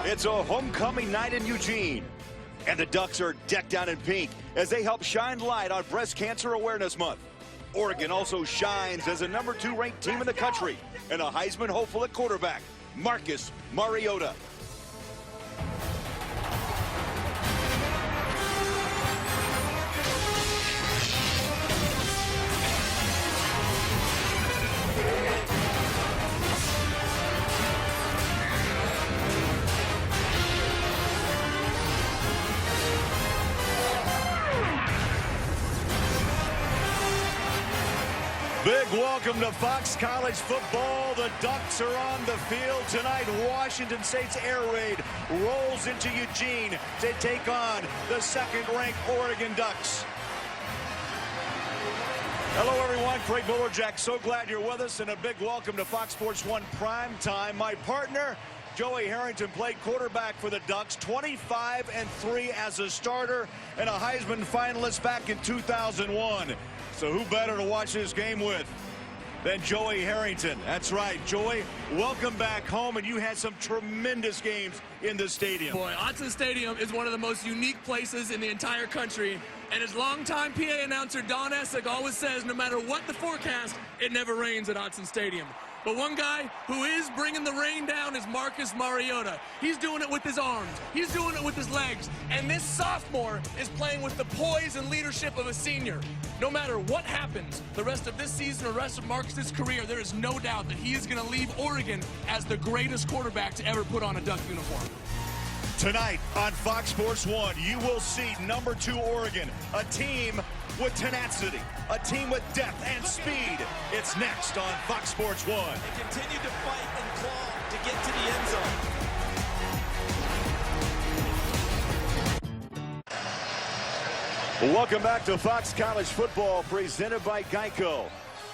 It's a homecoming night in Eugene, and the Ducks are decked out in pink as they help shine light on Breast Cancer Awareness Month. Oregon also shines as a #2 ranked team in the country and a Heisman hopeful at quarterback, Marcus Mariota. Big welcome to Fox College football. The Ducks are on the field tonight. Washington State's air raid rolls into Eugene to take on the second-ranked Oregon Ducks. Hello, everyone. Craig Bullerjack, so glad you're with us, and a big welcome to Fox Sports 1 Prime Time. My partner, Joey Harrington, played quarterback for the Ducks, 25-3 as a starter, and a Heisman finalist back in 2001. So who better to watch this game with than Joey Harrington? That's right, Joey, welcome back home, and you had some tremendous games in the stadium. Boy, Autzen Stadium is one of the most unique places in the entire country, and as longtime PA announcer Don Essig always says, no matter what the forecast, it never rains at Autzen Stadium. But one guy who is bringing the rain down is Marcus Mariota. He's doing it with his arms. He's doing it with his legs. And this sophomore is playing with the poise and leadership of a senior. No matter what happens the rest of this season or the rest of Marcus's career, there is no doubt that he is going to leave Oregon as the greatest quarterback to ever put on a Duck uniform. Tonight on Fox Sports 1, you will see #2 Oregon, a team with tenacity, a team with depth and speed. It's next on Fox Sports 1. They continue to fight and claw to get to the end zone. Welcome back to Fox College Football, presented by Geico.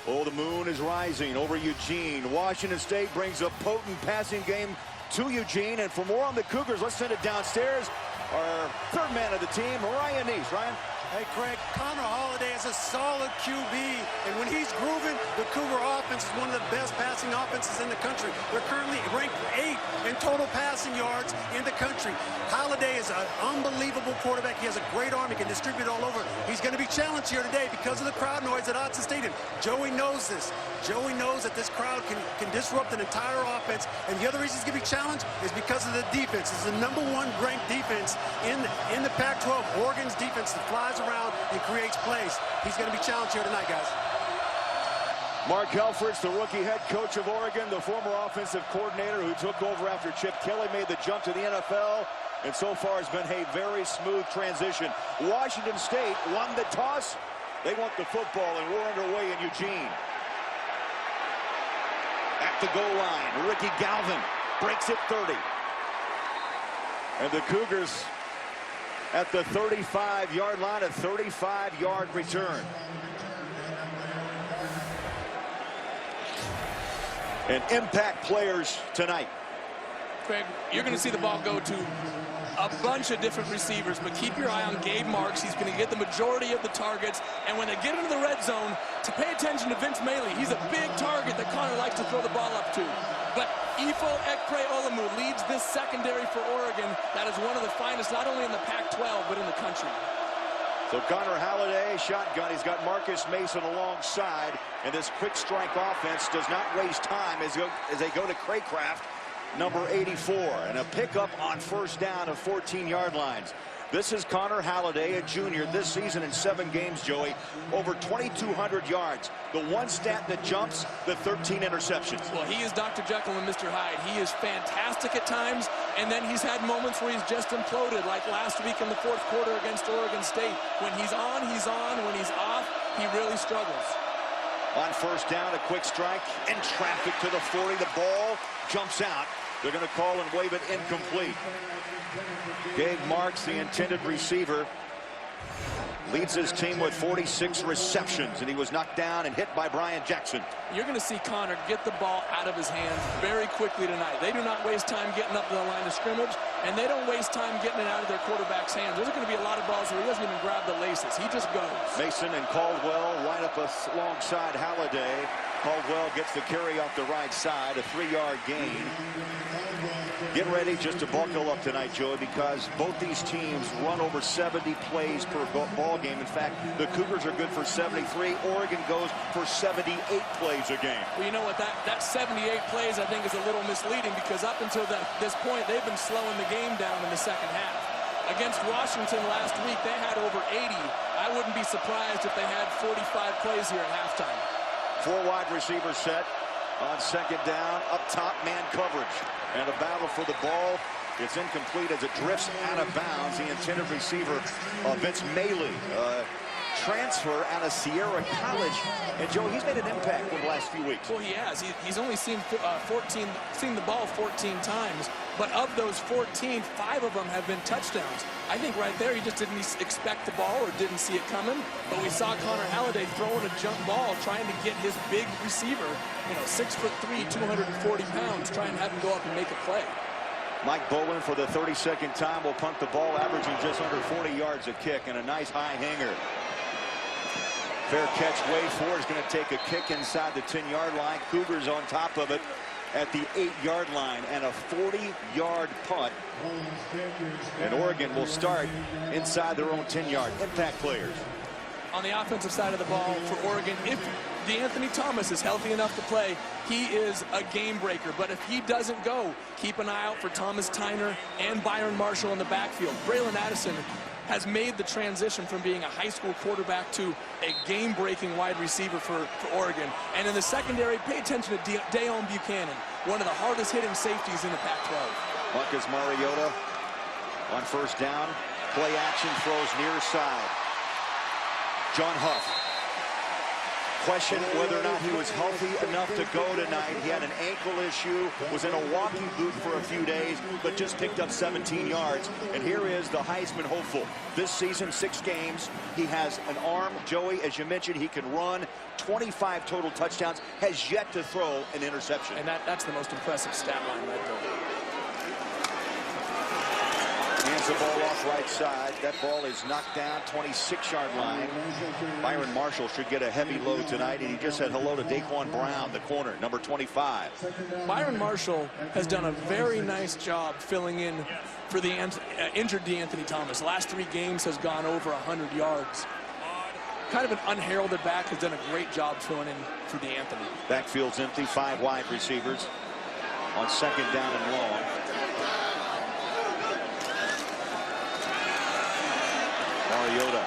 Oh, the moon is rising over Eugene. Washington State brings a potent passing game to Eugene, and for more on the Cougars, let's send it downstairs. Our third man of the team, Ryan Neese. Ryan? Hey, Craig, Connor Halliday is a solid QB, and when he's grooving, the Cougar offense is one of the best passing offenses in the country. They're currently ranked 8th in total passing yards in the country. Halliday is an unbelievable quarterback. He has a great arm. He can distribute all over. He's going to be challenged here today because of the crowd noise at Autzen Stadium. Joey knows this. Joey knows that this crowd can disrupt an entire offense, and the other reason he's going to be challenged is because of the defense. It's the #1 ranked defense in the Pac-12. Oregon's defense that flies around and creates plays. He's going to be challenged here tonight, guys. Mark Helfrich, the rookie head coach of Oregon, the former offensive coordinator who took over after Chip Kelly made the jump to the NFL, and so far has been a very smooth transition. Washington State won the toss. They want the football, and we're underway in Eugene. At the goal line, Ricky Galvin breaks it 30. And the Cougars at the 35-yard line, a 35-yard return. And impact players tonight. Craig, you're going to see the ball go to a bunch of different receivers, but keep your eye on Gabe Marks. He's going to get the majority of the targets, and when they get into the red zone, to pay attention to Vince Maley. He's a big target that Connor likes to throw the ball up to. But Ifo Ekpre-Olumu leads this secondary for Oregon. That is one of the finest, not only in the Pac-12, but in the country. So Connor Halliday, shotgun. He's got Marcus Mason alongside, and this quick strike offense does not waste time as they go to Craycraft, number 84, and a pickup on first down of 14-yard lines. This is Connor Halliday, a junior this season in 7 games, Joey, over 2,200 yards. The one stat that jumps, the 13 interceptions. Well, he is Dr. Jekyll and Mr. Hyde. He is fantastic at times, and then he's had moments where he's just imploded, like last week in the 4th quarter against Oregon State. When he's on, he's on. When he's off, he really struggles. On first down, a quick strike, and traffic to the 40. The ball jumps out. They're going to call and wave it incomplete. Gabe Marks, the intended receiver, leads his team with 46 receptions, and he was knocked down and hit by Brian Jackson. You're going to see Connor get the ball out of his hands very quickly tonight. They do not waste time getting up to the line of scrimmage, and they don't waste time getting it out of their quarterback's hands. There's going to be a lot of balls where he doesn't even grab the laces. He just goes. Mason and Caldwell line up alongside Halliday. Caldwell gets the carry off the right side, a 3-yard gain. Get ready just to buckle up tonight, Joey, because both these teams run over 70 plays per ball game. In fact, the Cougars are good for 73. Oregon goes for 78 plays a game. Well, you know what? That 78 plays, I think, is a little misleading because up until this point, they've been slowing the game down in the second half. Against Washington last week, they had over 80. I wouldn't be surprised if they had 45 plays here at halftime. 4 wide receivers set on second down. Up top, man coverage. And a battle for the ball. It's incomplete as it drifts out of bounds. The intended receiver, Vince Maley, transfer out of Sierra College. And, Joe, he's made an impact over the last few weeks. Well, he has. He's only seen the ball 14 times. But of those 14, 5 of them have been touchdowns. I think right there he just didn't expect the ball or didn't see it coming. But we saw Connor Halliday throwing a jump ball, trying to get his big receiver, 6'3", 240 pounds, trying to have him go up and make a play. Mike Bowen for the 32nd time will punt the ball, averaging just under 40 yards a kick, and a nice high hanger. Fair catch. Wade Ford is going to take a kick inside the 10-yard line. Cougars on top of it at the 8-yard line, and a 40-yard punt. And Oregon will start inside their own 10-yard. Impact players. On the offensive side of the ball for Oregon, if DeAnthony Thomas is healthy enough to play, he is a game breaker. But if he doesn't go, keep an eye out for Thomas Tyner and Byron Marshall in the backfield. Braylon Addison has made the transition from being a high school quarterback to a game-breaking wide receiver for Oregon. And in the secondary, pay attention to Dayon Buchanan, one of the hardest-hitting safeties in the Pac-12. Marcus Mariota on first down. Play action, throws near side. John Huff. Question whether or not he was healthy enough to go tonight. He had an ankle issue, was in a walking boot for a few days, but just picked up 17 yards. And here is the Heisman hopeful. This season, 6 games. He has an arm. Joey, as you mentioned, he can run. 25 total touchdowns. Has yet to throw an interception. And that's the most impressive stat line right there. Hands the ball off right side. That ball is knocked down, 26-yard line. Byron Marshall should get a heavy load tonight, and he just said hello to Daquan Brown, the corner, number 25. Byron Marshall has done a very nice job filling in for the injured DeAnthony Thomas. Last 3 games has gone over 100 yards. Kind of an unheralded back, has done a great job filling in for DeAnthony. Backfield's empty, 5 wide receivers on second down and long. Mariota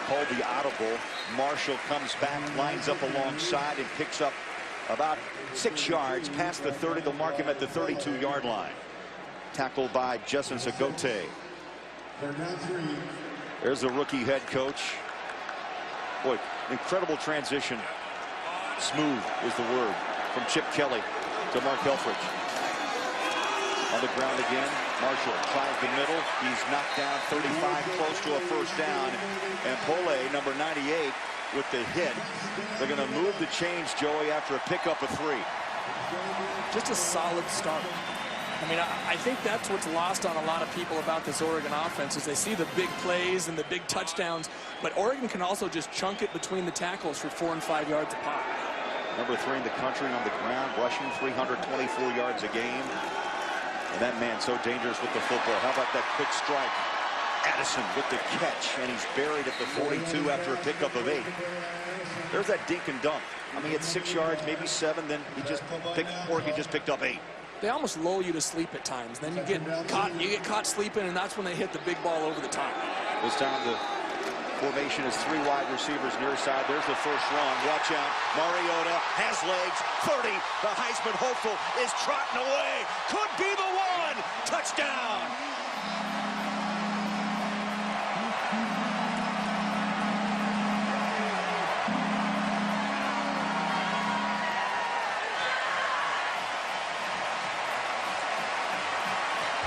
called the audible. Marshall comes back, lines up alongside, and picks up about 6 yards past the 30. They'll mark him at the 32-yard line. Tackled by Justin Sagote. There's the rookie head coach. Boy, incredible transition. Smooth is the word from Chip Kelly to Mark Helfrich. On the ground again. Marshall tries the middle. He's knocked down 35, close to a first down. And Pole, number 98, with the hit. They're going to move the chains, Joey, after a pickup of 3. Just a solid start. I mean, I think that's what's lost on a lot of people about this Oregon offense is they see the big plays and the big touchdowns, but Oregon can also just chunk it between the tackles for 4 and 5 yards a pop. Number 3 in the country on the ground, rushing 324 yards a game. And that man so dangerous with the football. How about that quick strike? Addison with the catch, and he's buried at the 42 after a pickup of 8. There's that dink and dunk. I mean, it's 6 yards, maybe 7. Then Oregon just picked up 8. They almost lull you to sleep at times. Then you get caught sleeping, and that's when they hit the big ball over the top. This time the formation is 3 wide receivers near side. There's the first run. Watch out. Mariota has legs. 30. The Heisman hopeful is trotting away. Could be the one. Touchdown.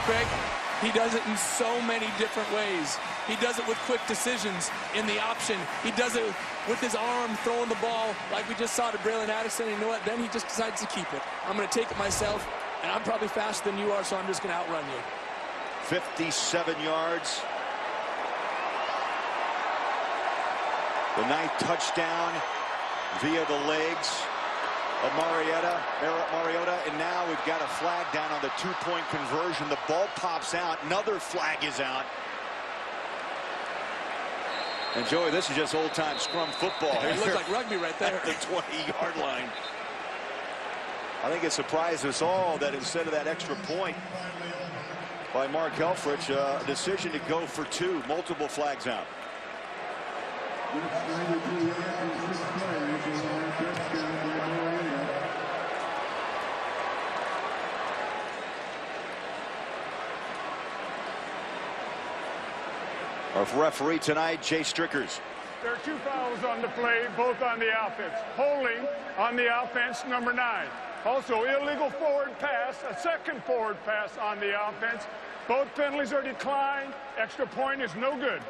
Greg, he does it in so many different ways. He does it with quick decisions in the option. He does it with his arm throwing the ball like we just saw to Braylon Addison. And you know what? Then he just decides to keep it. I'm going to take it myself, and I'm probably faster than you are, so I'm just going to outrun you. 57 yards. The 9th touchdown via the legs of Mariota, and now we've got a flag down on the two-point conversion. The ball pops out. Another flag is out. And Joey, this is just old-time scrum football. It looks like rugby right there. At the 20-yard line. I think it surprised us all that instead of that extra point by Mark Helfrich, a decision to go for two, multiple flags out. Our referee tonight, Jay Strickers. There are two fouls on the play, both on the offense. Holding on the offense, number 9. Also, illegal forward pass, a second forward pass on the offense. Both penalties are declined. Extra point is no good.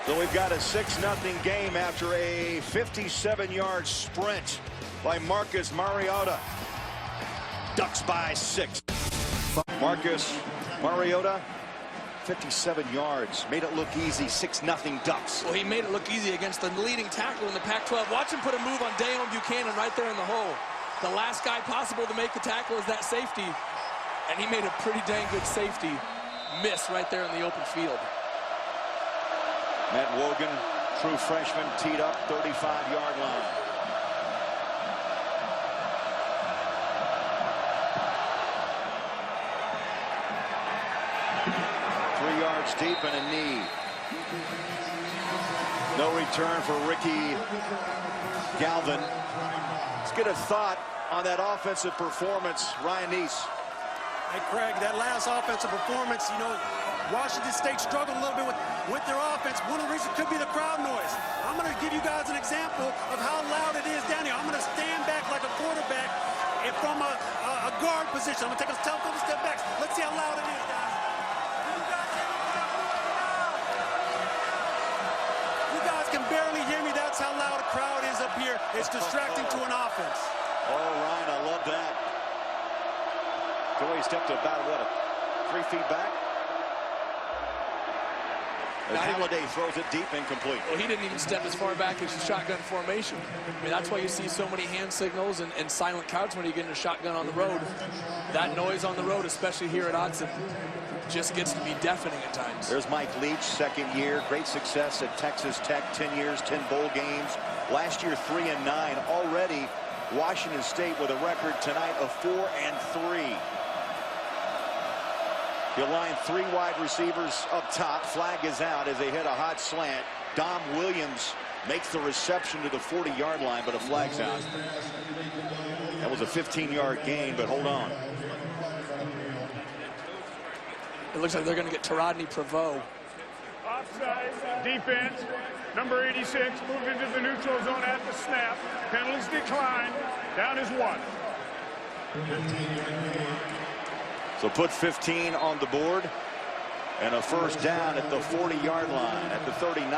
So we've got a 6-0 game after a 57-yard sprint by Marcus Mariota. Ducks by 6. Marcus Mariota, 57 yards, made it look easy. 6-0 Ducks. Well, he made it look easy against the leading tackle in the Pac-12. Watch him put a move on EUGENE right there in the hole. The last guy possible to make the tackle is that safety, and he made a pretty dang good safety miss right there in the open field. Matt Wogan, true freshman, teed up, 35-yard line. Deep and a knee. No return for Ricky Galvin. Let's get a thought on that offensive performance. Ryan Neese. Hey, Craig, that last offensive performance, you know, Washington State struggled a little bit with their offense. One of the reasons could be the crowd noise. I'm going to give you guys an example of how loud it is down here. I'm going to stand back like a quarterback and from a guard position. I'm going to take a couple step backs. Let's see how loud it is, guys. Can barely hear me. That's how loud a crowd is up here. It's distracting to an offense. Oh, Ryan, I love that. Joey stepped about, what, 3 feet back? As Halliday throws it deep, incomplete. Well, he didn't even step as far back as the shotgun formation. I mean, that's why you see so many hand signals and silent counts when you get in a shotgun on the road. That noise on the road, especially here at Autzen, just gets to be deafening at times. There's Mike Leach, second year, great success at Texas Tech, 10 years, 10 bowl games. Last year, 3-9. Already, Washington State with a record tonight of 4-3. You'll line 3 wide receivers up top. Flag is out as they hit a hot slant. Dom Williams makes the reception to the 40-yard line, but a flag's out. That was a 15-yard gain, but hold on. It looks like they're going to get Taradni Prevost. Offside, defense, number 86, moved into the neutral zone at the snap. Penalties declined. Down is 1. So put 15 on the board and a first down at the 40-yard line at the 39.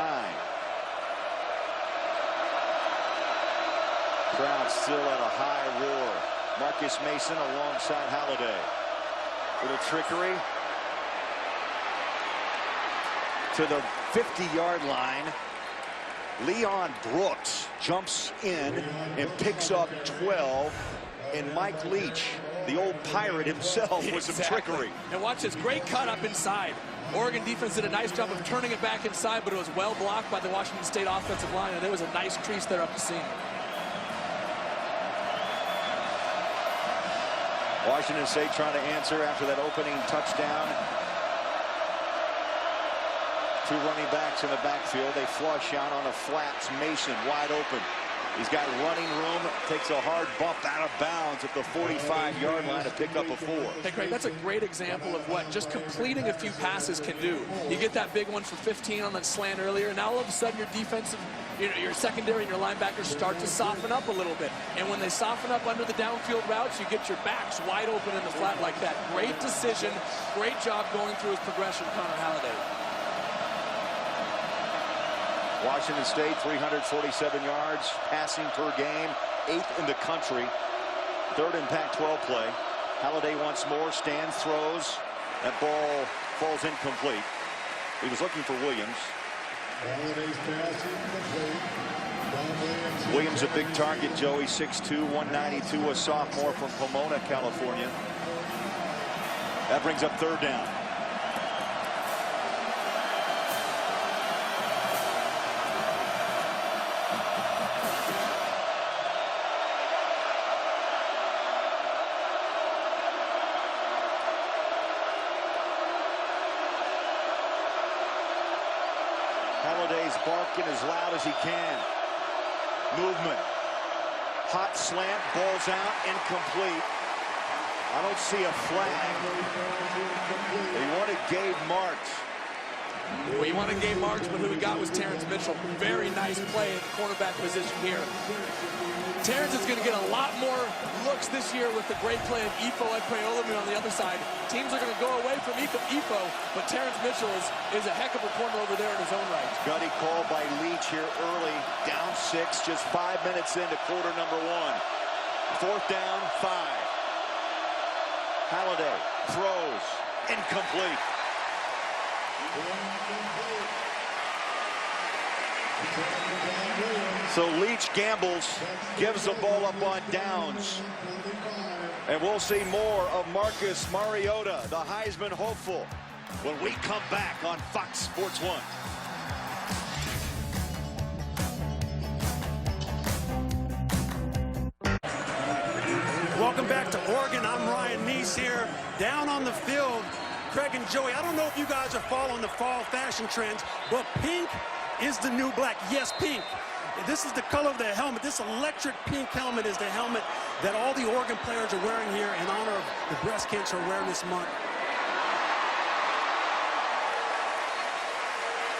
Crowd still at a high roar. Marcus Mason alongside Halliday. Little trickery. To the 50-yard line. Leon Brooks jumps in and picks up 12. And Mike Leach, the old pirate himself, with some trickery. And watch this great cut up inside. Oregon defense did a nice job of turning it back inside, but it was well blocked by the Washington State offensive line, and there was a nice crease there up the seam. Washington State trying to answer after that opening touchdown. 2 running backs in the backfield. They flush out on a flat. It's Mason wide open. He's got running room. Takes a hard bump out of bounds at the 45-yard line to pick up a 4. Hey, Craig, that's a great example of what just completing a few passes can do. You get that big one for 15 on that slant earlier, and now all of a sudden your defensive, your secondary and your linebackers start to soften up a little bit. And when they soften up under the downfield routes, you get your backs wide open in the flat like that. Great decision. Great job going through his progression, Connor Halliday. Washington State, 347 yards passing per game, 8th in the country. 3rd in Pac-12 play. Halliday once more, stands, throws. That ball falls incomplete. He was looking for Williams. Halliday's pass incomplete. Williams a big target, Joey, 6'2", 192, a sophomore from Pomona, California. That brings up third down. Halliday's barking as loud as he can. Movement. Hot slant. Ball's out. Incomplete. I don't see a flag. They wanted Gabe Marks. Well, you wanted Gabe Marks, but who we got was Terrence Mitchell. Very nice play in the cornerback position here. Terrence is going to get a lot more looks this year with the great play of Ifo Ekpeolemi on the other side. Teams are going to go away from Ifo, but Terrence Mitchell is a heck of a corner over there in his own right. Gutty call by Leach here early. Down 6, just 5 minutes into quarter number 1. Fourth down, 5. Halliday throws. Incomplete. So Leach gambles, gives the ball up on downs. And we'll see more of Marcus Mariota, the Heisman hopeful, when we come back on Fox Sports 1. Welcome back to Oregon. I'm Ryan Neese here. Down on the field, Craig and Joey, I don't know if you guys are following the fall fashion trends, but pink is the new black. Yes, pink. This is the color of the helmet. This electric pink helmet is the helmet that all the Oregon players are wearing here in honor of the Breast Cancer Awareness Month.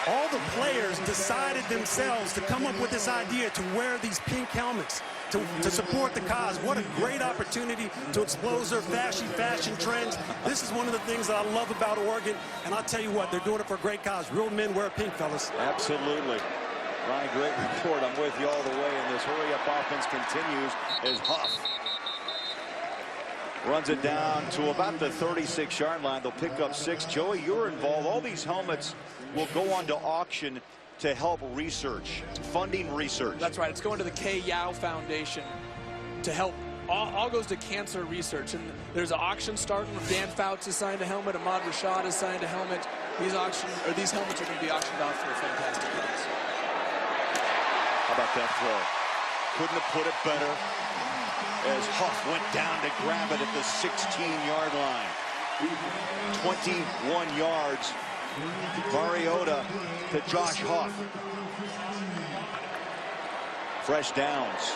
All the players decided themselves to come up with this idea to wear these pink helmets to support the cause. What a great opportunity to expose their fashion trends. This is one of the things that I love about Oregon, and I'll tell you what, they're doing it for a great cause. Real men wear pink, fellas. Absolutely. Ryan, great report. I'm with you all the way, and this hurry-up offense continues as Huff runs it down to about the 36-yard line. They'll pick up 6. Joey, you're involved. All these helmets will go on to auction to help research, funding research. That's right. It's going to the Kay Yao Foundation to help. All goes to cancer research. And there's an auction starting. Dan Fouts has signed a helmet. Ahmad Rashad has signed a helmet. These helmets are going to be auctioned off for a fantastic price. How about that throw? Couldn't have put it better as Huff went down to grab it at the 16-yard line. 21 yards. Mariota to Josh Huff. Fresh downs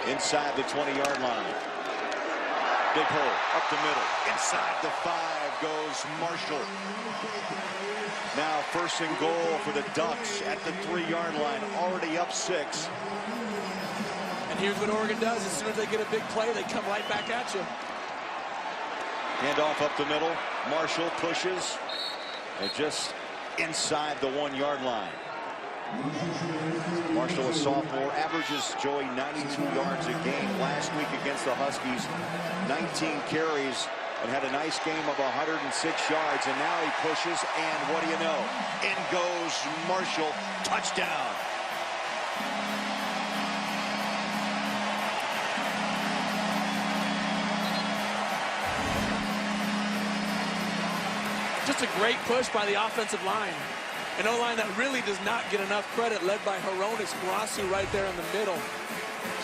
inside the 20-yard line. Big hole up the middle. Inside the 5 goes Marshall. Now 1st and goal for the Ducks at the 3-yard line. Already up 6. And here's what Oregon does. As soon as they get a big play, they come right back at you. Handoff up the middle. Marshall pushes. And just inside the 1-yard line. Marshall, a sophomore, averages, Joey, 92 yards a game. Last week against the Huskies, 19 carries and had a nice game of 106 yards. And now he pushes, and what do you know? In goes Marshall. Touchdown. Just a great push by the offensive line. An O-line that really does not get enough credit, led by Horonis Grasu right there in the middle.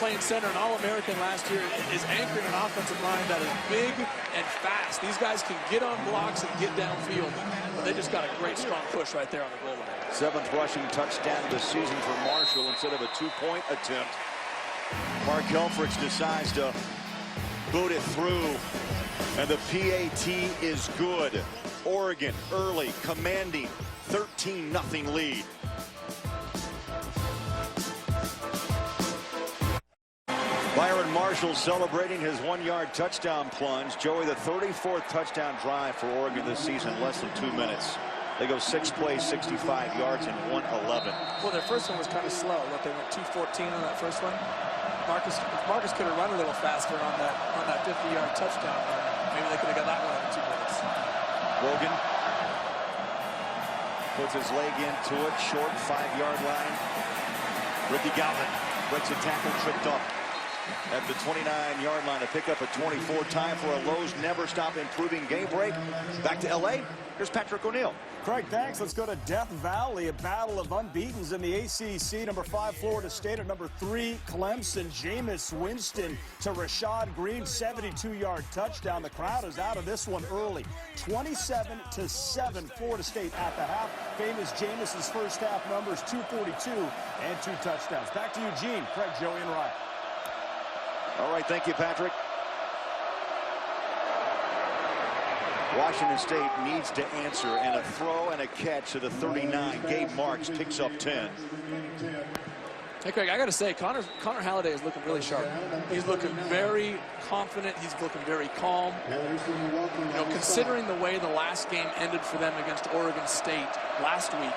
Playing center, an All-American last year, is anchoring an offensive line that is big and fast. These guys can get on blocks and get downfield. But they just got a great, strong push right there on the goal line. 7th rushing touchdown of the season for Marshall instead of a 2-point attempt. Mark Helfrich decides to boot it through, and the PAT is good. Oregon early, commanding 13-0 lead. Byron Marshall celebrating his 1-yard touchdown plunge. Joey, the 34th touchdown drive for Oregon this season, less than 2 minutes. They go 6 plays, 65 yards, and 111. Well, their first one was kind of slow. They went 2:14 on that first one. Marcus could have run a little faster on that 50-yard touchdown. Maybe they could have got that one in 2 minutes. Logan puts his leg into it, short 5-yard line. Ricky Galvin Breaks a tackle, tripped up at the 29-yard line to pick up a 24. Time for a Lowe's Never Stop Improving game break. Back to L.A. Here's Patrick O'Neill. Craig, thanks. Let's go to Death Valley, a battle of unbeatens in the ACC. Number 5, Florida State, at number 3, Clemson. Jameis Winston to Rashad Green, 72-yard touchdown. The crowd is out of this one early. 27-7, Florida State at the half. Famous Jameis's first half numbers, 242 and 2 touchdowns. Back to Eugene, Craig, Joey, and Ryan. All right, thank you, Patrick. Washington State needs to answer, and a throw and a catch to the 39. Gabe Marks picks up 10. Hey, Craig, I got to say, Connor Halliday is looking really sharp. He's looking very confident. He's looking very calm. You know, considering the way the last game ended for them against Oregon State last week,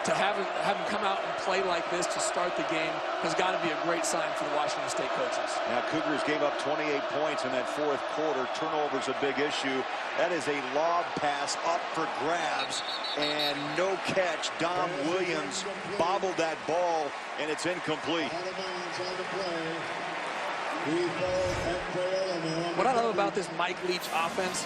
to have him come out and play like this to start the game has got to be a great sign for the Washington State coaches. Now, Cougars gave up 28 points in that fourth quarter. Turnover's a big issue. That is a lob pass up for grabs, and no catch. Dom Williams bobbled that ball, and it's incomplete. What I love about this Mike Leach offense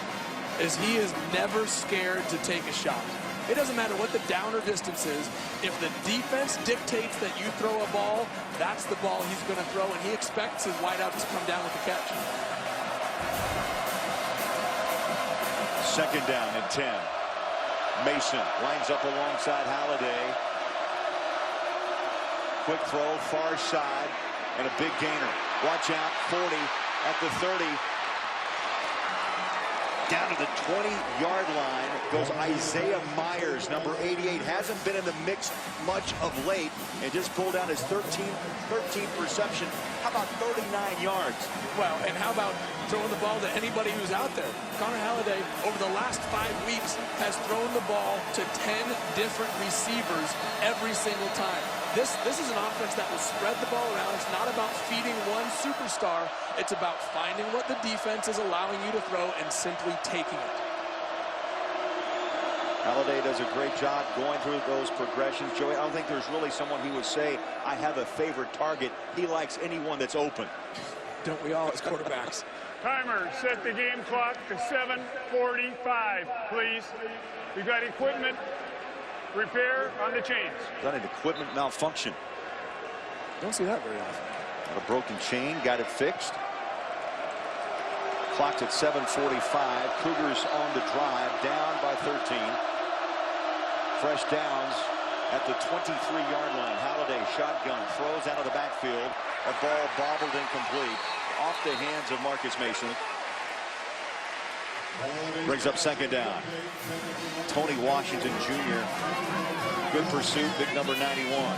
is he is never scared to take a shot. It doesn't matter what the downer distance is. If the defense dictates that you throw a ball, that's the ball he's going to throw, and he expects his wideouts to come down with the catch. Second down and 10. Mason lines up alongside Halliday. Quick throw, far side, and a big gainer. Watch out, 40 at the 30. Down to the 20-yard line goes Isaiah Myers, number 88. Hasn't been in the mix much of late, and just pulled out his 13th reception. How about 39 yards? Well, and how about throwing the ball to anybody who's out there? Connor Halliday, over the last 5 weeks, has thrown the ball to 10 different receivers every single time. This is an offense that will spread the ball around. It's not about feeding one superstar. It's about finding what the defense is allowing you to throw and simply taking it. Halliday does a great job going through those progressions. Joey, I don't think there's really someone he would say, I have a favorite target. He likes anyone that's open. Don't we all as quarterbacks? Timer, set the game clock to 7:45, please. We got equipment repair on the chains. Got an equipment malfunction. Don't see that very often. Got a broken chain, got it fixed. Clocked at 7:45. Cougars on the drive, down by 13. Fresh downs at the 23-yard line. Halliday shotgun, throws out of the backfield. A ball bobbled incomplete. Off the hands of Marcus Mason. Brings up second down. Tony Washington Jr. Good pursuit, big number 91.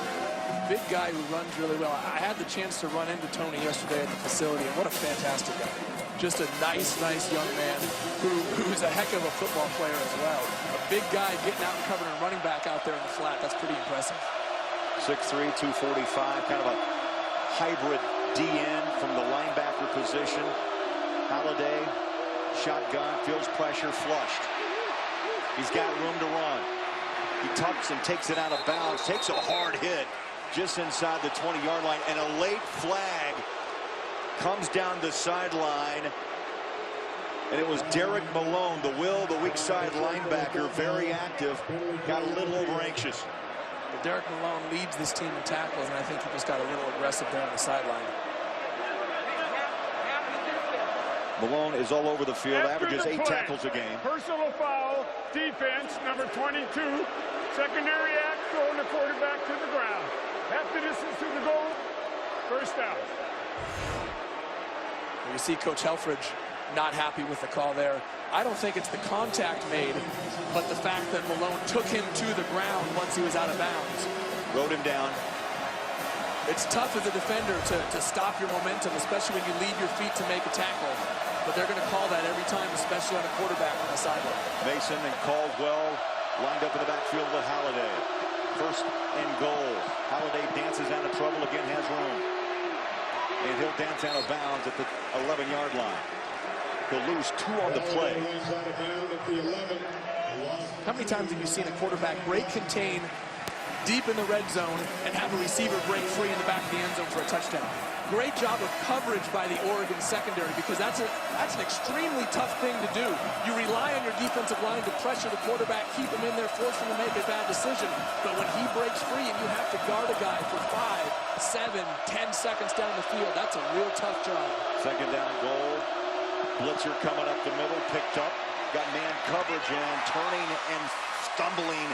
Big guy who runs really well. I had the chance to run into Tony yesterday at the facility, and what a fantastic guy. Just a nice young man who's a heck of a football player as well. A big guy getting out and covering a running back out there in the flat. That's pretty impressive. 6'3", 245, kind of a hybrid DN from the linebacker position. Halliday, shotgun, feels pressure, flushed. He's got room to run. He tucks and takes it out of bounds, takes a hard hit just inside the 20-yard line, and a late flag comes down the sideline. And it was Derek Malone, the weak side linebacker, very active, got a little over anxious. But Derek Malone leads this team in tackles, and I think he just got a little aggressive there on the sideline. Malone is all over the field, averages 8 play, tackles a game. Personal foul, defense, number 22. Secondary act, throwing the quarterback to the ground. Half the distance to the goal, first down. You see Coach Helfrich not happy with the call there. I don't think it's the contact made, but the fact that Malone took him to the ground once he was out of bounds. Rode him down. It's tough as a defender to stop your momentum, especially when you leave your feet to make a tackle. But they're going to call that every time, especially on a quarterback on the sideline. Mason and Caldwell lined up in the backfield with Halliday. First and goal. Halliday dances out of trouble, again has room. And he'll dance out of bounds at the 11-yard line. He'll lose 2 on the play. How many times have you seen a quarterback break contain deep in the red zone and have a receiver break free in the back of the end zone for a touchdown. Great job of coverage by the Oregon secondary, because that's an extremely tough thing to do. You rely on your defensive line to pressure the quarterback, keep him in there, force him to make a bad decision. But when he breaks free and you have to guard a guy for 5, 7, 10 seconds down the field, that's a real tough job. Second down goal. Blitzer coming up the middle, picked up. Got man coverage and turning and stumbling.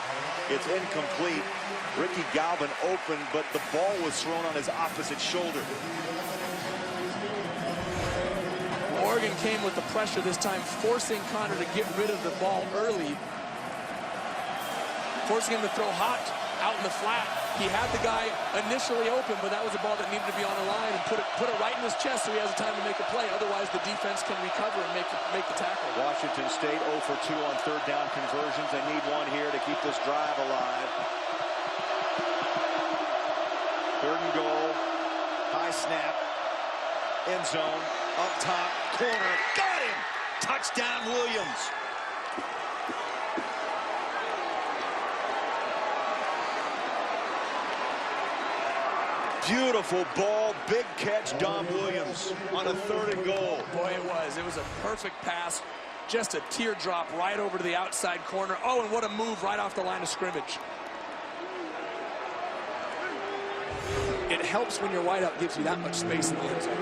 It's incomplete. Ricky Galvin open, but the ball was thrown on his opposite shoulder. Oregon came with the pressure this time, forcing Connor to get rid of the ball early. Forcing him to throw hot out in the flat. He had the guy initially open, but that was a ball that needed to be on the line, and put it right in his chest so he has time to make a play. Otherwise, the defense can recover and make the tackle. Washington State 0 for 2 on third down conversions. They need one here to keep this drive alive. Third and goal. High snap. End zone. Up top. Corner. Got him! Touchdown, Williams. Beautiful ball, big catch, Dom Williams on a third and goal. Boy, it was a perfect pass, just a teardrop right over to the outside corner. Oh, and what a move right off the line of scrimmage. It helps when your wideout gives you that much space in the end zone.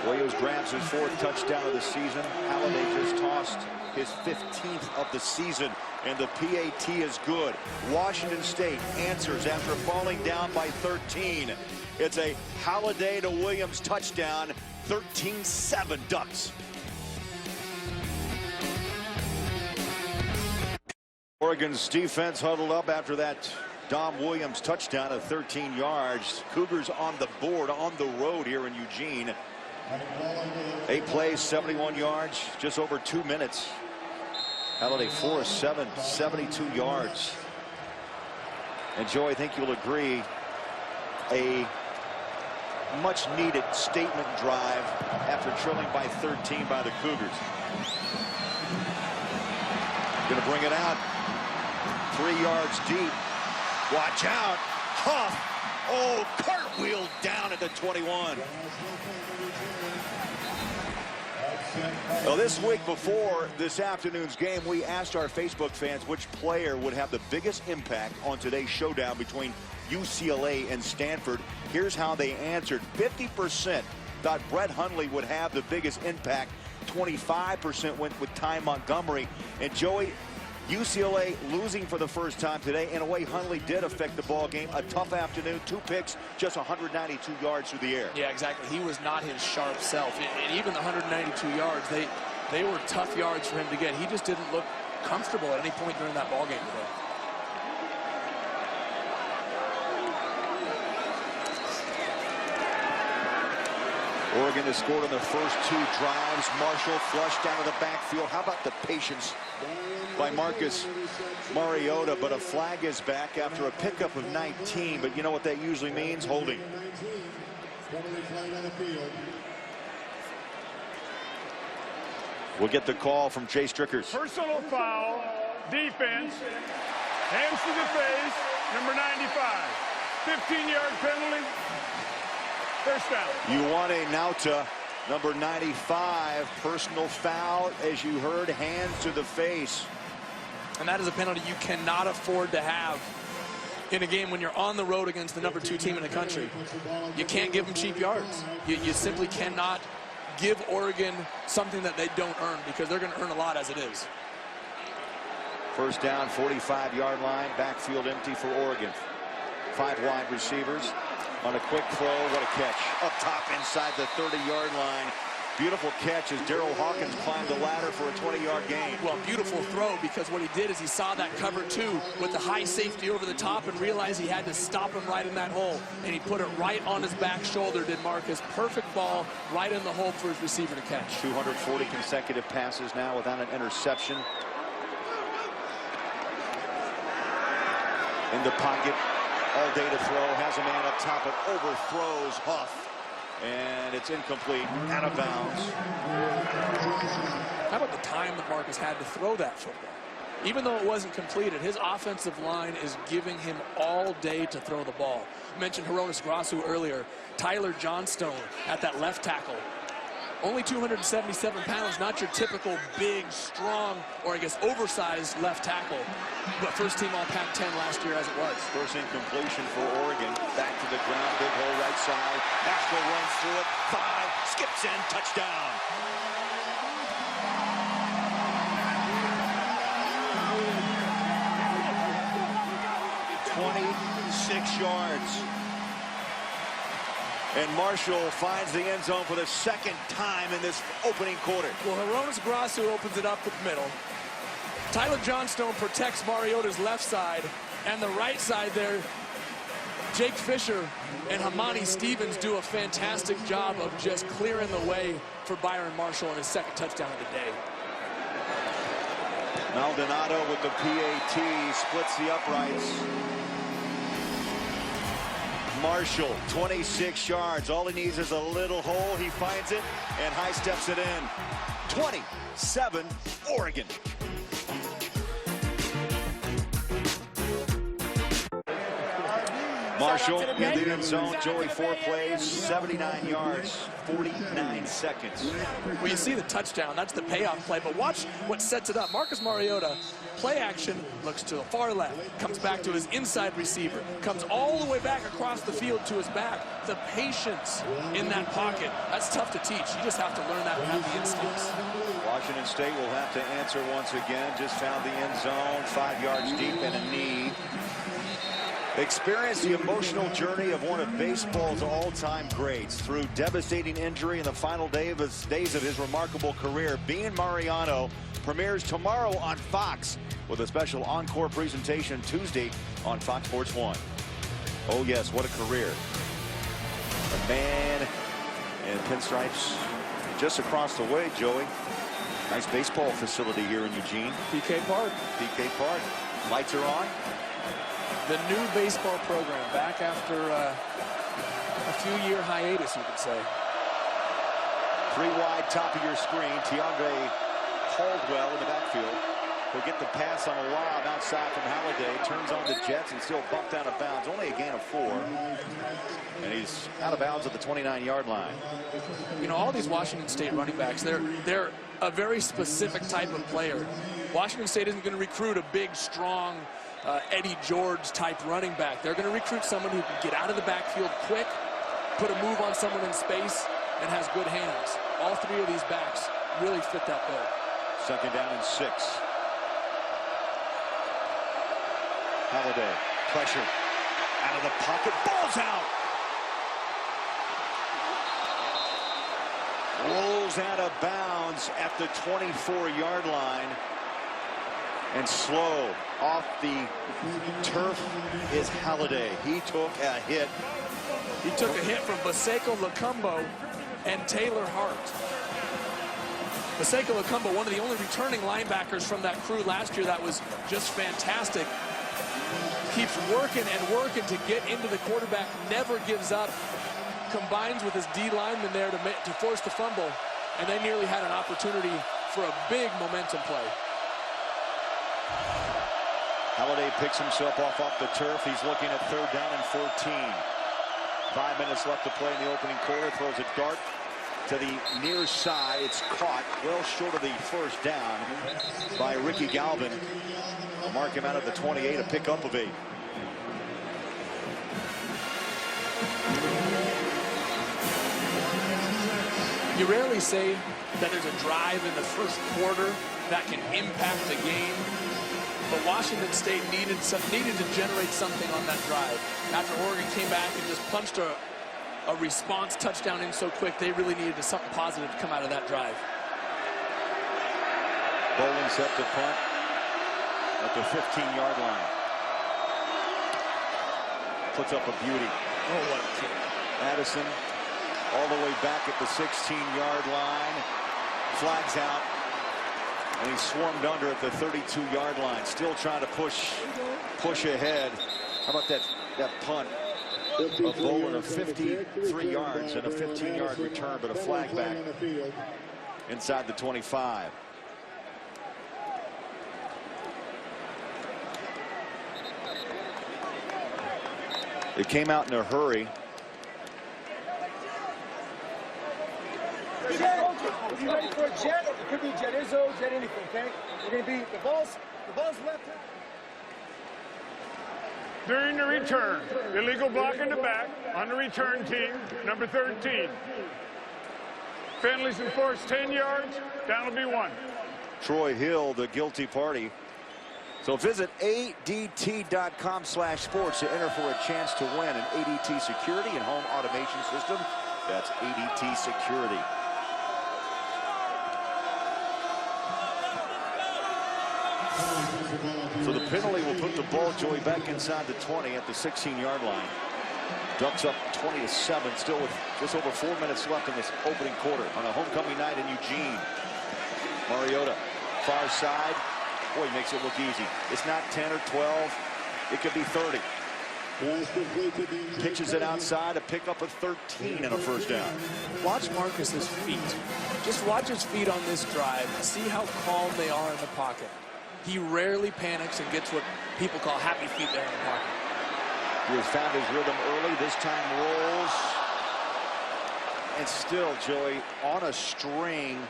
Williams grabs his 4th touchdown of the season. Halliday just tossed his 15th of the season, and the PAT is good. Washington State answers after falling down by 13. It's a Halliday to Williams touchdown, 13-7 Ducks. Oregon's defense huddled up after that Dom Williams touchdown of 13 yards. Cougars on the board on the road here in Eugene. 8 plays, 71 yards, just over 2 minutes. Halliday 4 of 7, 72 yards. And Joe, I think you'll agree, a much needed statement drive after trailing by 13 by the Cougars. Gonna bring it out. 3 yards deep. Watch out. Huff. Oh, cartwheel down at the 21. Well, this week before this afternoon's game, we asked our Facebook fans which player would have the biggest impact on today's showdown between UCLA and Stanford. Here's how they answered. 50% thought Brett Hundley would have the biggest impact. 25% went with Ty Montgomery. And Joey, UCLA losing for the first time today. In a way, Hundley did affect the ball game. A tough afternoon, 2 picks, just 192 yards through the air. Yeah, exactly. He was not his sharp self. And even the 192 yards, they were tough yards for him to get. He just didn't look comfortable at any point during that ball game today. Oregon has scored on their first 2 drives. Marshall flushed down to the backfield. How about the patience by Marcus Mariota? But a flag is back after a pickup of 19. But you know what that usually means? Holding. We'll get the call from Jay Strickers. Personal foul, defense, hands to the face, number 95. 15-yard penalty. First down. Ioane Nauta, number 95, personal foul, as you heard, hands to the face. And that is a penalty you cannot afford to have in a game when you're on the road against the number 2 team in the country. You can't give them cheap yards. You simply cannot give Oregon something that they don't earn, because they're going to earn a lot as it is. First down, 45-yard line, backfield empty for Oregon. 5 wide receivers. On a quick throw, what a catch. Up top inside the 30-yard line. Beautiful catch as Darrell Hawkins climbed the ladder for a 20-yard gain. Well, beautiful throw, because what he did is he saw that cover 2 with the high safety over the top and realized he had to stop him right in that hole. And he put it right on his back shoulder, did Marcus. Perfect ball right in the hole for his receiver to catch. 240 consecutive passes now without an interception. In the pocket. All day to throw, has a man up top, but overthrows Huff. And it's incomplete, out of bounds. How about the time that Marcus had to throw that football? even though it wasn't completed, his offensive line is giving him all day to throw the ball. I mentioned Hronis Grasu earlier. Tyler Johnstone at that left tackle. Only 277 pounds, not your typical big, strong, or I guess oversized left tackle. But first team all Pac-10 last year as it was. First incompletion for Oregon. Back to the ground, big hole right side. Nashville runs through it. 5, skips in, touchdown. .26 yards. And Marshall finds the end zone for the second time in this opening quarter. Well, Hronis Grasu opens it up the middle. Tyler Johnstone protects Mariota's left side, and the right side there, Jake Fisher and Hamani Stevens do a fantastic job of just clearing the way for Byron Marshall on his second touchdown of the day. Maldonado with the PAT splits the uprights. Marshall, 26 yards. All he needs is a little hole. He finds it and high steps it in. 27, Oregon. Marshall in the end zone. Joey, 4 plays, 79 yards, 49 seconds. Well, you see the touchdown. That's the payoff play. But watch what sets it up. Marcus Mariota, play action, looks to the far left, comes back to his inside receiver, comes all the way back across the field to his back. The patience in that pocket, that's tough to teach. You just have to learn that and have the instincts. Washington State will have to answer once again. Just found the end zone, 5 yards deep and a knee. Experienced the emotional journey of one of baseball's all-time greats through devastating injury in the final days of his remarkable career. Being Mariano premieres tomorrow on Fox with a special encore presentation Tuesday on Fox Sports 1. Oh yes, what a career. A man in pinstripes just across the way, Joey. Nice baseball facility here in Eugene. PK Park. PK Park. Lights are on. The new baseball program back after a few-year hiatus, you could say. 3 wide, top of your screen. Tiandre Caldwell in the backfield. He'll get the pass on a lob outside from Halliday. Turns on the Jets and still bumped out of bounds. Only a gain of 4. And he's out of bounds at the 29-yard line. You know, all these Washington State running backs, they're a very specific type of player. Washington State isn't going to recruit a big, strong Eddie George type running back. They're going to recruit someone who can get out of the backfield quick, put a move on someone in space, and has good hands. All 3 of these backs really fit that bill. Second down and 6. Halliday, pressure, out of the pocket, ball's out. Rolls out of bounds at the 24-yard line. And slow off the turf is Halliday. He took a hit. He took a hit from Baseko Lacumbo and Taylor Hart. Baseko Lacumbo, one of the only returning linebackers from that crew last year that was just fantastic. Keeps working and working to get into the quarterback, never gives up. Combines with his D lineman there to force the fumble, and they nearly had an opportunity for a big momentum play. Halliday picks himself off the turf. He's looking at 3rd down and 14. 5 minutes left to play in the opening quarter. Throws a dart to the near side. It's caught well short of the first down by Ricky Galvin. They'll mark him out of the 28, a pickup of 8. You rarely say that there's a drive in the first quarter that can impact the game. But Washington State needed to generate something on that drive. After Oregon came back and just punched a response touchdown in so quick, they really needed something positive to come out of that drive. Bowling set to punt at the 15-yard line. Puts up a beauty. Oh, what a kick. Addison all the way back at the 16-yard line. Flags out. And he's swarmed under at the 32-yard line. Still trying to push ahead. How about that punt? A bowling of 53 yards and a 15-yard return, but a flag back inside the 25. It came out in a hurry. If you're ready for a jet, it could be jet Izzo, jet anything, okay? We're going to be, the ball's left. During the return, illegal block in the back on the return team, number 13. Penalties enforced 10 yards, down will be 1. Troy Hill, the guilty party. So visit ADT.com/sports to enter for a chance to win an ADT security and home automation system. That's ADT Security. So the penalty will put the ball, Joey, back inside the 20 at the 16-yard line. Ducks up 20-7, still with just over 4 minutes left in this opening quarter on a homecoming night in Eugene. Mariota, far side. Boy, makes it look easy. It's not 10 or 12. It could be 30. Pitches it outside, a pickup of 13 and a first down. Watch Marcus's feet. Just watch his feet on this drive. See how calm they are in the pocket. He rarely panics and gets what people call happy feet there in the pocket. He has found his rhythm early. This time rolls. And still, Joey, on a string,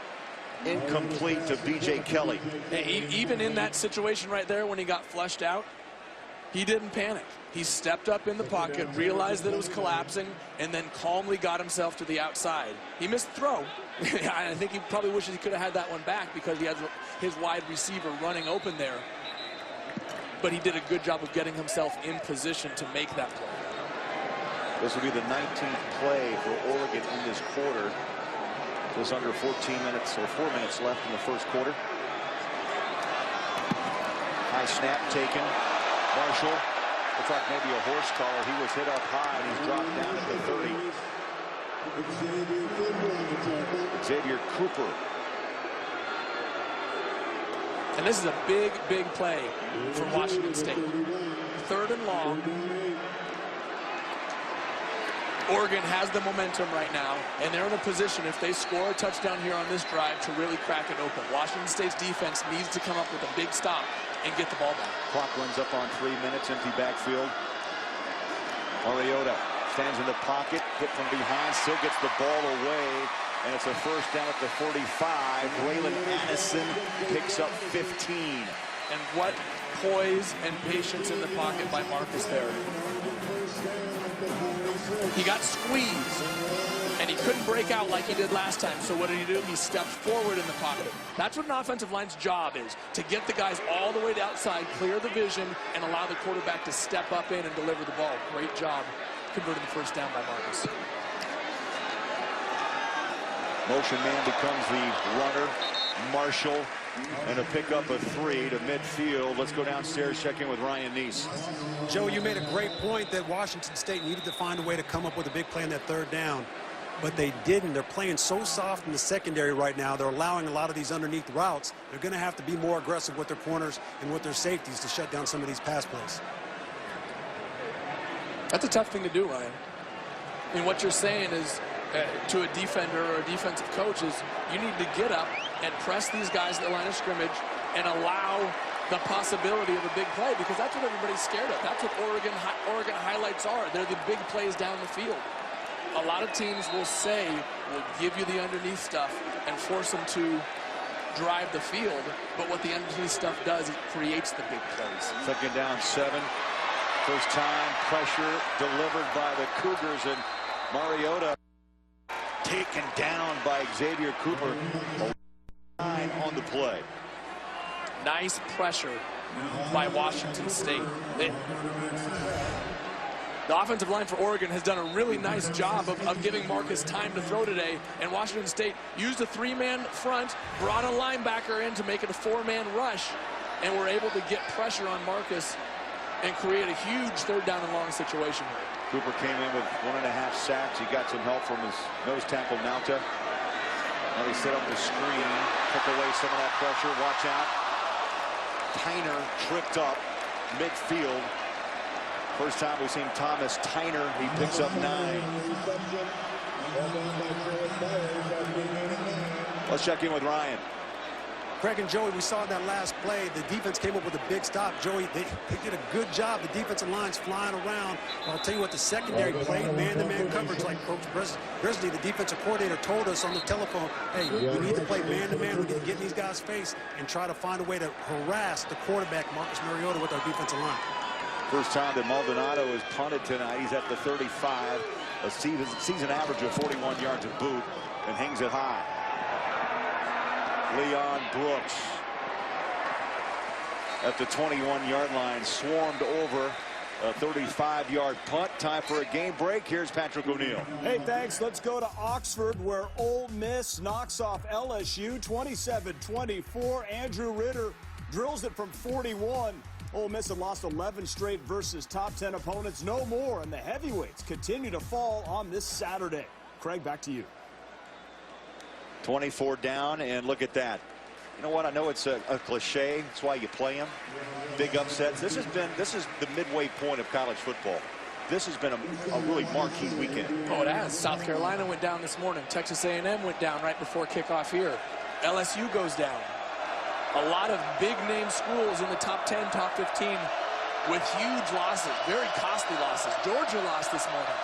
incomplete to B.J. Kelly. Hey, even in that situation right there when he got flushed out, he didn't panic. He stepped up in the pocket, realized that it was collapsing, and then calmly got himself to the outside. He missed the throw. I think he probably wishes he could have had that one back because he had his wide receiver running open there. But he did a good job of getting himself in position to make that play. This will be the 19th play for Oregon in this quarter. Just under 14 minutes or 4 minutes left in the first quarter. High snap taken. Marshall, looks like maybe a horse collar. He was hit up high and he's dropped down at the 30. Xavier Cooper. And this is a big, big play for Washington State. 3rd and long. Oregon has the momentum right now, and they're in a position, if they score a touchdown here on this drive, to really crack it open. Washington State's defense needs to come up with a big stop and get the ball back. Clock runs up on 3 minutes, empty backfield. Mariota stands in the pocket, hit from behind, still gets the ball away, and it's a first down at the 45. Braylon Addison picks up 15. And what poise and patience in the pocket by Marcus there. He got squeezed, and he couldn't break out like he did last time. So what did he do? He stepped forward in the pocket. That's what an offensive line's job is, to get the guys all the way to outside, clear the vision, and allow the quarterback to step up in and deliver the ball. Great job converting the first down by Marcus. Motion man becomes the runner. Marshall, and a pickup of 3 to midfield. Let's go downstairs, check in with Ryan Neese. Joe, you made a great point that Washington State needed to find a way to come up with a big play on that 3rd down, but they didn't. They're playing so soft in the secondary right now. They're allowing a lot of these underneath routes. They're going to have to be more aggressive with their corners and with their safeties to shut down some of these pass plays. That's a tough thing to do, Ryan. I mean, what you're saying is, to a defender or a defensive coach, is you need to get up and press these guys at the line of scrimmage and allow the possibility of a big play, because that's what everybody's scared of. That's what Oregon highlights are. They're the big plays down the field. A lot of teams will say, we'll give you the underneath stuff and force them to drive the field, but what the underneath stuff does, it creates the big plays. 2nd down 7. First time pressure delivered by the Cougars, and Mariota taken down by Xavier Cooper. 9 on the play. Nice pressure by Washington State. The offensive line for Oregon has done a really nice job of giving Marcus time to throw today, and Washington State used a 3-man front, brought a linebacker in to make it a 4-man rush, and were able to get pressure on Marcus and create a huge 3rd down and long situation here. Cooper came in with 1.5 sacks. He got some help from his nose tackle, Nauta. Now they set up the screen, took away some of that pressure. Watch out. Tyner tripped up midfield. First time we've seen Thomas Tyner. He picks up 9. Let's check in with Ryan. Craig and Joey, we saw in that last play, the defense came up with a big stop. Joey, they did a good job. The defensive line's flying around. I'll tell you what, the secondary played man-to-man coverage like Coach Grizzly, the defensive coordinator, told us on the telephone, hey, we need to play man-to-man. We need to get in these guys' face and try to find a way to harass the quarterback, Marcus Mariota, with our defensive line. First time that Maldonado has punted tonight. He's at the 35. A season average of 41 yards a boot, and hangs it high. Leon Brooks at the 21-yard line, swarmed over a 35-yard punt. Time for a game break. Here's Patrick O'Neill. Hey, thanks. Let's go to Oxford, where Ole Miss knocks off LSU 27-24. Andrew Ritter drills it from 41. Ole Miss had lost 11 straight versus top 10 opponents. No more, and the heavyweights continue to fall on this Saturday. Craig, back to you. 24 down, and look at that. You know what? I know it's a cliche. That's why you play them. Big upsets. This is the midway point of college football. This has been a really marquee weekend. Oh, it has. South Carolina went down this morning. Texas A&M went down right before kickoff here. LSU goes down. A lot of big-name schools in the top 10, top 15 with huge losses, very costly losses. Georgia lost this morning.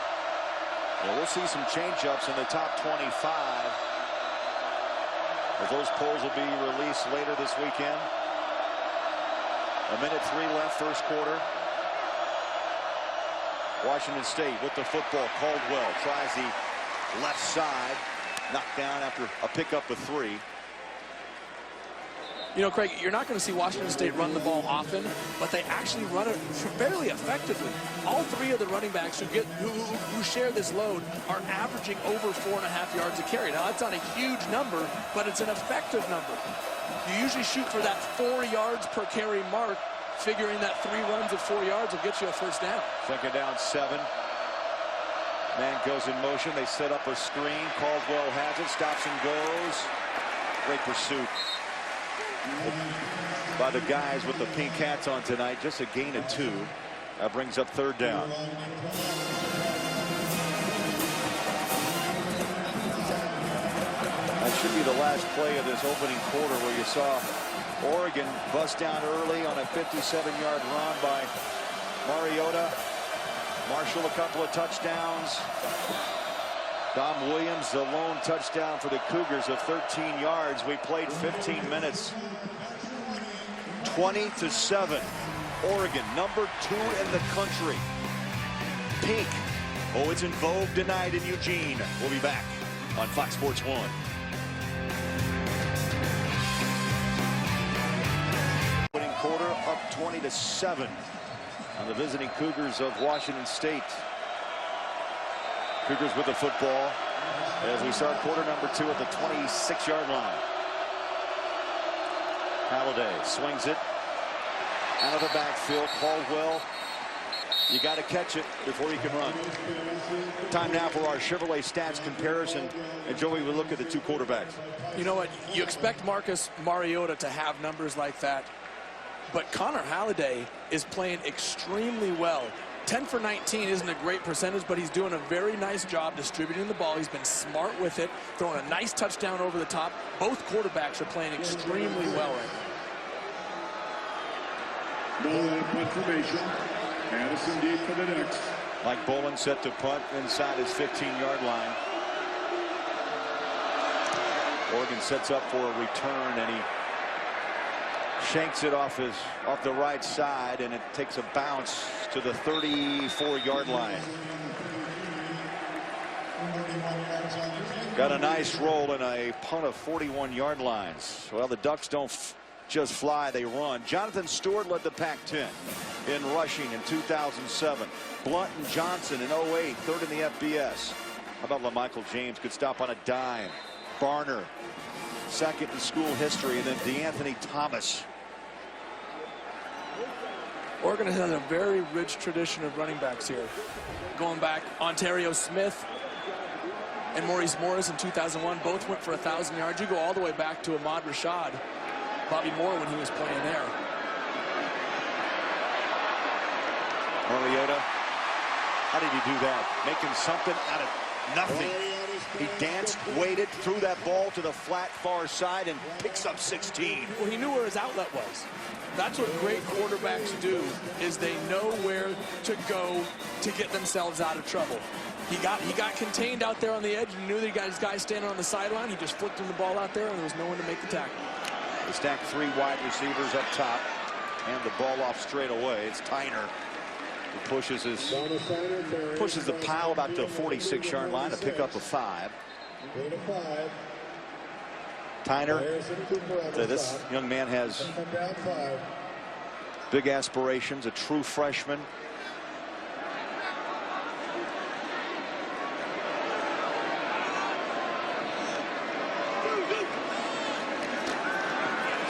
Well, we'll see some change-ups in the top 25. As those polls will be released later this weekend. 1:03 left, first quarter. Washington State with the football. Caldwell tries the left side. Knocked down after a pickup of 3. You know, Craig, you're not going to see Washington State run the ball often, but they actually run it fairly effectively. All 3 of the running backs who share this load are averaging over 4.5 yards a carry. Now, that's not a huge number, but it's an effective number. You usually shoot for that 4 yards per carry mark, figuring that 3 runs of 4 yards will get you a first down. Second down, 7. Man goes in motion. They set up a screen. Caldwell has it, stops and goes. Great pursuit by the guys with the pink hats on tonight. Just a gain of 2. That brings up third down. That should be the last play of this opening quarter, where you saw Oregon bust down early on a 57-yard run by Mariota. Marshall a couple of touchdowns. Dom Williams, the lone touchdown for the Cougars of 13 yards. We played 15 minutes. 20-7. Oregon, number 2 in the country. Pink. Oh, it's in vogue tonight in Eugene. We'll be back on Fox Sports 1. Opening quarter up 20-7 on the visiting Cougars of Washington State. Cougars with the football as we start quarter number 2 at the 26-yard line. Halliday swings it out of the backfield. Caldwell, you got to catch it before you can run. Time now for our Chevrolet stats comparison. And Joey, we look at the 2 quarterbacks. You know what? You expect Marcus Mariota to have numbers like that, but Connor Halliday is playing extremely well. 10 for 19 isn't a great percentage, but he's doing a very nice job distributing the ball. He's been smart with it, throwing a nice touchdown over the top. Both quarterbacks are playing extremely well right now. Ball punt formation. Addison deep for the Ducks. Mike Boland set to punt inside his 15-yard line. Oregon sets up for a return, and he shanks it off the right side, and it takes a bounce to the 34-yard line. Got a nice roll and a punt of 41-yard lines. Well, the Ducks don't just fly, they run. Jonathan Stewart led the Pac-10 in rushing in 2007. Blunt and Johnson in 08, 3rd in the FBS. How about LaMichael James could stop on a dime. Barner, 2nd in school history, and then DeAnthony Thomas. Oregon has a very rich tradition of running backs here. Going back, Ontario Smith and Maurice Morris in 2001 both went for 1,000 yards. You go all the way back to Ahmad Rashad, Bobby Moore when he was playing there. Mariota, how did he do that? Making something out of nothing. He danced, waited, threw that ball to the flat far side, and picks up 16. Well, he knew where his outlet was. That's what great quarterbacks do, is they know where to go to get themselves out of trouble. He got contained out there on the edge and knew that he got his guy standing on the sideline. He just flicked him the ball out there, and there was no one to make the tackle. They stack 3 wide receivers up top, and the ball off straight away. It's Tyner who pushes the pile about the 46-yard line to pick up a 5. Tyner, this young man has big aspirations, a true freshman.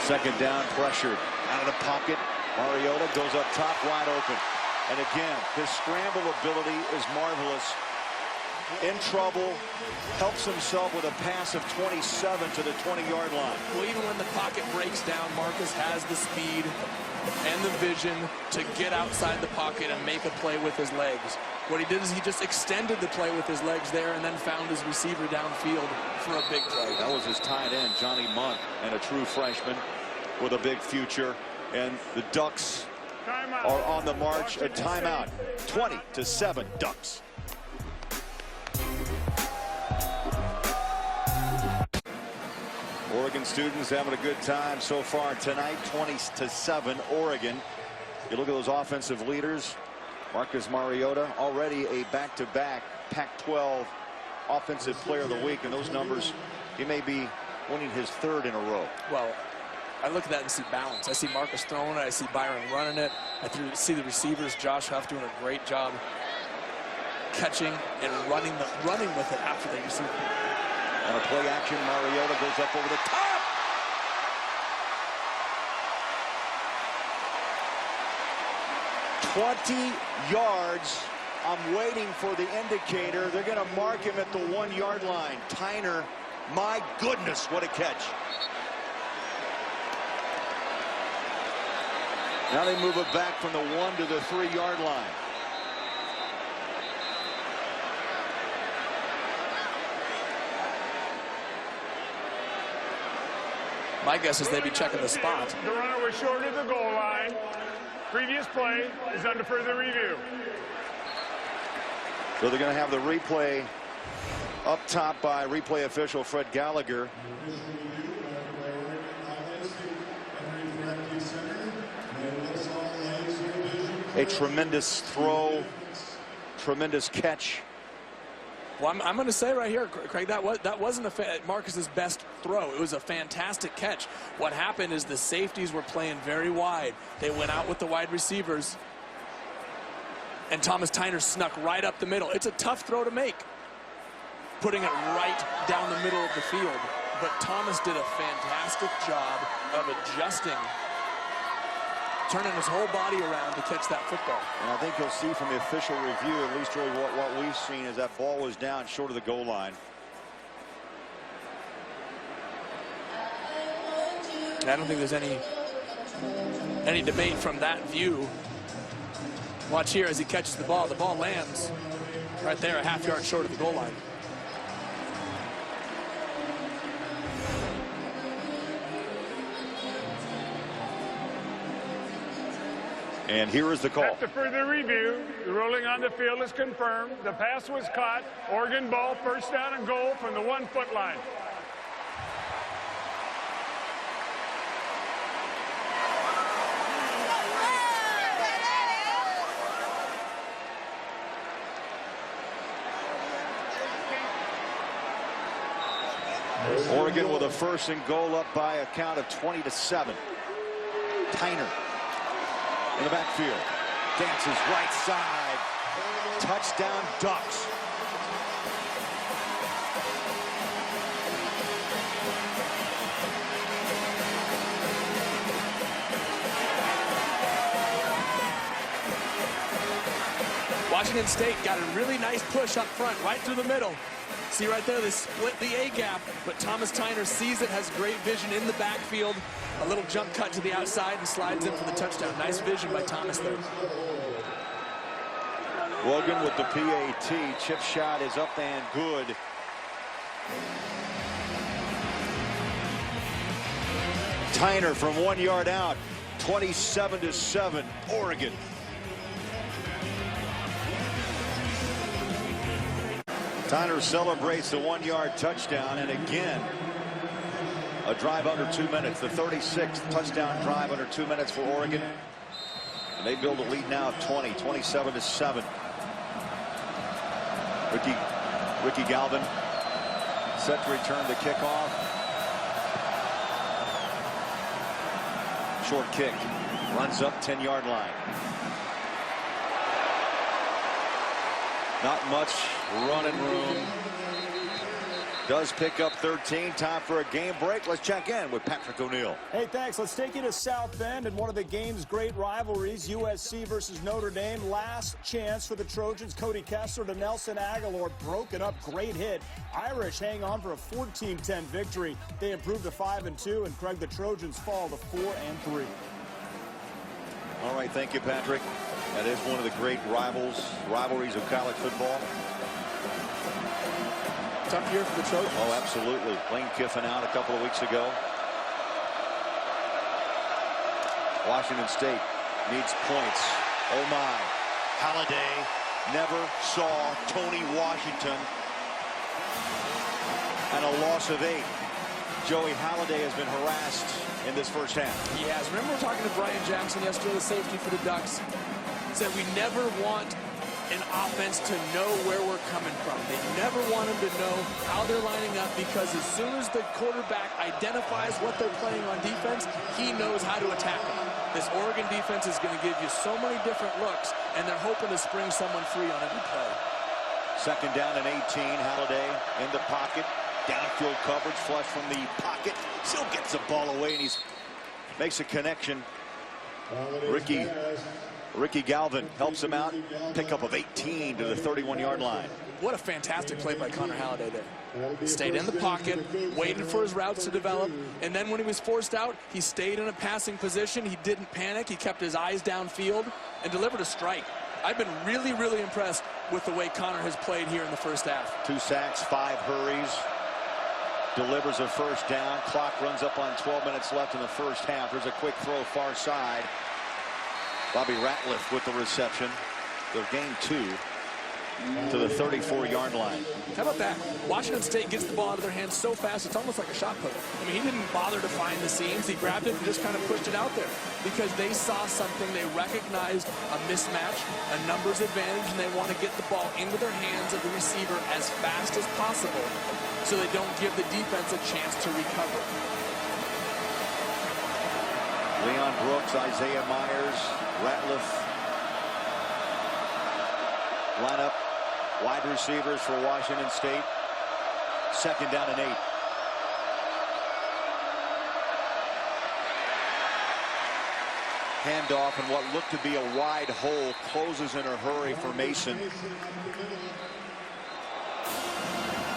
Second down, pressured out of the pocket. Mariota goes up top, wide open. And again, his scramble ability is marvelous. In trouble, helps himself with a pass of 27 to the 20-yard line. Well, even when the pocket breaks down, Marcus has the speed and the vision to get outside the pocket and make a play with his legs. What he did is he just extended the play with his legs there and then found his receiver downfield for a big play. That was his tight end, Johnny Munt, and a true freshman with a big future. And the Ducks are on the march. A timeout. 20-7 Ducks. Oregon students having a good time so far tonight. 20-7 Oregon. You look at those offensive leaders. Marcus Mariota, already a back-to-back Pac-12 Offensive Player of the Week. And those numbers, he may be winning his 3rd in a row. Well, I look at that and see balance. I see Marcus throwing it. I see Byron running it. I see the receivers, Josh Huff, doing a great job catching and running with it after they receive it. On a play action, Mariota goes up over the top. "20 yards. I'm waiting for the indicator. They're going to mark him at the 1-yard line. Tyner, my goodness, what a catch. Now they move it back from the 1 to the 3-yard line. My guess is they'd be checking the spot. The runner was short of the goal line. Previous play is under further review. So they're going to have the replay up top by replay official Fred Gallagher. A tremendous throw, tremendous catch. Well, I'm going to say right here, Craig, that wasn't Marcus's best throw. It was a fantastic catch. What happened is the safeties were playing very wide. They went out with the wide receivers, and Thomas Tyner snuck right up the middle. It's a tough throw to make, putting it right down the middle of the field. But Thomas did a fantastic job of adjusting, turning his whole body around to catch that football. And I think you'll see from the official review, at least really what we've seen, is that ball was down short of the goal line. I don't think there's any debate from that view. Watch here as he catches the ball. The ball lands right there, a half-yard short of the goal line. And here is the call. After further review, the ruling on the field is confirmed. The pass was caught. Oregon ball, first down and goal from the 1-foot line. Oregon with a 1st and goal, up by a count of 20-7. Tyner in the backfield, dances right side, touchdown Ducks. Washington State got a really nice push up front, right through the middle. See right there, they split the A gap, but Thomas Tyner sees it, has great vision in the backfield. A little jump cut to the outside and slides in for the touchdown. Nice vision by Thomas there. Logan with the PAT. Chip shot is up and good Tyner from 1 yard out. 27-7, Oregon. Tyner celebrates the 1 yard touchdown, and again, a drive under 2 minutes. The 36th touchdown drive under 2 minutes for Oregon. And they build a lead now of 20, 27-7. Ricky Galvin set to return the kickoff. Short kick, runs up 10-yard line. Not much running room. Does pick up 13. Time for a game break. Let's check in with Patrick O'Neill. Hey, thanks. Let's take you to South Bend and one of the game's great rivalries, USC versus Notre Dame. Last chance for the Trojans. Cody Kessler to Nelson Aguilar. Broken up. Great hit. Irish hang on for a 14-10 victory. They improve to 5-2, and Craig, the Trojans fall to 4-3. All right, thank you, Patrick. That is one of the great rivalries of college football. Tough year for the Trojans. Oh, absolutely. Lane Kiffin out a couple of weeks ago. Washington State needs points. Oh, my. Halliday never saw Tony Washington. And a loss of 8. Joey Halliday has been harassed in this first half. He has. Remember, we're talking to Brian Jackson yesterday, the safety for the Ducks. Said we never want an offense to know where we're coming from. They never want them to know how they're lining up, because as soon as the quarterback identifies what they're playing on defense, he knows how to attack them. This Oregon defense is going to give you so many different looks, and they're hoping to spring someone free on every play. Second down and 18. Halliday in the pocket. Downfield coverage, flush from the pocket. Still gets the ball away, and he makes a connection. Ricky Galvin helps him out. Pickup of 18 to the 31-yard line. What a fantastic play by Connor Halliday there. He stayed in the pocket, waited for his routes to develop, and then when he was forced out, he stayed in a passing position. He didn't panic. He kept his eyes downfield and delivered a strike. I've been really, really impressed with the way Connor has played here in the first half. 2 sacks, 5 hurries. Delivers a first down. Clock runs up on 12 minutes left in the first half. There's a quick throw far side. Bobby Ratliff with the reception. They'll gain 2 to the 34-yard line. How about that? Washington State gets the ball out of their hands so fast, it's almost like a shot put. I mean, he didn't bother to find the seams. He grabbed it and just kind of pushed it out there because they saw something. They recognized a mismatch, a numbers advantage, and they want to get the ball into their hands of the receiver as fast as possible so they don't give the defense a chance to recover. Leon Brooks, Isaiah Myers, Ratliff. Lineup, wide receivers for Washington State. Second down and 8. Handoff, and what looked to be a wide hole closes in a hurry for Mason.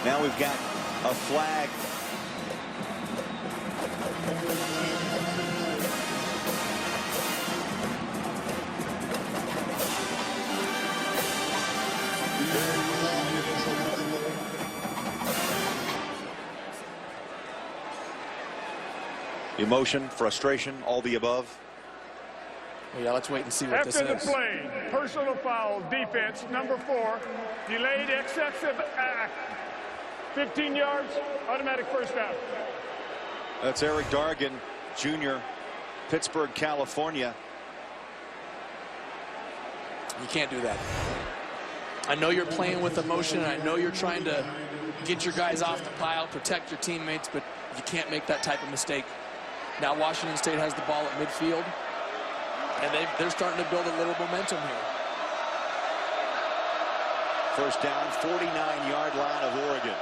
Now we've got a flag. Emotion, frustration, all the above. Well, yeah, let's wait and see what this is. After the play, personal foul, defense, number 4, delayed excessive act. 15 yards, automatic first down. That's Eric Dargan, Jr., Pittsburgh, California. You can't do that. I know you're playing with emotion, and I know you're trying to get your guys off the pile, protect your teammates, but you can't make that type of mistake. Now Washington State has the ball at midfield, and they're starting to build a little momentum here. First down, 49-yard line of Oregon.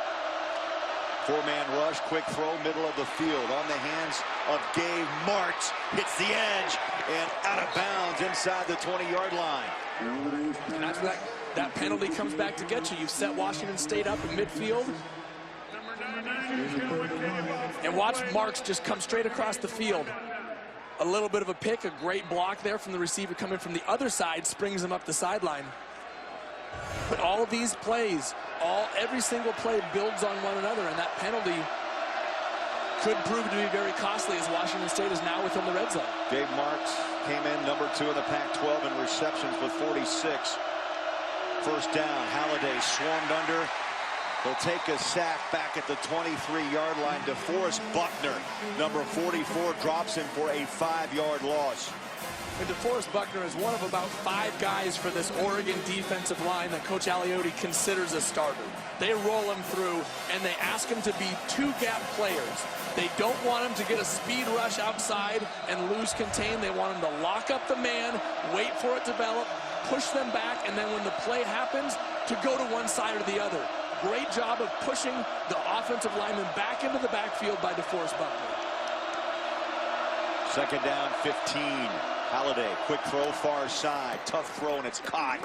4-man rush, quick throw, middle of the field, on the hands of Gabe Marks. Hits the edge and out of bounds inside the 20-yard line. And that's where that penalty comes back to get you. You've set Washington State up in midfield. And watch Marks just come straight across the field. A little bit of a pick, a great block there from the receiver coming from the other side, springs him up the sideline. But all of these plays, every single play builds on one another, and that penalty could prove to be very costly as Washington State is now within the red zone. Dave Marks came in number 2 in the Pac-12 in receptions with 46. First down, Halliday swarmed under. They'll take a sack back at the 23-yard line. DeForest Buckner, number 44, drops him for a 5-yard loss. And DeForest Buckner is one of about 5 guys for this Oregon defensive line that Coach Aliotti considers a starter. They roll him through, and they ask him to be 2-gap players. They don't want him to get a speed rush outside and lose contain. They want him to lock up the man, wait for it to develop, push them back, and then when the play happens, to go to one side or the other. Great job of pushing the offensive lineman back into the backfield by DeForest Buckner. Second down, 15. Halliday, quick throw, far side. Tough throw, and it's caught.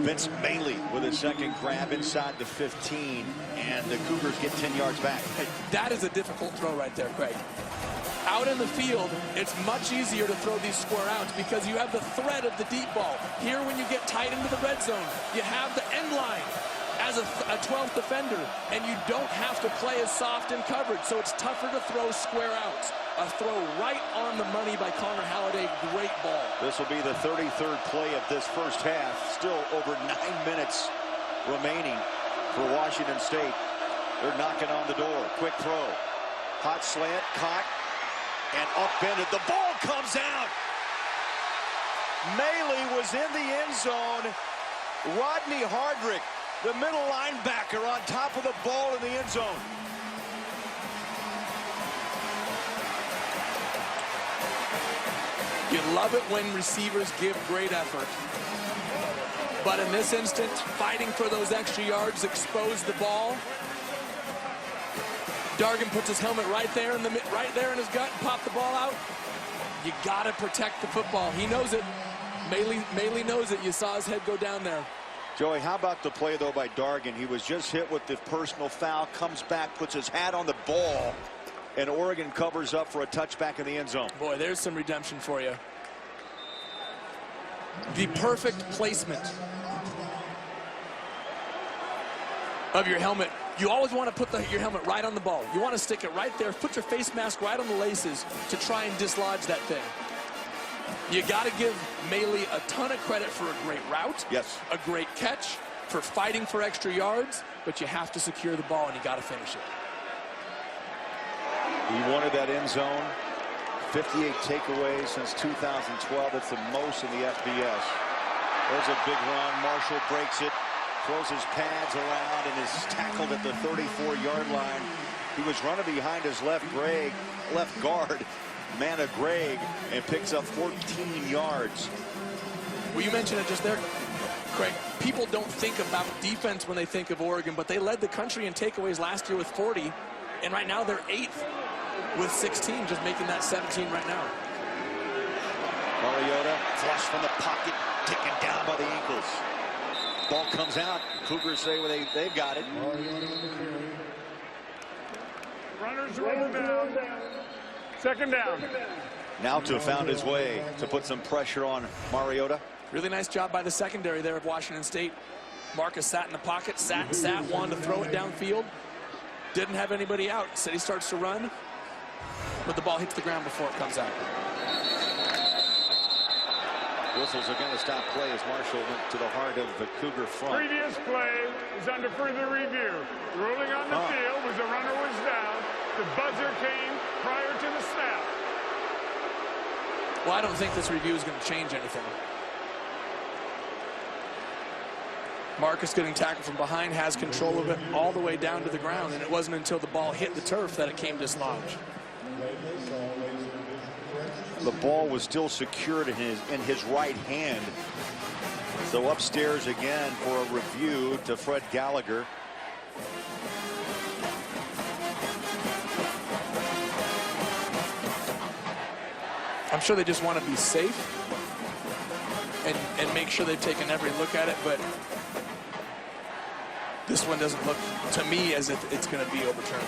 Vince Bailey with a second grab inside the 15, and the Cougars get 10 yards back. Hey, that is a difficult throw right there, Craig. Out in the field, it's much easier to throw these square outs because you have the threat of the deep ball. Here, when you get tight into the red zone, you have the end line as a 12th defender, and you don't have to play as soft in coverage, so it's tougher to throw square outs. A throw right on the money by Connor Halliday. Great ball. This will be the 33rd play of this first half. Still over 9 minutes remaining for Washington State. They're knocking on the door. Quick throw. Hot slant, caught, and upended. The ball comes out. Maley was in the end zone. Rodney Hardrick, the middle linebacker, on top of the ball in the end zone. You love it when receivers give great effort. But in this instance, fighting for those extra yards, expose the ball. Dargan puts his helmet right there in his gut and pop the ball out. You got to protect the football. He knows it. Maley knows it. You saw his head go down there. Joey, how about the play, though, by Dargan? He was just hit with the personal foul, comes back, puts his hat on the ball, and Oregon covers up for a touchback in the end zone. Boy, there's some redemption for you. The perfect placement of your helmet. You always want to put your helmet right on the ball. You want to stick it right there, put your face mask right on the laces to try and dislodge that thing. You got to give Maley a ton of credit for a great route, yes, a great catch, for fighting for extra yards, but you have to secure the ball and you got to finish it. He wanted that end zone. 58 takeaways since 2012. It's the most in the FBS. There's a big run. Marshall breaks it, throws his pads around, and is tackled at the 34-yard line. He was running behind his left guard, Manna Gregg, and picks up 14 yards. Well, you mentioned it just there, Craig. People don't think about defense when they think of Oregon, but they led the country in takeaways last year with 40, and right now they're 8th with 16, just making that 17 right now. Mariota, flush from the pocket, taken down by the ankles. Ball comes out. Cougars say well, they've got it. Runners roll down. Second down. Now to have found his way to put some pressure on Mariota. Really nice job by the secondary there of Washington State. Marcus sat in the pocket, sat, wanted to throw it downfield. Didn't have anybody out. Said he starts to run, but the ball hits the ground before it comes out. Whistles are going to stop play as Marshall went to the heart of the Cougar front. Previous play is under further review. Rolling on the field was the runner was down. The buzzer came prior to the snap. Well, I don't think this review is going to change anything. Marcus getting tackled from behind, has control of it all the way down to the ground, and it wasn't until the ball hit the turf that it came dislodged. The ball was still secured in his right hand. So upstairs again for a review to Fred Gallagher. I'm sure they just want to be safe and make sure they've taken every look at it, but this one doesn't look to me as if it's going to be overturned.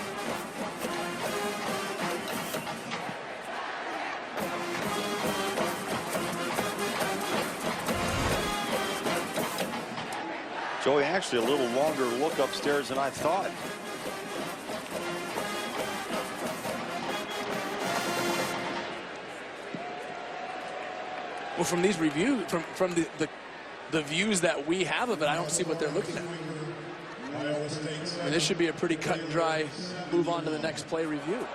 Joey, actually a little longer look upstairs than I thought. Well, from these reviews, from the views that we have of it, I don't see what they're looking at. I mean, this should be a pretty cut and dry move on to the next play review.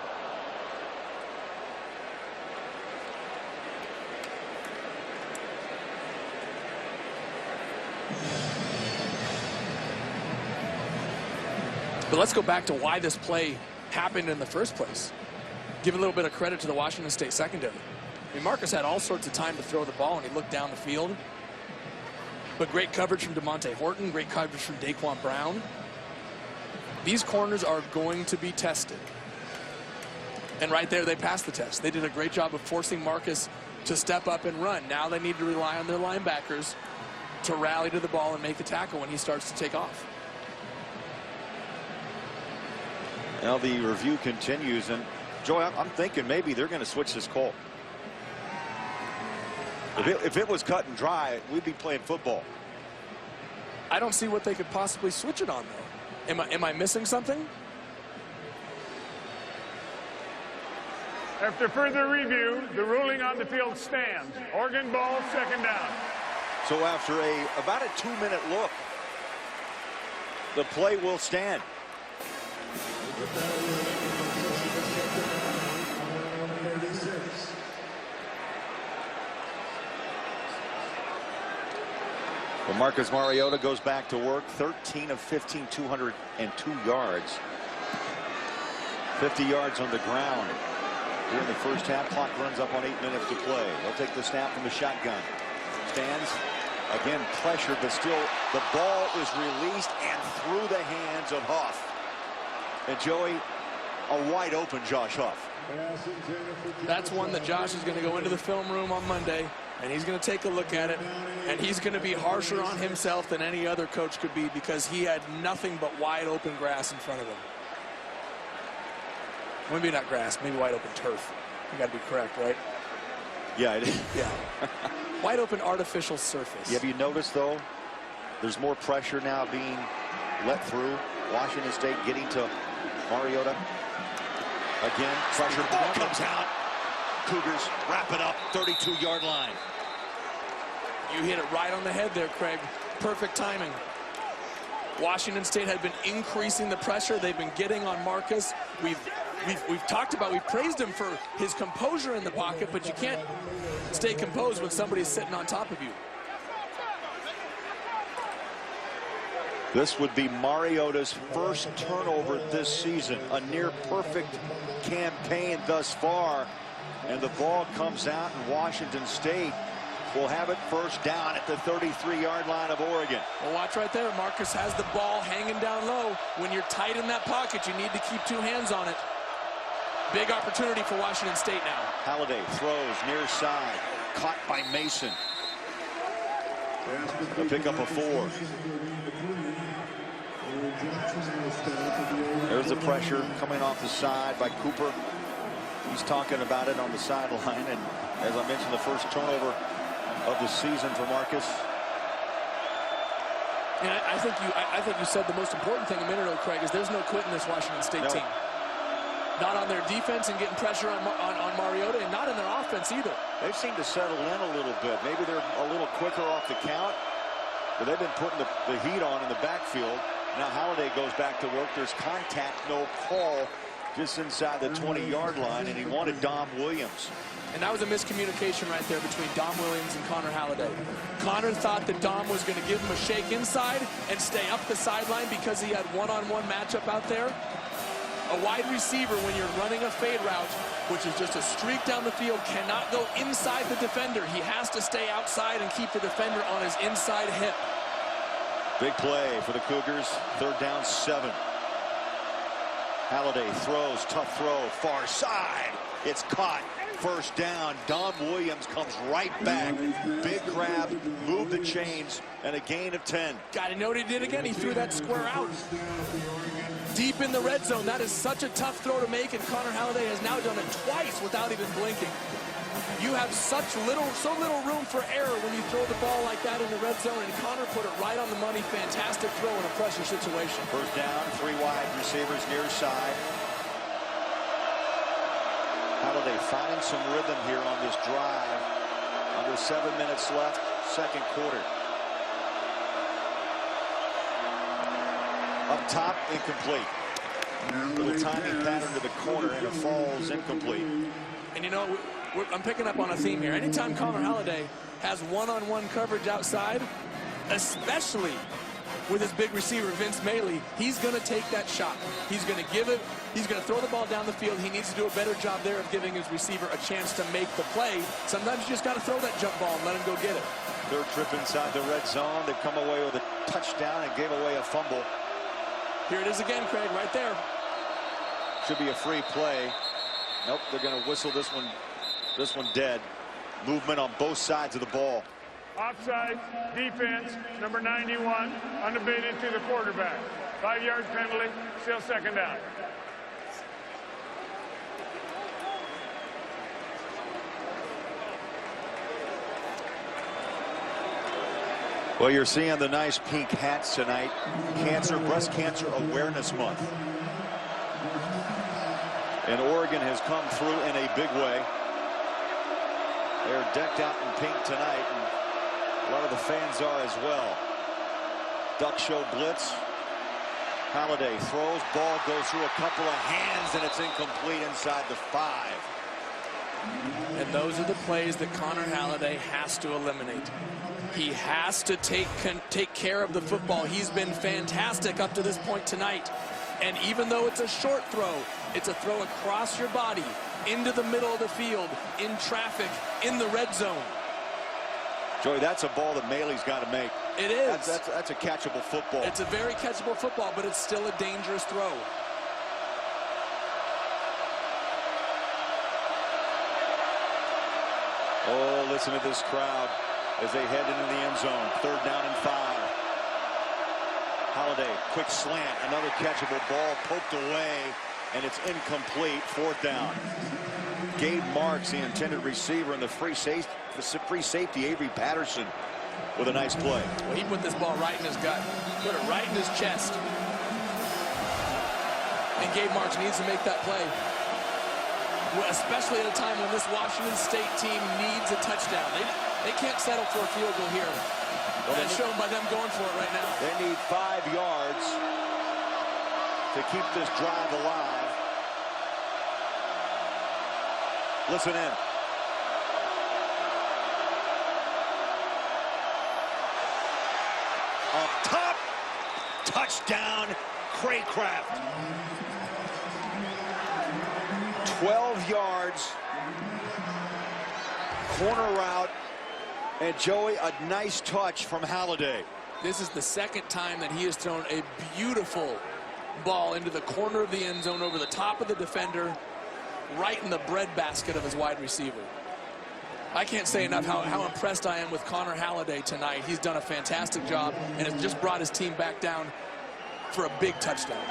But let's go back to why this play happened in the first place. Give a little bit of credit to the Washington State secondary. I mean, Marcus had all sorts of time to throw the ball, and he looked down the field. But great coverage from DeMonte Horton, great coverage from Daquan Brown. These corners are going to be tested. And right there, they passed the test. They did a great job of forcing Marcus to step up and run. Now they need to rely on their linebackers to rally to the ball and make the tackle when he starts to take off. Now the review continues, and Joey, I'm thinking maybe they're going to switch this call. If it was cut and dry, we'd be playing football. I don't see what they could possibly switch it on, though. Am I missing something? After further review, the ruling on the field stands. Oregon ball, second down. So after about a 2-minute look, the play will stand. Well, Marcus Mariota goes back to work. 13 of 15, 202 yards. 50 yards on the ground. Here in the first half, clock runs up on 8 minutes to play. They'll take the snap from the shotgun. Stands, again pressured, but still the ball is released and through the hands of Huff. And Joey, a wide open Josh Huff. That's one that Josh is going to go into the film room on Monday, and he's going to take a look at it, and he's going to be harsher on himself than any other coach could be because he had nothing but wide open grass in front of him. Maybe not grass, maybe wide open turf. You got to be correct, right? Yeah, it is. Yeah. Wide open artificial surface. Have you noticed, though, there's more pressure now being let through? Washington State getting to Mariota. Again, pressure. Ball comes out. Cougars wrap it up, 32-yard line. You hit it right on the head there, Craig. Perfect timing. Washington State had been increasing the pressure they've been getting on Marcus. We've praised him for his composure in the pocket, but you can't stay composed when somebody's sitting on top of you. This would be Mariota's first turnover this season. A near perfect campaign thus far. And the ball comes out, and Washington State will have it first down at the 33-yard line of Oregon. Well, watch right there. Marcus has the ball hanging down low. When you're tight in that pocket, you need to keep two hands on it. Big opportunity for Washington State now. Halliday throws near side. Caught by Mason. They'll pick up a 4. There's the pressure coming off the side by Cooper. He's talking about it on the sideline, and as I mentioned, the first turnover of the season for Marcus. And I think you said the most important thing a minute ago, Craig, is there's no quitting this Washington State team. Not on their defense and getting pressure on Mariota, and not in their offense either. They've seemed to settle in a little bit. Maybe they're a little quicker off the count, but they've been putting the heat on in the backfield. Now Halliday goes back to work. There's contact, no call, just inside the 20-yard line, and he wanted Dom Williams. And that was a miscommunication right there between Dom Williams and Connor Halliday. Connor thought that Dom was going to give him a shake inside and stay up the sideline because he had one-on-one matchup out there. A wide receiver, when you're running a fade route, which is just a streak down the field, cannot go inside the defender. He has to stay outside and keep the defender on his inside hip. Big play for the Cougars. 3rd down, 7. Halliday throws, tough throw, far side. It's caught. First down. Dom Williams comes right back. Big grab, move the chains, and a gain of 10. Got to know what he did again. He threw that square out. deep in the red zone. That is such a tough throw to make, and Connor Halliday has now done it twice without even blinking. You have so little room for error when you throw the ball like that in the red zone, and Connor put it right on the money. Fantastic throw in a pressure situation. First down, 3 wide receivers near side. Halliday finding some rhythm here on this drive. Under 7 minutes left, second quarter. Up top, incomplete. Little timing pattern to the corner, and it falls incomplete. And you know, I'm picking up on a theme here. Anytime Connor Halliday has one-on-one coverage outside, especially with his big receiver, Vince Maley, he's going to take that shot. He's going to give it. He's going to throw the ball down the field. He needs to do a better job there of giving his receiver a chance to make the play. Sometimes you just got to throw that jump ball and let him go get it. Third trip inside the red zone. They've come away with a touchdown and gave away a fumble. Here it is again, Craig, right there. Should be a free play. Nope, they're going to whistle this one dead. Movement on both sides of the ball. Offside, defense, number 91, unabated to the quarterback. 5-yard penalty, still second down. Well, you're seeing the nice pink hats tonight. Breast Cancer Awareness Month. And Oregon has come through in a big way. They're decked out in pink tonight, and a lot of the fans are as well. Duck Show blitz. Halliday throws, ball goes through a couple of hands, and it's incomplete inside the 5. And those are the plays that Connor Halliday has to eliminate. He has to take care of the football. He's been fantastic up to this point tonight. And even though it's a short throw, it's a throw across your body, into the middle of the field, in traffic, in the red zone. Joey, that's a ball that Maley's got to make. It is. That's a catchable football. It's a very catchable football, but it's still a dangerous throw. Oh, listen to this crowd as they head into the end zone. 3rd down and 5. Halliday, quick slant, another catchable ball poked away, and it's incomplete. 4th down. Gabe Marks, the intended receiver, and the free safety Avery Patterson with a nice play. Well, he put this ball right in his gut, put it right in his chest. And Gabe Marks needs to make that play, especially at a time when this Washington State team needs a touchdown. They can't settle for a field goal here. Well, that's shown by them going for it right now. They need 5 yards to keep this drive alive. Listen in. Up top, touchdown, Craycraft. 12 yards, corner route, and Joey, a nice touch from Halliday. This is the second time that he has thrown a beautiful ball into the corner of the end zone, over the top of the defender, right in the breadbasket of his wide receiver. I can't say enough how impressed I am with Connor Halliday tonight. He's done a fantastic job and has just brought his team back down for a big touchdown.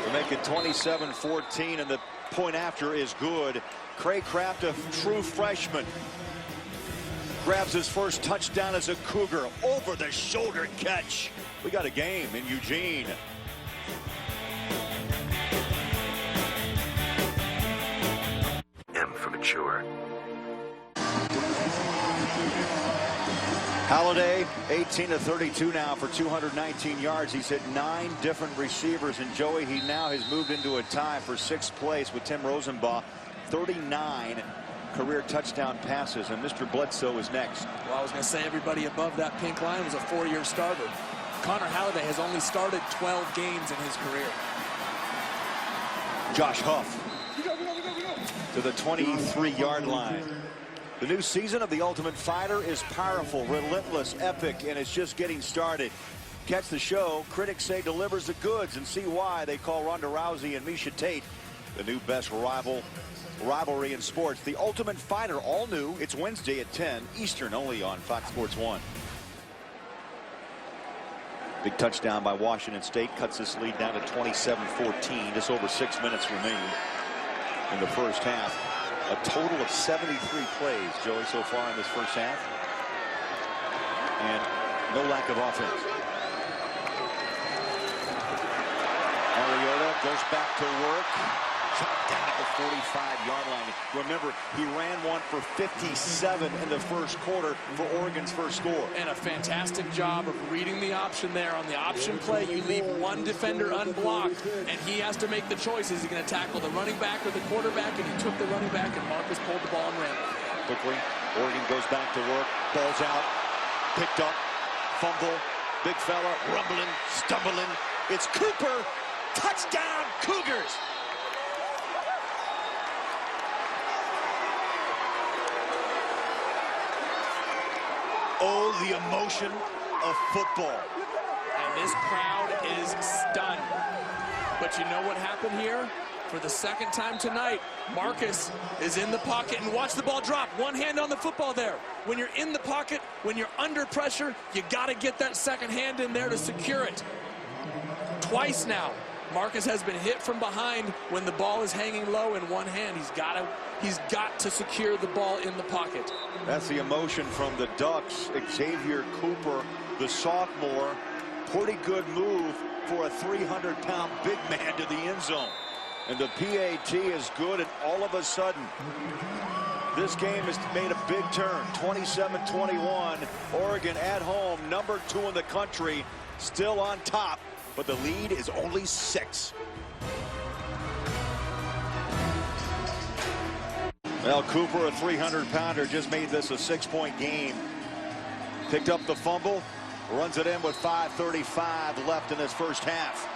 We're making 27-14, and the point after is good. Craycraft, a true freshman, grabs his first touchdown as a Cougar. Over the shoulder catch. We got a game in Eugene. M for mature. Halliday, 18-32 now for 219 yards. He's hit 9 different receivers, and Joey, he now has moved into a tie for 6th place with Tim Rosenbaugh. 39 career touchdown passes, and Mr. Bledsoe is next. Well, I was going to say everybody above that pink line was a 4-year starter. Connor Halliday has only started 12 games in his career. Josh Huff to the 23-yard line. The new season of The Ultimate Fighter is powerful, relentless, epic, and it's just getting started. Catch the show. Critics say delivers the goods, and see why they call Ronda Rousey and Miesha Tate the new best rivalry in sports. The Ultimate Fighter, all new. It's Wednesday at 10 Eastern, only on Fox Sports 1. Big touchdown by Washington State cuts this lead down to 27-14. Just over 6 minutes remaining in the first half. A total of 73 plays, Joey, so far in this first half. And no lack of offense. Mariota goes back to work. Chopped down at the 45-yard line. Remember, he ran one for 57 in the first quarter for Oregon's first score. And a fantastic job of reading the option there. On the option play, you leave one defender unblocked, and he has to make the choice. Is he going to tackle the running back or the quarterback? And he took the running back, and Marcus pulled the ball and ran. Quickly, Oregon goes back to work. Ball's out. Picked up. Fumble. Big fella rumbling, stumbling. It's Cooper. Touchdown, Cougars. Oh, the emotion of football. And this crowd is stunned. But you know what happened here? For the second time tonight, Marcus is in the pocket, and watch the ball drop. One hand on the football there. When you're in the pocket, when you're under pressure, you got to get that second hand in there to secure it. Twice now, Marcus has been hit from behind when the ball is hanging low in one hand. He's got to secure the ball in the pocket. That's the emotion from the Ducks. Xavier Cooper, the sophomore, pretty good move for a 300-pound big man to the end zone. And the PAT is good, and all of a sudden, this game has made a big turn. 27-21, Oregon at home, #2 in the country, still on top, but the lead is only 6. Well, Cooper, a 300-pounder, just made this a 6-point game. Picked up the fumble, runs it in with 5:35 left in this first half.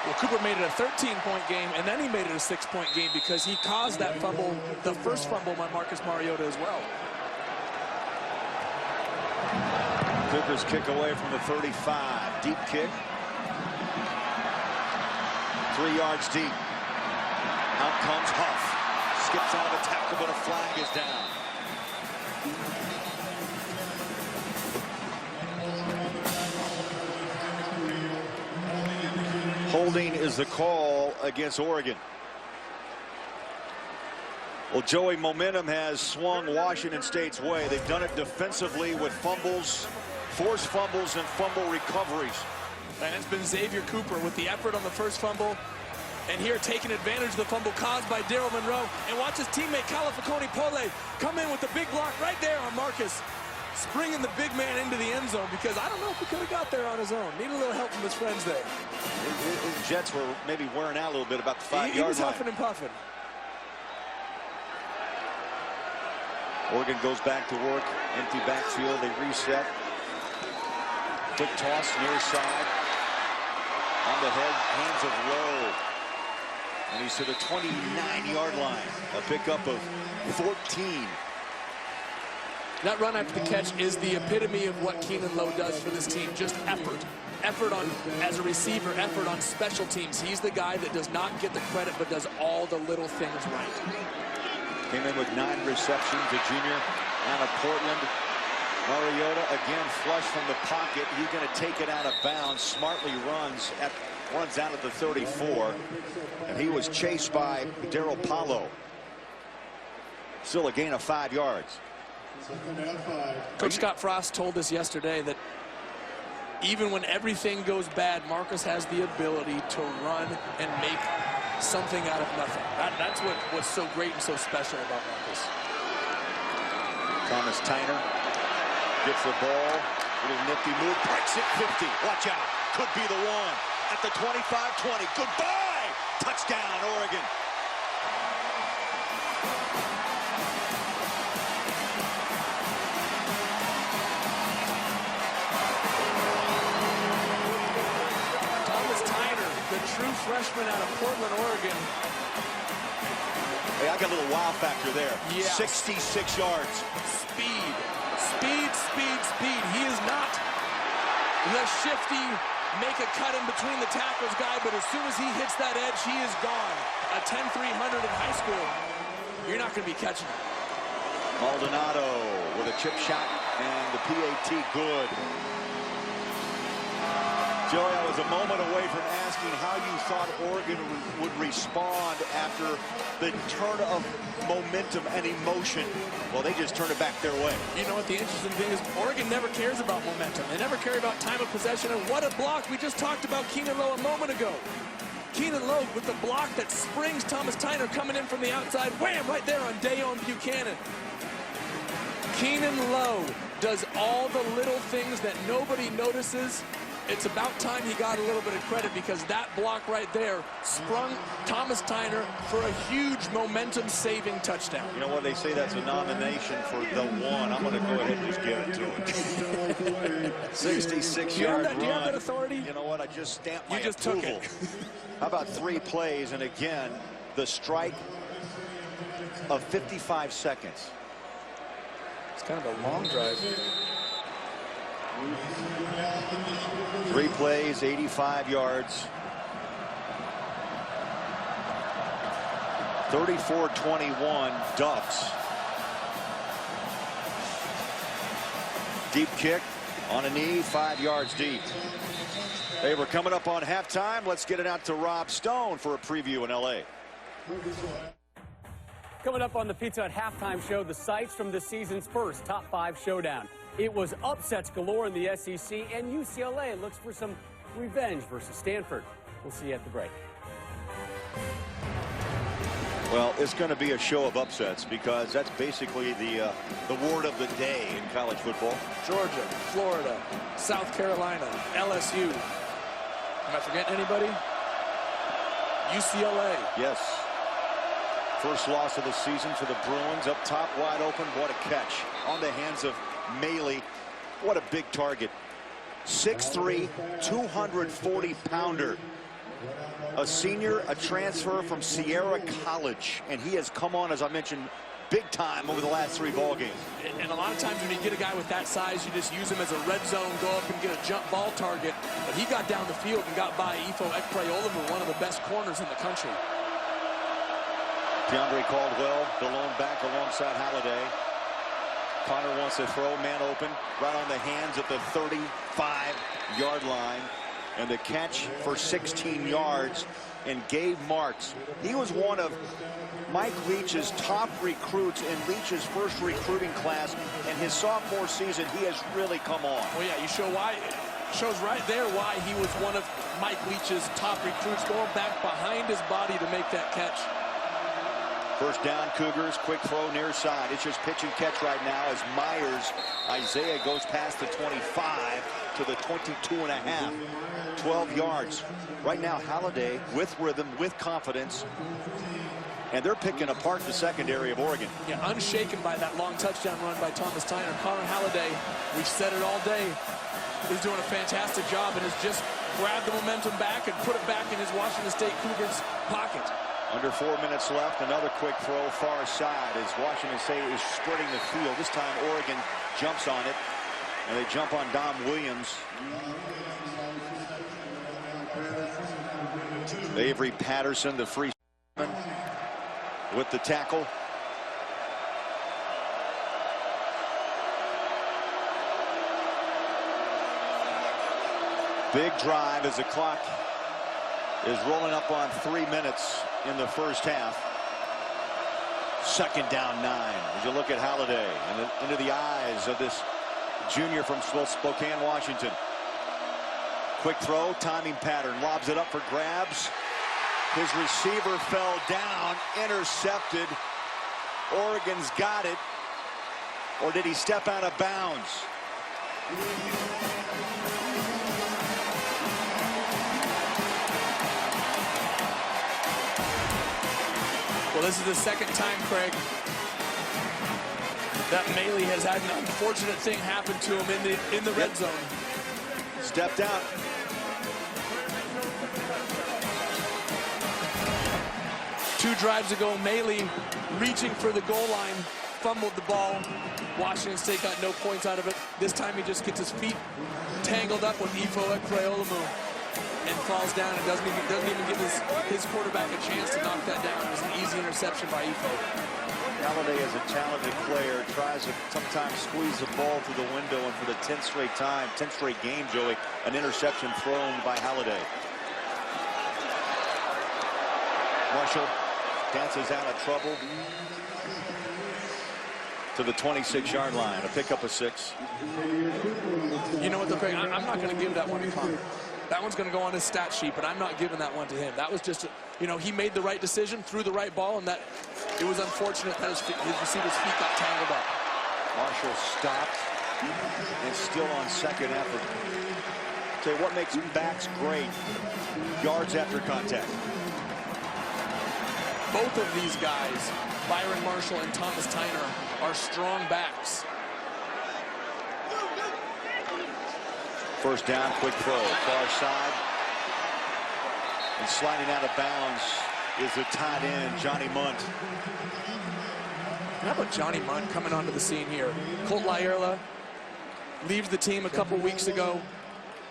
Well, Cooper made it a 13-point game, and then he made it a 6-point game because he caused that fumble, the first fumble by Marcus Mariota as well. Cooper's kick away from the 35. Deep kick. 3 yards deep. Out comes Huff. Skips out of a tackle, but a flag is down. Holding is the call against Oregon. Well, Joey, momentum has swung Washington State's way. They've done it defensively with fumbles, forced fumbles, and fumble recoveries. And it's been Xavier Cooper with the effort on the first fumble, and here taking advantage of the fumble caused by Daryl Monroe. And watch his teammate Califaconi Pole come in with the big block right there on Marcus, springing the big man into the end zone, because I don't know if he could have got there on his own. Need a little help from his friends there. His Jets were maybe wearing out a little bit about the 5-yard line. He was huffing and puffing. Oregon goes back to work. Empty backfield. They reset. Quick toss near side. On the hands of Lowe. And he's to the 29-yard line. A pickup of 14. That run after the catch is the epitome of what Keenan Lowe does for this team. Just effort. Effort on, as a receiver, effort on special teams. He's the guy that does not get the credit, but does all the little things right. Came in with 9 receptions, a junior out of Portland. Mariota again flush from the pocket. He's going to take it out of bounds. Smartly runs out at the 34. And he was chased by Daryl Paulo. Still a gain of 5 yards. Coach Scott Frost told us yesterday that even when everything goes bad, Marcus has the ability to run and make something out of nothing. That's what's so great and so special about Marcus. Thomas Tyner gets the ball. Little nifty move. Breaks it 50. Watch out. Could be the one. At the 25-20. Goodbye. Touchdown, Oregon. True freshman out of Portland, Oregon. Hey, I got a little wow factor there. Yeah. 66 yards. Speed. Speed, speed, speed. He is not the shifty, make a cut in between the tackles guy, but as soon as he hits that edge, he is gone. A 10-300 in high school. You're not going to be catching him. Maldonado with a chip shot, and the PAT good. Joey, I was a moment away from asking how you thought Oregon would respond after the turn of momentum and emotion. Well, they just turned it back their way. You know what the interesting thing is? Oregon never cares about momentum. They never care about time of possession. And what a block. We just talked about Keenan Lowe a moment ago. Keenan Lowe with the block that springs Thomas Tyner coming in from the outside. Wham! Right there on Dayon Buchanan. Keenan Lowe does all the little things that nobody notices. It's about time he got a little bit of credit, because that block right there sprung Thomas Tyner for a huge momentum-saving touchdown. You know what, they say that's a nomination for the one. I'm going to go ahead and just give it to him. 66-yard run. Do you have that authority? You know what, I just stamped my You just approval. took it. How about 3 plays, and again, the strike of 55 seconds. It's kind of a long drive. 3 plays, 85 yards. 34-21 Ducks. Deep kick on a knee, 5 yards deep. Hey, we're coming up on halftime. Let's get it out to Rob Stone for a preview in LA. Coming up on the Pizza Hut halftime show, the sights from this season's first top 5 showdown. It was upsets galore in the SEC, and UCLA looks for some revenge versus Stanford. We'll see you at the break. Well, it's going to be a show of upsets, because that's basically the word of the day in college football. Georgia, Florida, South Carolina, LSU. Am I forgetting anybody? UCLA. Yes. First loss of the season for the Bruins. Up top, wide open. What a catch on the hands of Maley. What a big target. 6'3", 240-pounder. A senior, a transfer from Sierra College, and he has come on, as I mentioned, big time over the last 3 ball games. And a lot of times when you get a guy with that size, you just use him as a red zone, go up and get a jump ball target. But he got down the field and got by Ifo Ekpreolemu, one of the best corners in the country. DeAndre Caldwell, the lone back alongside Halliday. Connor wants to throw, man open, right on the hands at the 35-yard line. And the catch for 16 yards. And Gabe Marks, he was one of Mike Leach's top recruits in Leach's first recruiting class. And his sophomore season, he has really come on. Well, yeah, you show why. Shows right there why he was one of Mike Leach's top recruits, going back behind his body to make that catch. First down, Cougars, quick throw near side. It's just pitch and catch right now as Myers, Isaiah goes past the 25 to the 22.5. 12 yards. Right now, Halliday with rhythm, with confidence. And they're picking apart the secondary of Oregon. Yeah, unshaken by that long touchdown run by Thomas Tyner. Connor Halliday, we've said it all day, is doing a fantastic job and has just grabbed the momentum back and put it back in his Washington State Cougars pocket. Under 4 minutes left, another quick throw far side as Washington State is spreading the field. This time Oregon jumps on it, and they jump on Dom Williams. Avery Patterson, the free with the tackle. Big drive as the clock is rolling up on 3 minutes in the first half. Second down 9. As you look at Halliday and into the eyes of this junior from Spokane, Washington. Quick throw, timing pattern, lobs it up for grabs. His receiver fell down, intercepted. Oregon's got it. Or did he step out of bounds? Well, this is the second time, Craig, that Maley has had an unfortunate thing happen to him in the red zone. Stepped out. Two drives ago, Maley reaching for the goal line, fumbled the ball. Washington State got no points out of it. This time he just gets his feet tangled up with Ifo Ekpreolemu. and falls down and doesn't even give his quarterback a chance to knock that down. It was an easy interception by Efe. Halliday is a talented player, tries to sometimes squeeze the ball through the window, and for the 10th straight game, Joey, an interception thrown by Halliday. Marshall dances out of trouble to the 26-yard line, a pickup of 6. You know what, though, Craig? I'm not going to give that one to Connor. That one's going to go on his stat sheet, but I'm not giving that one to him. That was just, you know, he made the right decision, threw the right ball, and that it was unfortunate that his receiver's feet got tangled up. Marshall stopped and still on second effort. Tell you what makes backs great: yards after contact. Both of these guys, Byron Marshall and Thomas Tyner, are strong backs. First down, quick throw, far side. And sliding out of bounds is the tight end, Johnny Munt. How about Johnny Munt coming onto the scene here? Colt Lyerla leaves the team a couple weeks ago.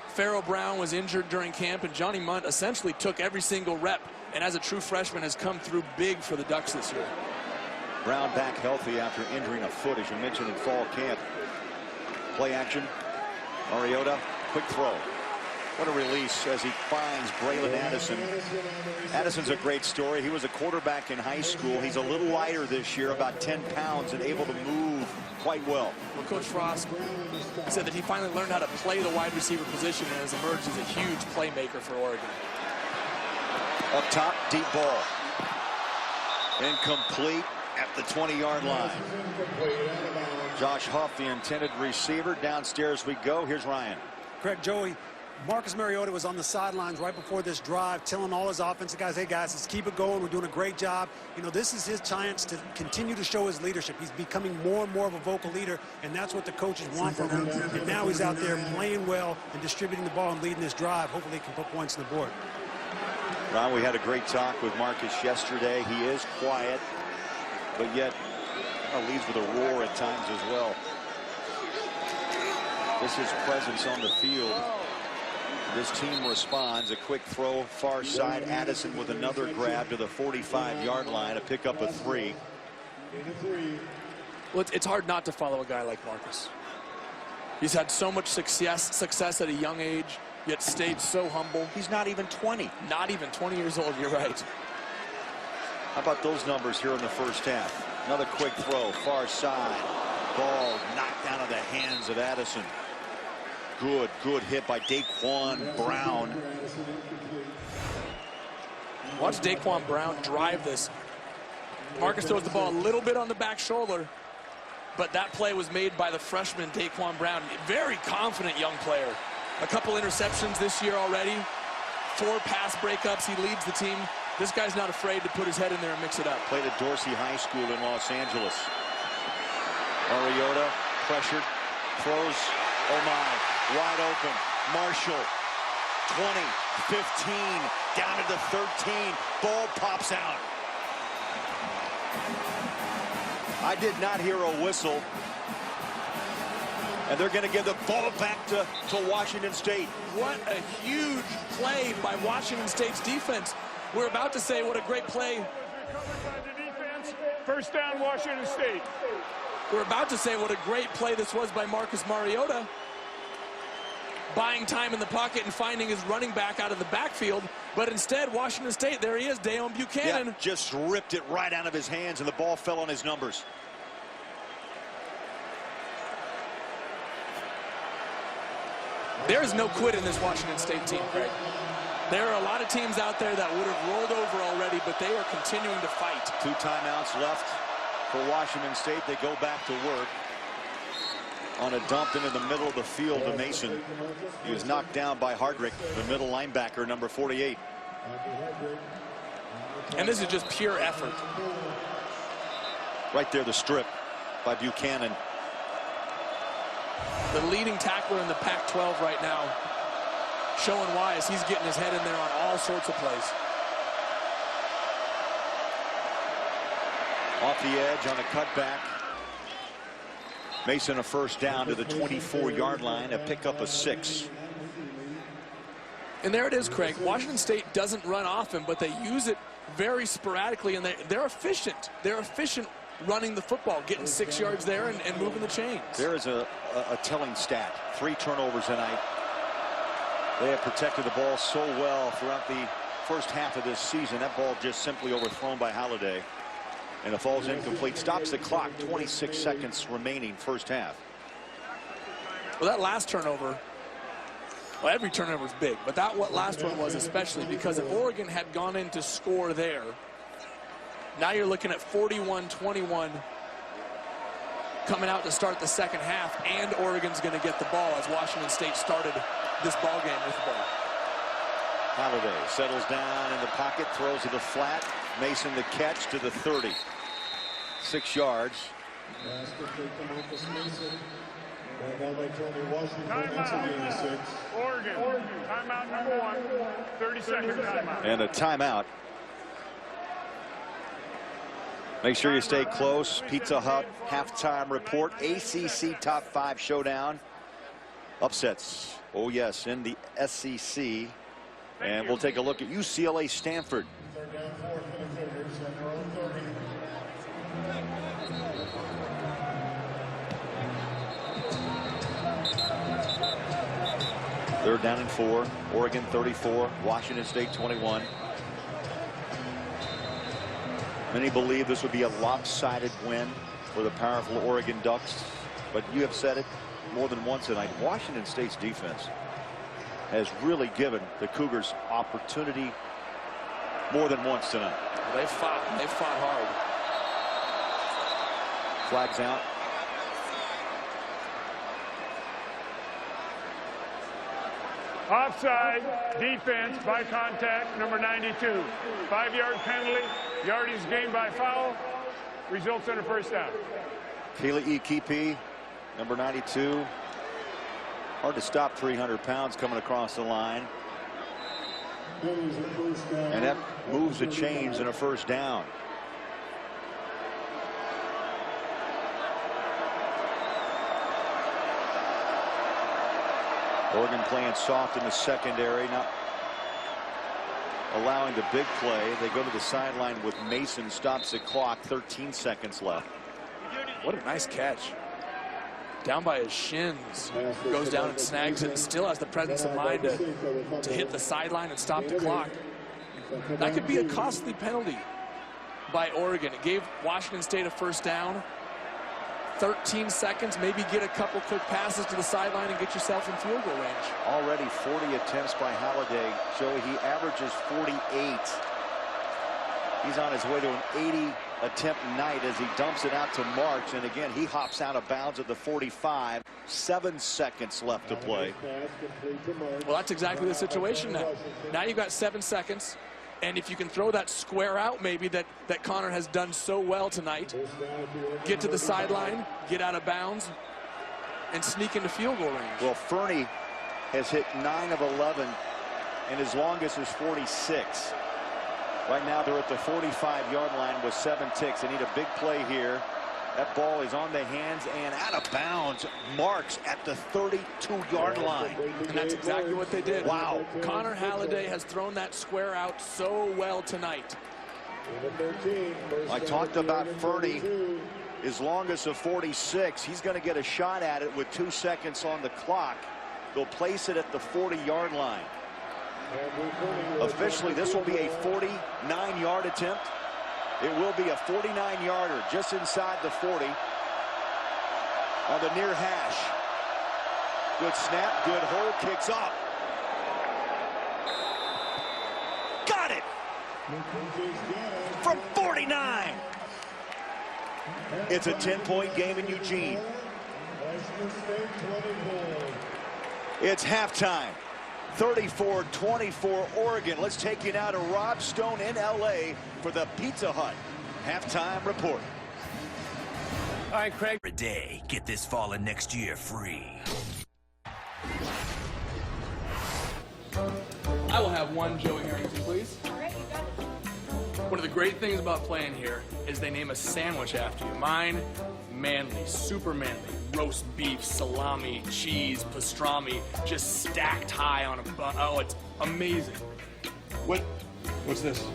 Pharaoh Brown was injured during camp, and Johnny Munt essentially took every single rep, and as a true freshman has come through big for the Ducks this year. Brown back healthy after injuring a foot, as you mentioned, in fall camp. Play action, Mariota, quick throw. What a release as he finds Braylon Addison. Addison's a great story. He was a quarterback in high school. He's a little lighter this year, about 10 pounds, and able to move quite well. Well, Coach Frost said that he finally learned how to play the wide receiver position and has emerged as a huge playmaker for Oregon. Up top, deep ball. Incomplete at the 20-yard line. Josh Huff, the intended receiver. Downstairs we go. Here's Ryan. Correct, Joey. Marcus Mariota was on the sidelines right before this drive, telling all his offensive guys, hey guys, let's keep it going. We're doing a great job. You know, this is his chance to continue to show his leadership. He's becoming more and more of a vocal leader, and that's what the coaches want from him. And now he's out there playing well and distributing the ball and leading this drive. Hopefully he can put points on the board. Ron, we had a great talk with Marcus yesterday. He is quiet, but yet leads with a roar at times as well. This is presence on the field. This team responds. A quick throw, far side. Addison with another grab to the 45-yard line, a pickup of 3. Well, it's hard not to follow a guy like Marcus. He's had so much success at a young age, yet stayed so humble. He's not even 20. Not even 20 years old, you're right. How about those numbers here in the first half? Another quick throw, far side. Ball knocked out of the hands of Addison. Good hit by Daquan Brown. Watch Daquan Brown drive this. Marcus throws the ball a little bit on the back shoulder, but that play was made by the freshman Daquan Brown. Very confident young player. A couple interceptions this year already. 4 pass breakups. He leads the team. This guy's not afraid to put his head in there and mix it up. Played at Dorsey High School in Los Angeles. Mariota pressured, throws, oh my. Wide open, Marshall, 20, 15, down to the 13, ball pops out. I did not hear a whistle, and they're going to give the ball back to Washington State. What a huge play by Washington State's defense. We're about to say what a great play. First down, Washington State. We're about to say what a great play this was by Marcus Mariota, buying time in the pocket and finding his running back out of the backfield. But instead, Washington State, there he is, Dayon Buchanan. Yeah, just ripped it right out of his hands, and the ball fell on his numbers. There is no quit in this Washington State team, Craig. There are a lot of teams out there that would have rolled over already, but they are continuing to fight. 2 timeouts left for Washington State. They go back to work on a dump into the middle of the field to Mason. He was knocked down by Hardrick, the middle linebacker, number 48. And this is just pure effort. Right there, the strip by Buchanan. The leading tackler in the Pac-12 right now, showing why as he's getting his head in there on all sorts of plays. Off the edge on a cutback. Mason a first down to the 24-yard line, a pickup of 6. And there it is, Craig. Washington State doesn't run often, but they use it very sporadically, and they're efficient. They're efficient running the football, getting 6 yards there and moving the chains. There is a telling stat. 3 turnovers tonight. They have protected the ball so well throughout the first half of this season. That ball just simply overthrown by Halliday. And it falls incomplete. Stops the clock. 26 seconds remaining first half. Well, that last turnover, well, every turnover is big, but that last one was especially, because if Oregon had gone in to score there, now you're looking at 41-21 coming out to start the second half, and Oregon's going to get the ball as Washington State started this ball game with the ball. Halliday settles down in the pocket, throws to the flat. Mason the catch to the 30. 6 yards. Timeout. Oregon. Timeout number 1. 30-second timeout. And a timeout. Make sure you stay close. Pizza Hut halftime report. ACC top 5 showdown. Upsets. Oh yes, in the SEC. And we'll take a look at UCLA Stanford. Third down and 4. Oregon 34. Washington State 21. Many believe this would be a lopsided win for the powerful Oregon Ducks. But you have said it more than once tonight. Washington State's defense has really given the Cougars opportunity more than once tonight. They fought hard. Flags out. Offside, defense by contact, number 92. 5-yard penalty, yardage gained by foul, results in a first down. Kayla Ekipi, number 92. Hard to stop 300 pounds coming across the line. And that moves the chains in a first down. Oregon playing soft in the secondary, not allowing the big play. They go to the sideline with Mason, stops the clock, 13 seconds left. What a nice catch. Down by his shins, goes down and snags it, and still has the presence of mind to hit the sideline and stop the clock. That could be a costly penalty by Oregon. It gave Washington State a first down. 13 seconds, maybe get a couple quick passes to the sideline and get yourself in field goal range. Already 40 attempts by Halliday. Joey, he averages 48. He's on his way to an 80 attempt night as he dumps it out to March, and again he hops out of bounds at the 45. 7 seconds left to play. Well, that's exactly the situation now. Now you've got 7 seconds, and if you can throw that square out maybe that Connor has done so well tonight, get to the sideline, get out of bounds, and sneak into field goal range. Well, Fernie has hit 9 of 11, and his longest is 46. Right now they're at the 45-yard line with 7 ticks. They need a big play here. That ball is on the hands and out of bounds. Marks at the 32-yard line. And that's exactly what they did. Wow. Connor Halliday has thrown that square out so well tonight. I talked about Fernie. His longest of 46. He's going to get a shot at it with 2 seconds on the clock. They'll place it at the 40-yard line. Officially, this will be a 49-yard attempt. It will be a 49-yarder just inside the 40 on the near hash. Good snap, good hold, kicks off. Got it! From 49. It's a 10-point game in Eugene. It's halftime. 34-24 Oregon. Let's take you now to Rob Stone in LA for the Pizza Hut halftime report. All right, Craig. A day. Get this fall and next year free. I will have one Joey Harrington, please. All right, you got it. One of the great things about playing here is they name a sandwich after you. Mine, manly, super manly. Roast beef, salami, cheese, pastrami, just stacked high on a bun. Oh, it's amazing. What's this?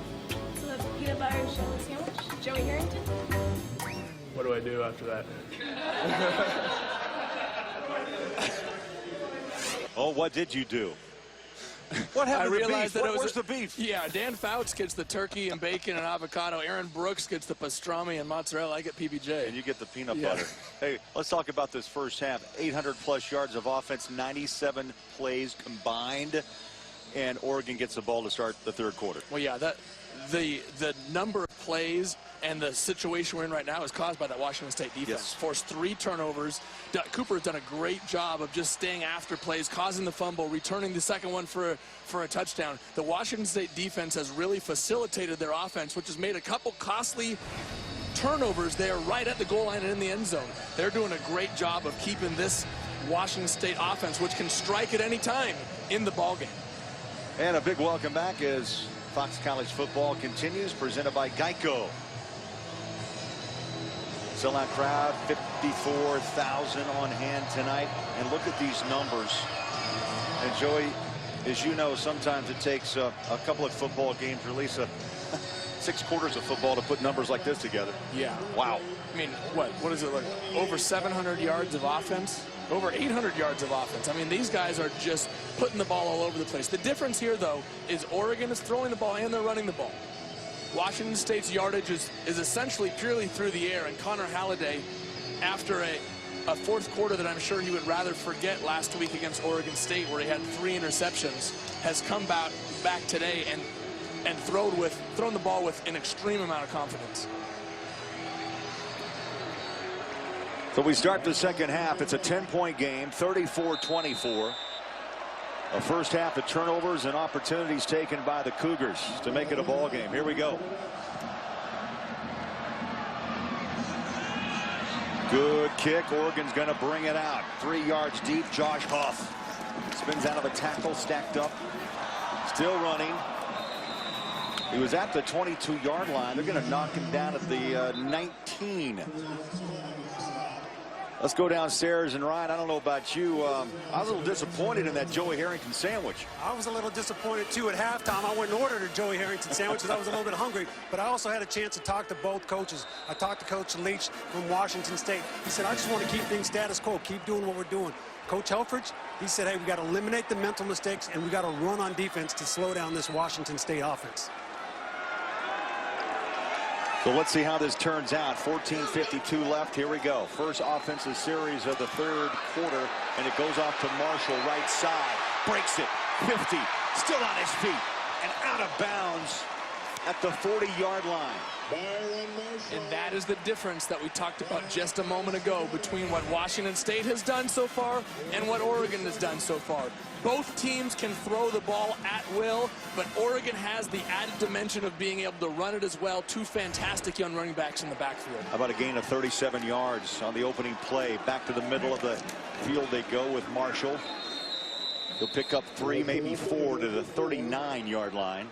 It's a peanut butter and jelly sandwich. Joey Harrington. What do I do after that? Oh, what did you do? What happened to the beef? Where's the beef? Yeah, Dan Fouts gets the turkey and bacon and avocado. Aaron Brooks gets the pastrami and mozzarella. I get PBJ. And you get the peanut butter. Hey, let's talk about this first half. 800-plus yards of offense, 97 plays combined, and Oregon gets the ball to start the third quarter. Well, yeah, the number of plays and the situation we're in right now is caused by that Washington State defense. Yes. Forced 3 turnovers. Cooper has done a great job of just staying after plays, causing the fumble, returning the second one for a touchdown. The Washington State defense has really facilitated their offense, which has made a couple costly turnovers there right at the goal line and in the end zone. They're doing a great job of keeping this Washington State offense, which can strike at any time, in the ballgame. And a big welcome back as Fox College football continues, presented by Geico. Sellout crowd, 54,000 on hand tonight. And look at these numbers. And Joey, as you know, sometimes it takes a couple of football games, or at least 6 quarters of football, to put numbers like this together. Yeah. Wow. I mean, what is it, like over 700 yards of offense? Over 800 yards of offense. I mean, these guys are just putting the ball all over the place. The difference here, though, is Oregon is throwing the ball and they're running the ball. Washington State's yardage is essentially purely through the air, and Connor Halliday, after a fourth quarter that I'm sure he would rather forget last week against Oregon State, where he had 3 interceptions, has come back today and thrown the ball with an extreme amount of confidence. So we start the second half. It's a 10-point game, 34-24. A first half of turnovers and opportunities taken by the Cougars to make it a ball game. Here we go. Good kick. Oregon's going to bring it out. 3 yards deep. Josh Huff spins out of a tackle, stacked up. Still running. He was at the 22-yard line. They're going to knock him down at the 19. Let's go downstairs, and Ryan, I don't know about you. I was a little disappointed in that Joey Harrington sandwich. I was a little disappointed, too. At halftime, I went and ordered a Joey Harrington sandwich because I was a little bit hungry. But I also had a chance to talk to both coaches. I talked to Coach Leach from Washington State. He said, I just want to keep things status quo, keep doing what we're doing. Coach Helfrich, he said, hey, we got to eliminate the mental mistakes, and we got to run on defense to slow down this Washington State offense. So let's see how this turns out. 14:52 left. Here we go. First offensive series of the third quarter, and it goes off to Marshall, right side. Breaks it. 50. Still on his feet. And out of bounds at the 40-yard line. And that is the difference that we talked about just a moment ago between what Washington State has done so far and what Oregon has done so far. Both teams can throw the ball at will, but Oregon has the added dimension of being able to run it as well. 2 fantastic young running backs in the backfield. How about a gain of 37 yards on the opening play? Back to the middle of the field they go with Marshall. He'll pick up 3, maybe 4 to the 39-yard line.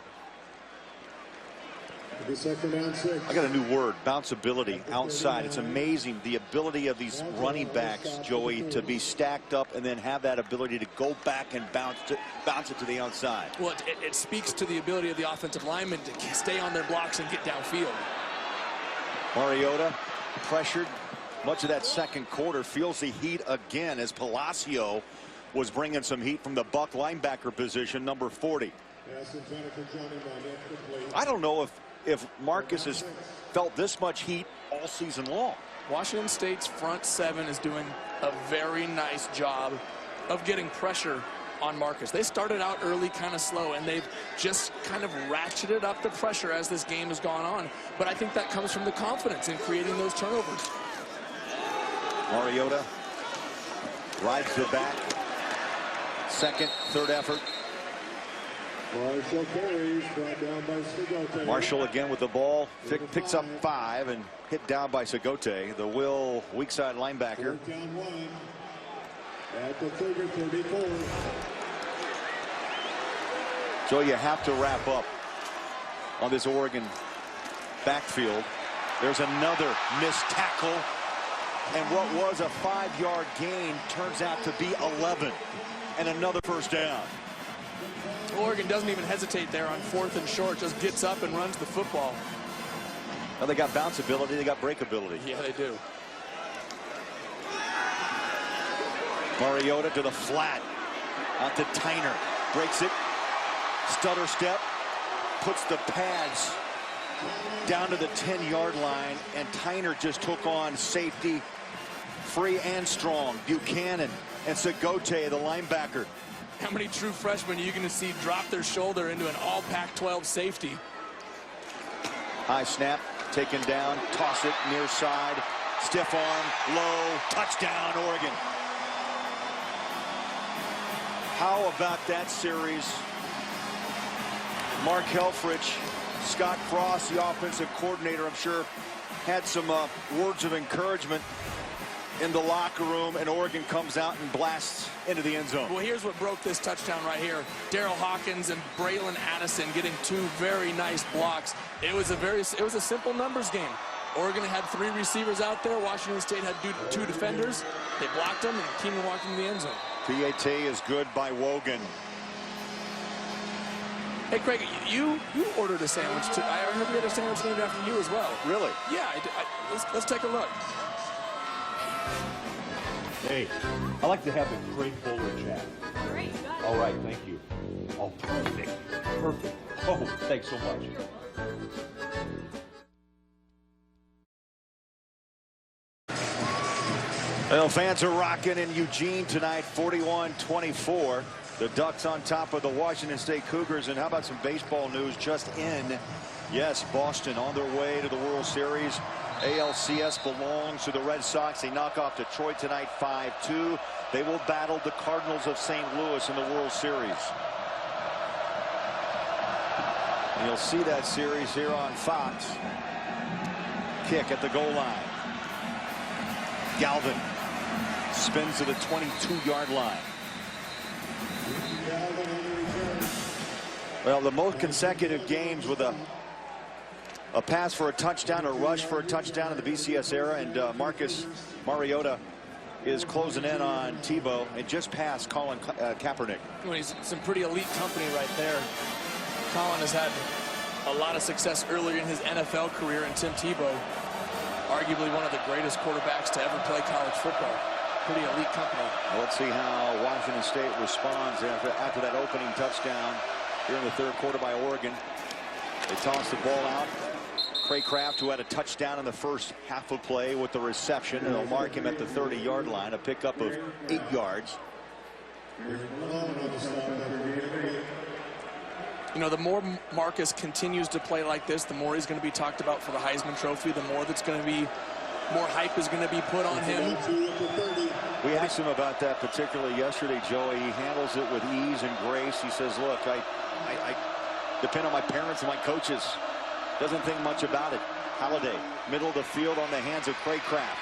I got a new word, bounceability, outside. It's amazing the ability of these running backs, Joey, to be stacked up and then have that ability to go back and bounce it to the outside. Well, it speaks to the ability of the offensive linemen to stay on their blocks and get downfield. Mariota pressured much of that second quarter, feels the heat again as Palacio was bringing some heat from the Buck linebacker position, number 40. I don't know if Marcus has felt this much heat all season long. Washington State's front 7 is doing a very nice job of getting pressure on Marcus. They started out early kind of slow, and they've just kind of ratcheted up the pressure as this game has gone on. But I think that comes from the confidence in creating those turnovers. Mariota rides the back. Second, third effort. Marshall carries, brought down by Segote. Marshall again with the ball, picks up 5 and hit down by Segote, the weak side linebacker. Down 1 at the Cougar 34. So you have to wrap up on this Oregon backfield. There's another missed tackle. And what was a 5-yard gain turns out to be 11. And another first down. Oregon doesn't even hesitate there on 4th and short. Just gets up and runs the football. Well, they got bounce ability. They got break ability. Yeah, they do. Mariota to the flat. Out to Tyner. Breaks it. Stutter step. Puts the pads down to the 10-yard line. And Tyner just took on safety. Free and strong. Buchanan and Sagote, the linebacker. How many true freshmen are you going to see drop their shoulder into an all Pac-12 safety? High snap. Taken down. Toss it near side. Stiff arm. Low. Touchdown, Oregon. How about that series? Mark Helfrich, Scott Frost, the offensive coordinator, I'm sure, had some words of encouragement in the locker room, and Oregon comes out and blasts into the end zone. Well, here's what broke this touchdown right here. Daryl Hawkins and Braylon Addison getting 2 very nice blocks. It was a simple numbers game. Oregon had 3 receivers out there. Washington State had 2 defenders. They blocked them, and Keenan walked into the end zone. PAT is good by Wogan. Hey, Craig, you ordered a sandwich. I remember you had a sandwich named after you as well. Really? Yeah, let's take a look. Hey, I like to have a great bowler jack. All right, you got it. All right, thank you. Oh, perfect. Perfect. Oh, thanks so much. Well, fans are rocking in Eugene tonight, 41-24. The Ducks on top of the Washington State Cougars. And how about some baseball news just in? Yes, Boston on their way to the World Series. ALCS belongs to the Red Sox. They knock off Detroit tonight 5-2. They will battle the Cardinals of St. Louis in the World Series. And you'll see that series here on Fox. Kick at the goal line. Galvin spins to the 22-yard line. Well, the most consecutive games with a pass for a touchdown, a rush for a touchdown in the BCS era, and Marcus Mariota is closing in on Tebow and just past Colin Kaepernick. Well, he's some pretty elite company right there. Colin has had a lot of success earlier in his NFL career, and Tim Tebow, arguably one of the greatest quarterbacks to ever play college football. Pretty elite company. Well, let's see how Washington State responds after that opening touchdown here in the 3rd quarter by Oregon. They toss the ball out. Craycraft, who had a touchdown in the first half of play with the reception, and they'll mark him at the 30-yard line, a pickup of 8 yards. You know, the more Marcus continues to play like this, the more he's going to be talked about for the Heisman Trophy, the more that's going to be, more hype is going to be put on him. We asked him about that particularly yesterday, Joey. He handles it with ease and grace. He says, look, I depend on my parents and my coaches. Doesn't think much about it. Halliday, middle of the field on the hands of Craycraft.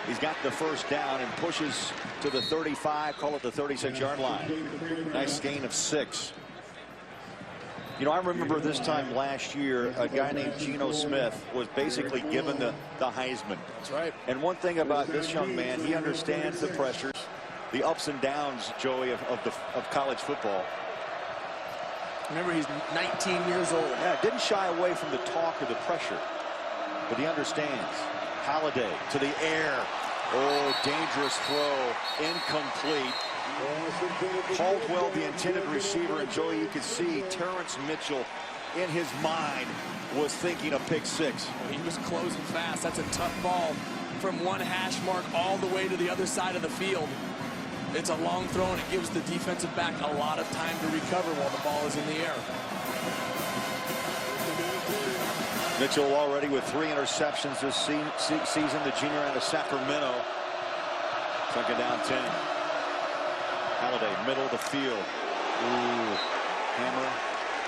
He's got the first down and pushes to the 35, call it the 36-yard line. Nice gain of 6. You know, I remember this time last year, a guy named Geno Smith was basically given the Heisman. That's right. And one thing about this young man, he understands the pressures, the ups and downs, Joey, of college football. Remember, he's 19 years old. Yeah, didn't shy away from the talk or the pressure, but he understands. Halliday to the air. Oh, dangerous throw, incomplete. Caldwell, the intended receiver, and Joey, you could see Terrence Mitchell in his mind was thinking a pick 6. He was closing fast. That's a tough ball from one hash mark all the way to the other side of the field. It's a long throw, and it gives the defensive back a lot of time to recover while the ball is in the air. Mitchell already with 3 interceptions this season, the junior out of Sacramento. 2nd down 10. Halliday, middle of the field. Ooh, hammer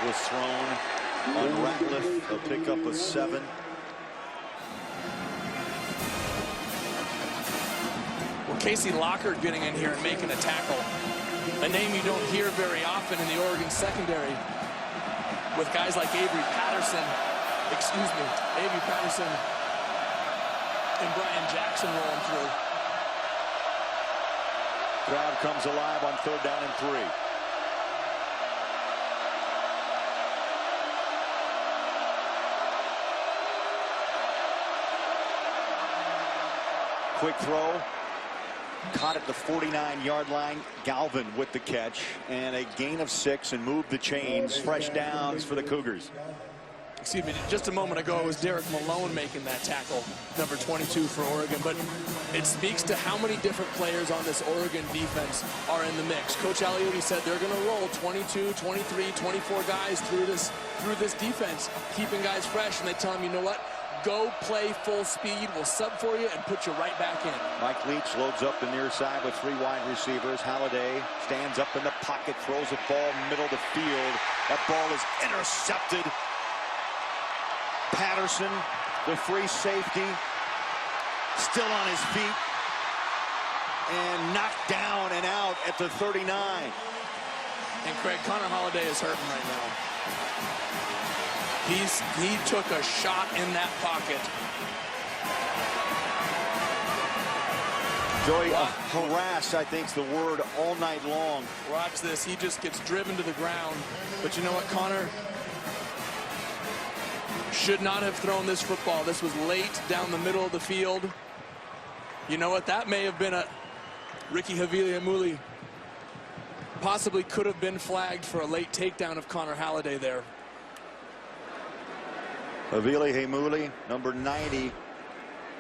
was thrown on Ratliff, a pickup of 7. Well, Casey Lockhart getting in here and making a tackle. A name you don't hear very often in the Oregon secondary, with guys like Avery Patterson excuse me, A.B. Patterson and Brian Jackson rolling through. Crowd comes alive on 3rd down and 3. Quick throw. Caught at the 49-yard line. Galvin with the catch. And a gain of 6 and moved the chains. Fresh downs for the Cougars. Excuse me, just a moment ago it was Derek Malone making that tackle, number 22 for Oregon, but it speaks to how many different players on this Oregon defense are in the mix. Coach Halliday said they're going to roll 22, 23, 24 guys through this defense, keeping guys fresh, and they tell them, you know what, go play full speed, we'll sub for you and put you right back in. Mike Leach loads up the near side with 3 wide receivers. Halliday stands up in the pocket, throws a ball middle of the field. That ball is intercepted. Patterson, the free safety, still on his feet and knocked down and out at the 39. And Craig, Connor Halliday is hurting right now. He took a shot in that pocket. Joey, harass, I think, is the word all night long. Watch this. He just gets driven to the ground. But you know what, Connor? Should not have thrown this football. This was late down the middle of the field. You know what? That may have been a Ricky Havili-Amuli. Possibly could have been flagged for a late takedown of Connor Halliday there. Havili-Amuli, number 90.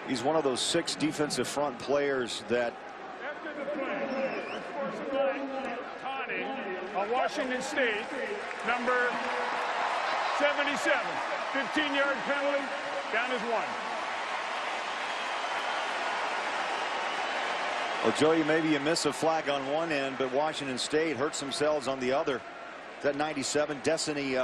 He's one of those 6 defensive front players that. After the play, unfortunately, taunting of Washington State, number 77. 15-yard penalty, down as 1. Well, Joey, maybe you miss a flag on one end, but Washington State hurts themselves on the other. That 97, Destiny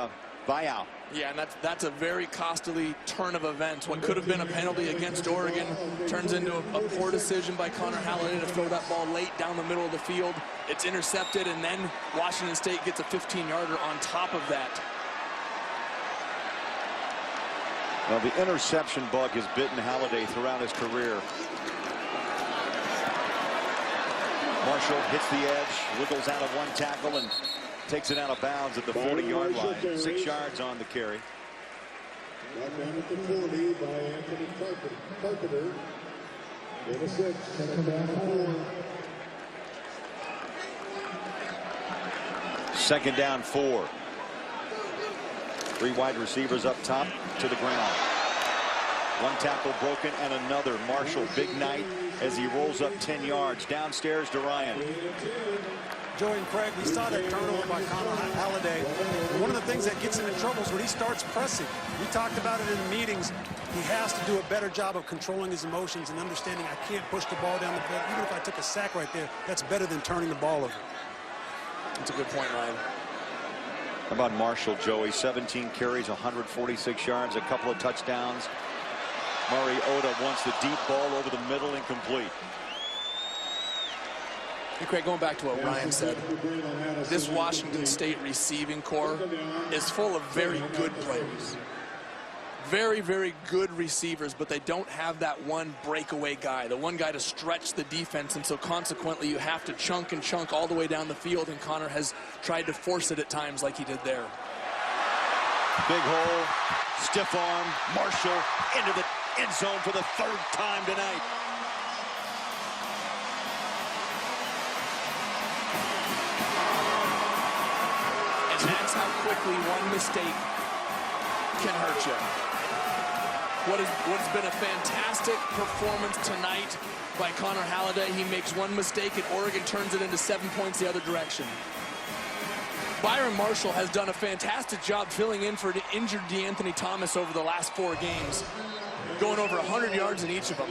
Bayou. Yeah, and that's a very costly turn of events. What could have been a penalty against Oregon turns into a poor decision by Connor Halliday to throw that ball late down the middle of the field. It's intercepted, and then Washington State gets a 15-yarder on top of that. Well, the interception bug has bitten Halliday throughout his career. Marshall hits the edge, wiggles out of one tackle, and takes it out of bounds at the 40-yard line. 6 yards on the carry. Brought down at the 40 by Anthony Carpenter. Gain of 6, coming down 4. Second down 4. 3 wide receivers up top to the ground. One tackle broken and another. Marshall, big night as he rolls up 10 yards. Downstairs to Ryan. Joey and Craig, we saw that turnover by Connor Halliday. One of the things that gets him in trouble is when he starts pressing. We talked about it in the meetings. He has to do a better job of controlling his emotions and understanding I can't push the ball down the field. Even if I took a sack right there, that's better than turning the ball over. That's a good point, Ryan. How about Marshall, Joey? 17 carries, 146 yards, a couple of touchdowns. Mariota wants the deep ball over the middle, incomplete. Hey, Craig, going back to what Ryan said, this Washington State receiving core is full of very good players. Very, very good receivers, but they don't have that one breakaway guy, the one guy to stretch the defense, and so consequently you have to chunk and chunk all the way down the field, and Connor has tried to force it at times like he did there. Big hole, stiff arm, Marshall into the end zone for the 3rd time tonight. And that's how quickly one mistake can hurt you. What has been a fantastic performance tonight by Connor Halliday. He makes one mistake and Oregon turns it into 7 points the other direction. Byron Marshall has done a fantastic job filling in for the injured DeAnthony Thomas over the last 4 games, going over 100 yards in each of them.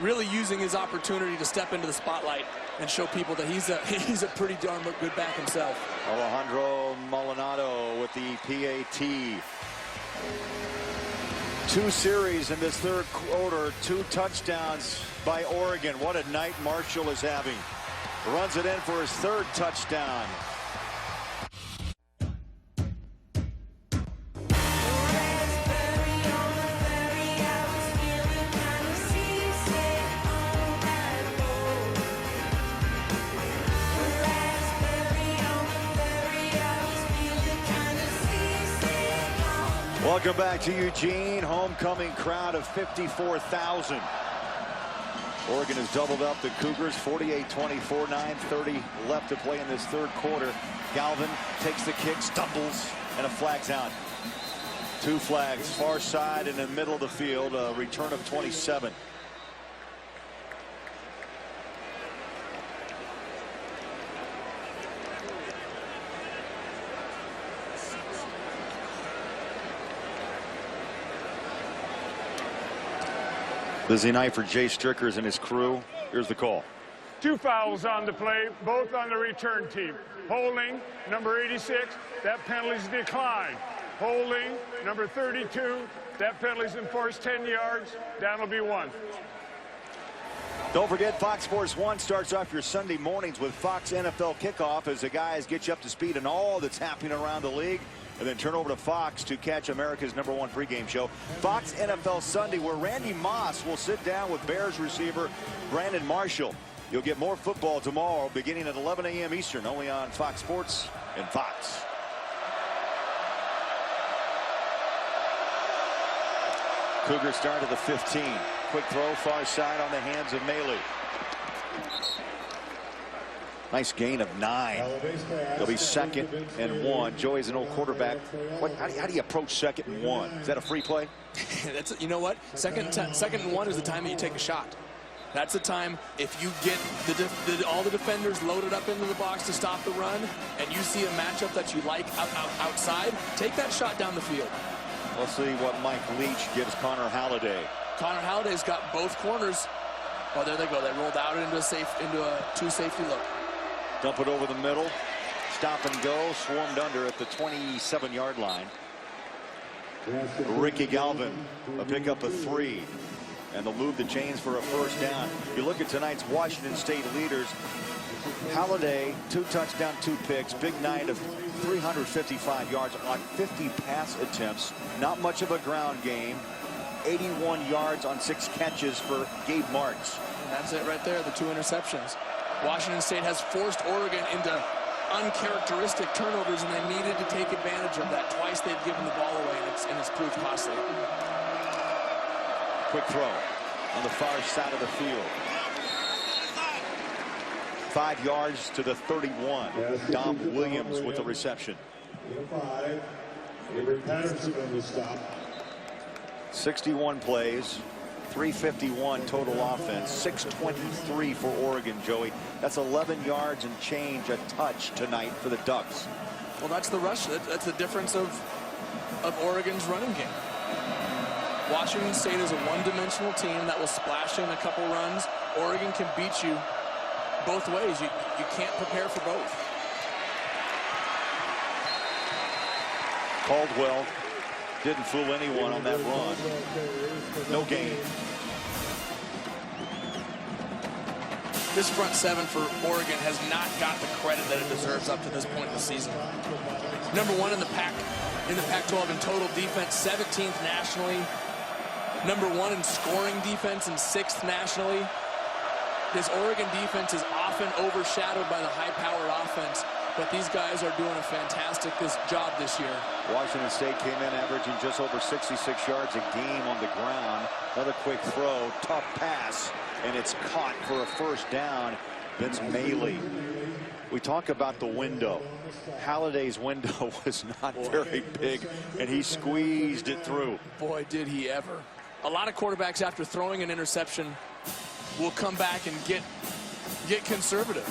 Really using his opportunity to step into the spotlight and show people that he's a pretty darn good back himself. Alejandro Molinado with the PAT. 2 series in this 3rd quarter, 2 touchdowns by Oregon. What a night Marshall is having. Runs it in for his 3rd touchdown. Welcome back to Eugene. Homecoming crowd of 54,000. Oregon has doubled up the Cougars, 48-24, 9:30 left to play in this third quarter. Galvin takes the kick, stumbles, and a flag's out. 2 flags, far side and in the middle of the field, a return of 27. Busy night for Jay Strickers and his crew. Here's the call. 2 fouls on the play, both on the return team. Holding, number 86, that penalty's declined. Holding, number 32, that penalty's enforced 10 yards. That'll be 1. Don't forget, Fox Sports 1 starts off your Sunday mornings with Fox NFL Kickoff as the guys get you up to speed on all that's happening around the league. And then turn over to Fox to catch America's #1 pregame show. Fox NFL Sunday, where Randy Moss will sit down with Bears receiver Brandon Marshall. You'll get more football tomorrow beginning at 11 a.m. Eastern, only on Fox Sports and Fox. Cougars start at the 15. Quick throw, far side on the hands of Maley. Nice gain of 9. They'll be 2nd and 1. Joey's an old quarterback. How do you approach 2nd and 1? Is that a free play? That's, you know what? Second and 1 is the time that you take a shot. That's the time if you get all the defenders loaded up into the box to stop the run, and you see a matchup that you like outside, take that shot down the field. Let's see what Mike Leach gives Connor Halliday. Connor Halliday's got both corners. Oh, there they go. They rolled out into a 2 safety look. Dump it over the middle. Stop and go. Swarmed under at the 27-yard line. Ricky Galvin, a pickup of 3. And they'll move the chains for a first down. You look at tonight's Washington State leaders. Halliday, 2 touchdowns, 2 picks. Big night of 355 yards on 50 pass attempts. Not much of a ground game. 81 yards on 6 catches for Gabe Marks. And that's it right there, the 2 interceptions. Washington State has forced Oregon into uncharacteristic turnovers, and they needed to take advantage of that. Twice they've given the ball away, and it's proved costly. Quick throw on the far side of the field. 5 yards to the 31. Dom Williams with the reception. 61 plays. 351 total offense, 623 for Oregon, Joey. That's 11 yards and change, a touch tonight for the Ducks. Well, that's the rush. That's the difference of Oregon's running game. Washington State is a one-dimensional team that will splash in a couple runs. Oregon can beat you both ways. You can't prepare for both. Caldwell didn't fool anyone on that run. No gain. This front 7 for Oregon has not got the credit that it deserves up to this point in the season. #1 in the Pac-12 in total defense, 17th nationally. #1 in scoring defense and 6th nationally. This Oregon defense is often overshadowed by the high-powered offense, but these guys are doing a fantastic job this year. Washington State came in averaging just over 66 yards a game on the ground. Another quick throw, tough pass, and it's caught for a first down. Vince Maley. We talk about the window. Halliday's window was not very big, and he squeezed it through. Boy, did he ever. A lot of quarterbacks, after throwing an interception, will come back and get conservative.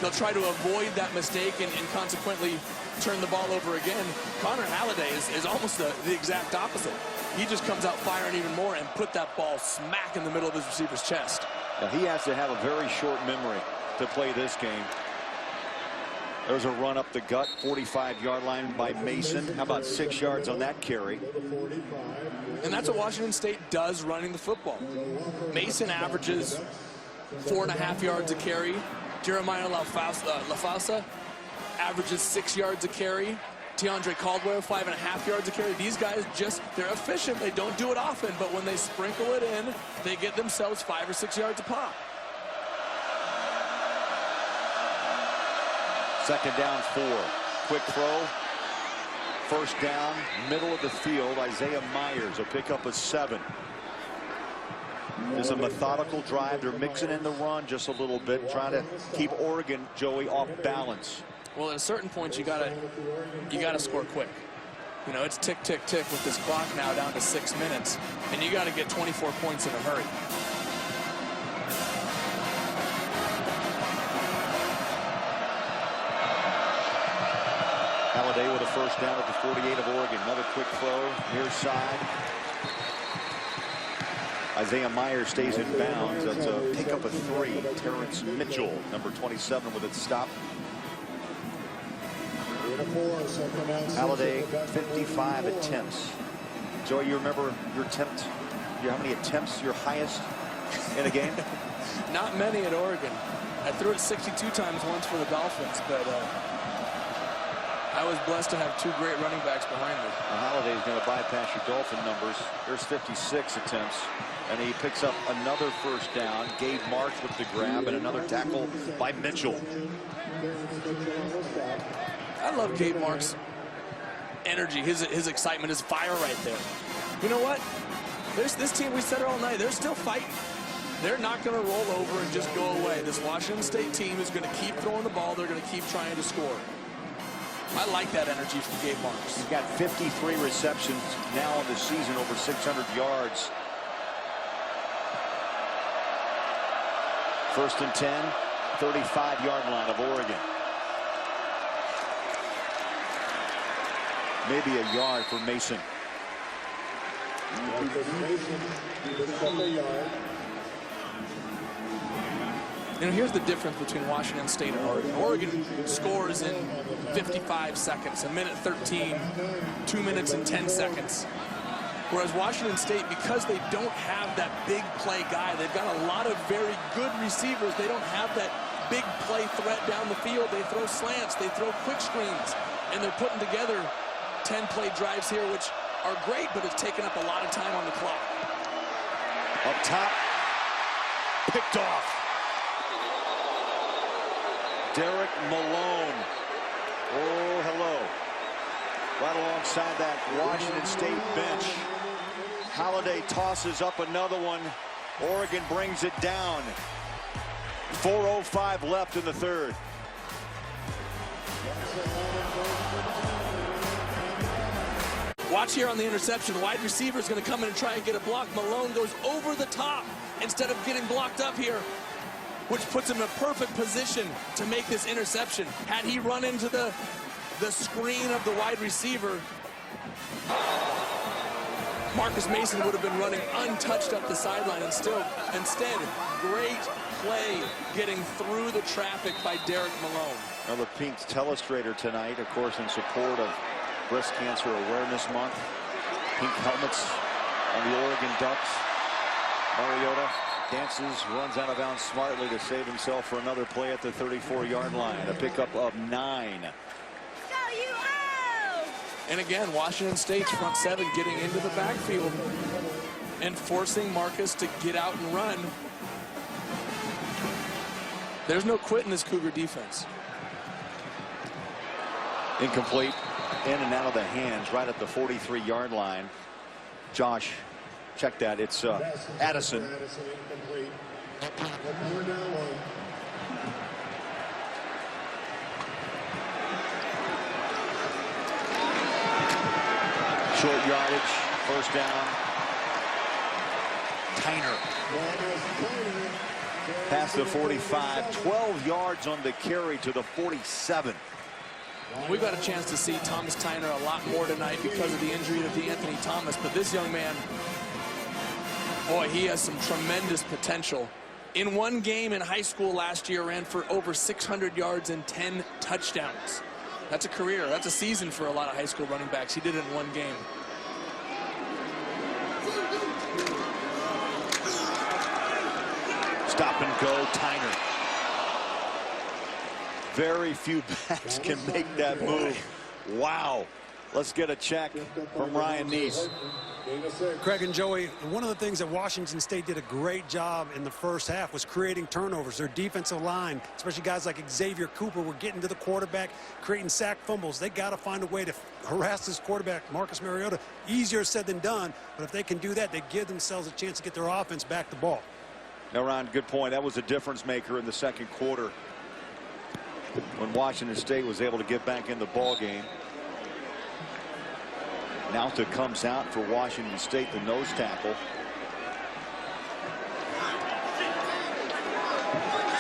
They'll try to avoid that mistake and consequently turn the ball over again. Connor Halliday is almost the exact opposite. He just comes out firing even more and put that ball smack in the middle of his receiver's chest. Now, he has to have a very short memory to play this game. There's a run up the gut, 45-yard line by Mason. How about 6 yards on that carry? And that's what Washington State does running the football. Mason averages 4.5 yards a carry. Jeremiah LaFausa averages 6 yards a carry. DeAndre Caldwell, 5.5 yards a carry. These guys they're efficient. They don't do it often, but when they sprinkle it in, they get themselves 5 or 6 yards a pop. 2nd down 4. Quick throw. first down, middle of the field. Isaiah Myers will pick up a 7. This is a methodical drive. They're mixing in the run just a little bit, trying to keep Oregon, Joey, off balance. Well, at a certain point, you gotta score quick. You know, it's tick, tick, tick with this clock now down to 6 minutes, and you got to get 24 points in a hurry. Halliday with a first down at the 48 of Oregon. Another quick throw, near side. Isaiah Myers stays in bounds. That's a pickup of 3. Terrence Mitchell, number 27, with it stopped. Halliday, 55 attempts. Joey, you remember your attempt? How many attempts, your highest in a game? Not many at Oregon. I threw it 62 times once for the Dolphins, but I was blessed to have 2 great running backs behind me. Halliday is going to bypass your Dolphin numbers. There's 56 attempts, and he picks up another first down. Gabe Marks with the grab, and another tackle by Mitchell. I love Gabe Marks' energy, his excitement, his fire right there. You know what? There's this team, we said it all night, they're still fighting. They're not going to roll over and just go away. This Washington State team is going to keep throwing the ball. They're going to keep trying to score. I like that energy from Gabe Marks. He's got 53 receptions now on the season, over 600 yards. First and 10, 35-yard line of Oregon. Maybe a yard for Mason. You know, here's the difference between Washington State and Oregon. Oregon scores in 55 seconds, a minute 13, 2 minutes and 10 seconds. Whereas Washington State, because they don't have that big play guy, they've got a lot of very good receivers. They don't have that big play threat down the field. They throw slants, they throw quick screens, and they're putting together 10-play drives here, which are great, but it's taken up a lot of time on the clock. Up top, picked off. Derek Malone. Oh, hello. Right alongside that Washington State bench. Halliday tosses up another one. Oregon brings it down. 4:05 left in the third. Watch here on the interception. The wide receiver is going to come in and try and get a block. Malone goes over the top instead of getting blocked up here, which puts him in a perfect position to make this interception. Had he run into the screen of the wide receiver, Marcus Mason would have been running untouched up the sideline, and instead, great play getting through the traffic by Derek Malone. Now the Pink's telestrator tonight, of course, in support of Breast Cancer Awareness Month. Pink helmets on the Oregon Ducks. Mariota dances, runs out of bounds smartly to save himself for another play at the 34-yard line. A pickup of 9. And again, Washington State's front 7 getting into the backfield and forcing Marcus to get out and run. There's no quit in this Cougar defense. Incomplete. In and out of the hands right at the 43-yard line. Josh, check that. It's Addison. Short yardage, first down. Tyner. Past the 45, 12 yards on the carry to the 47. We got a chance to see Thomas Tyner a lot more tonight because of the injury to D'Anthony Thomas, but this young man, boy, he has some tremendous potential. In one game in high school last year, ran for over 600 yards and 10 touchdowns. That's a career. That's a season for a lot of high school running backs. He did it in one game. Stop and go, Tyner. Very few backs can make that move. Wow. Let's get a check from Ryan Neese. Craig and Joey, one of the things that Washington State did a great job in the first half was creating turnovers. Their defensive line, especially guys like Xavier Cooper, were getting to the quarterback, creating sack fumbles. They got to find a way to harass this quarterback, Marcus Mariota. Easier said than done, but if they can do that, they give themselves a chance to get their offense back the ball. Now, Ron, good point. That was a difference maker in the second quarter when Washington State was able to get back in the ball game. Nauta comes out for Washington State, the nose tackle.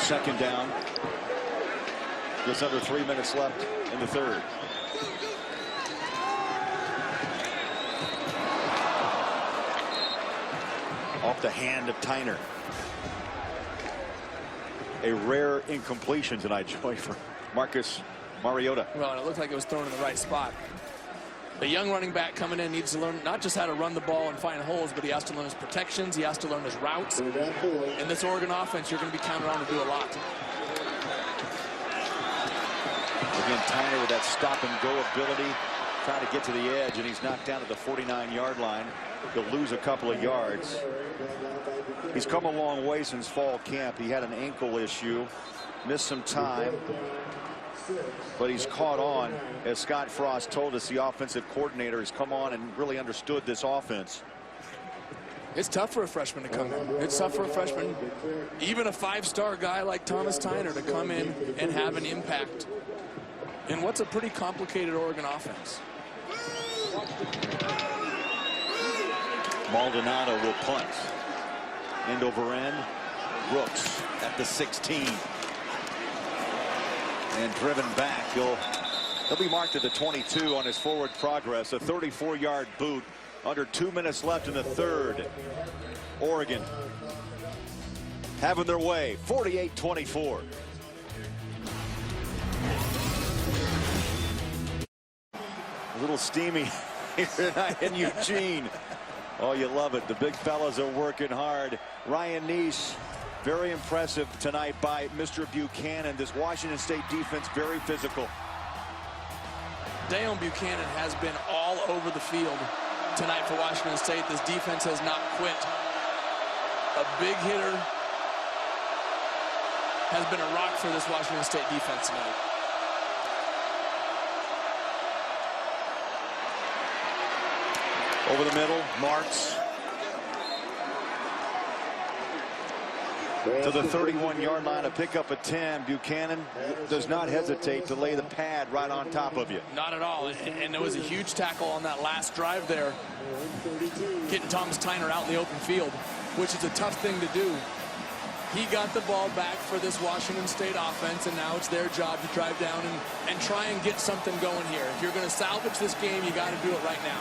Second down. Just under 3 minutes left in the third. Off the hand of Tyner. A rare incompletion tonight, Joy, for Marcus Mariota. Well, and it looked like it was thrown in the right spot. The young running back coming in needs to learn not just how to run the ball and find holes, but he has to learn his protections. He has to learn his routes. In this Oregon offense, you're going to be counted on to do a lot. Again, Tyner with that stop and go ability, trying to get to the edge, and he's knocked down at the 49-yard line. He'll lose a couple of yards. He's come a long way since fall camp. He had an ankle issue, missed some time, but he's caught on. As Scott Frost told us, the offensive coordinator has come on and really understood this offense. It's tough for a freshman to come in. It's tough for a freshman, even a five-star guy like Thomas Tyner, to come in and have an impact in what's a pretty complicated Oregon offense. Maldonado will punt. End over end. Brooks at the 16. And driven back. He'll be marked at the 22 on his forward progress. A 34-yard boot. Under 2 minutes left in the third. Oregon having their way. 48-24. A little steamy here tonight in Eugene. Oh, you love it. The big fellas are working hard. Ryan Neese, very impressive tonight by Mr. Buchanan. This Washington State defense, very physical. Dayon Buchanan has been all over the field tonight for Washington State. This defense has not quit. A big hitter has been a rock for this Washington State defense tonight. Over the middle, Marks to the 31-yard line, a pickup of 10. Buchanan does not hesitate to lay the pad right on top of you. Not at all. And there was a huge tackle on that last drive there, getting Thomas Tyner out in the open field, which is a tough thing to do. He got the ball back for this Washington State offense, and now it's their job to drive down and try and get something going here. If you're going to salvage this game, you got to do it right now.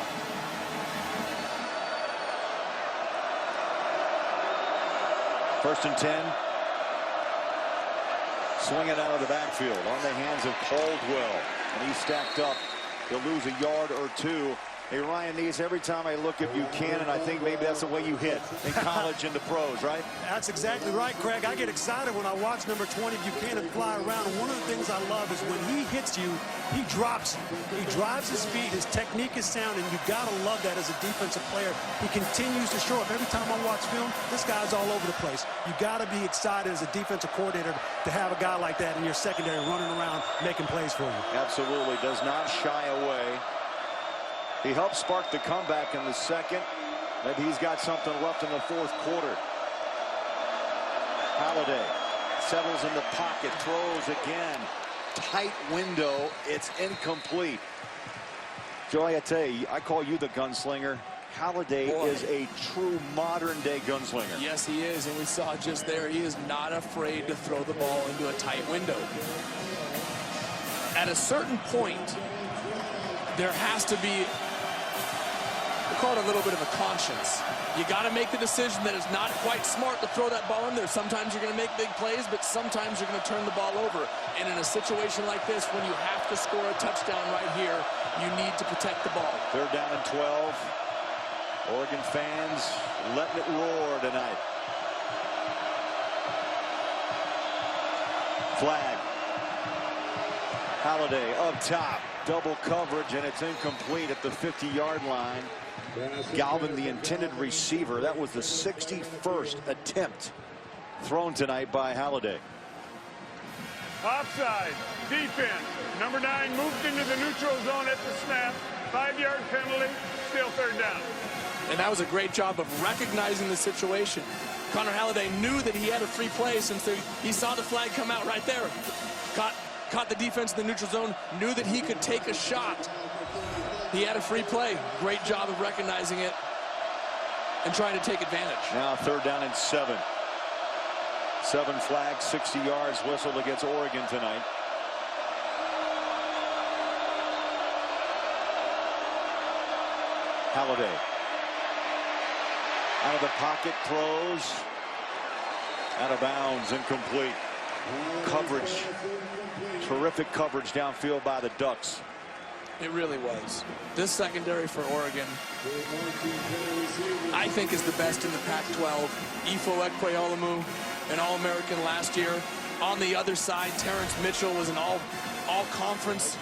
First and 10. Swinging out of the backfield on the hands of Caldwell. And he's stacked up. He'll lose a yard or two. Hey, Ryan Neese, every time I look at Buchanan, I think maybe that's the way you hit in college and the pros, right? That's exactly right, Craig. I get excited when I watch number 20 Buchanan fly around. And one of the things I love is when he hits you, he drops you. He drives his feet. His technique is sound, and you got to love that as a defensive player. He continues to show up. Every time I watch film, this guy's all over the place. You got to be excited as a defensive coordinator to have a guy like that in your secondary running around making plays for you. Absolutely. Does not shy away. He helped spark the comeback in the second. Maybe he's got something left in the fourth quarter. Halliday settles in the pocket, throws again. Tight window. It's incomplete. Joey, I tell you, I call you the gunslinger. Halliday is a true modern-day gunslinger. Yes, he is, and we saw just there, he is not afraid to throw the ball into a tight window. At a certain point, there has to be, we call it a little bit of a conscience. You got to make the decision that it's not quite smart to throw that ball in there. Sometimes you're going to make big plays, but sometimes you're going to turn the ball over. And in a situation like this, when you have to score a touchdown right here, you need to protect the ball. Third down and 12. Oregon fans letting it roar tonight. Flag. Halliday up top. Double coverage, and it's incomplete at the 50-yard line. Galvin, the intended receiver. That was the 61st attempt thrown tonight by Halliday. Offside. Defense. Number 9 moved into the neutral zone at the snap. 5-yard penalty. Still third down. And that was a great job of recognizing the situation. Connor Halliday knew that he had a free play since he saw the flag come out right there. Caught the defense in the neutral zone, knew that he could take a shot. He had a free play. Great job of recognizing it and trying to take advantage. Now 3rd down and 7. 7 flags, 60 yards whistled against Oregon tonight. Halliday. Out of the pocket, throws. Out of bounds, incomplete. Coverage. Terrific coverage downfield by the Ducks. It really was. This secondary for Oregon, I think, is the best in the Pac-12. Ifo Ekweolumu, an All-American last year. On the other side, Terrence Mitchell was an all-conference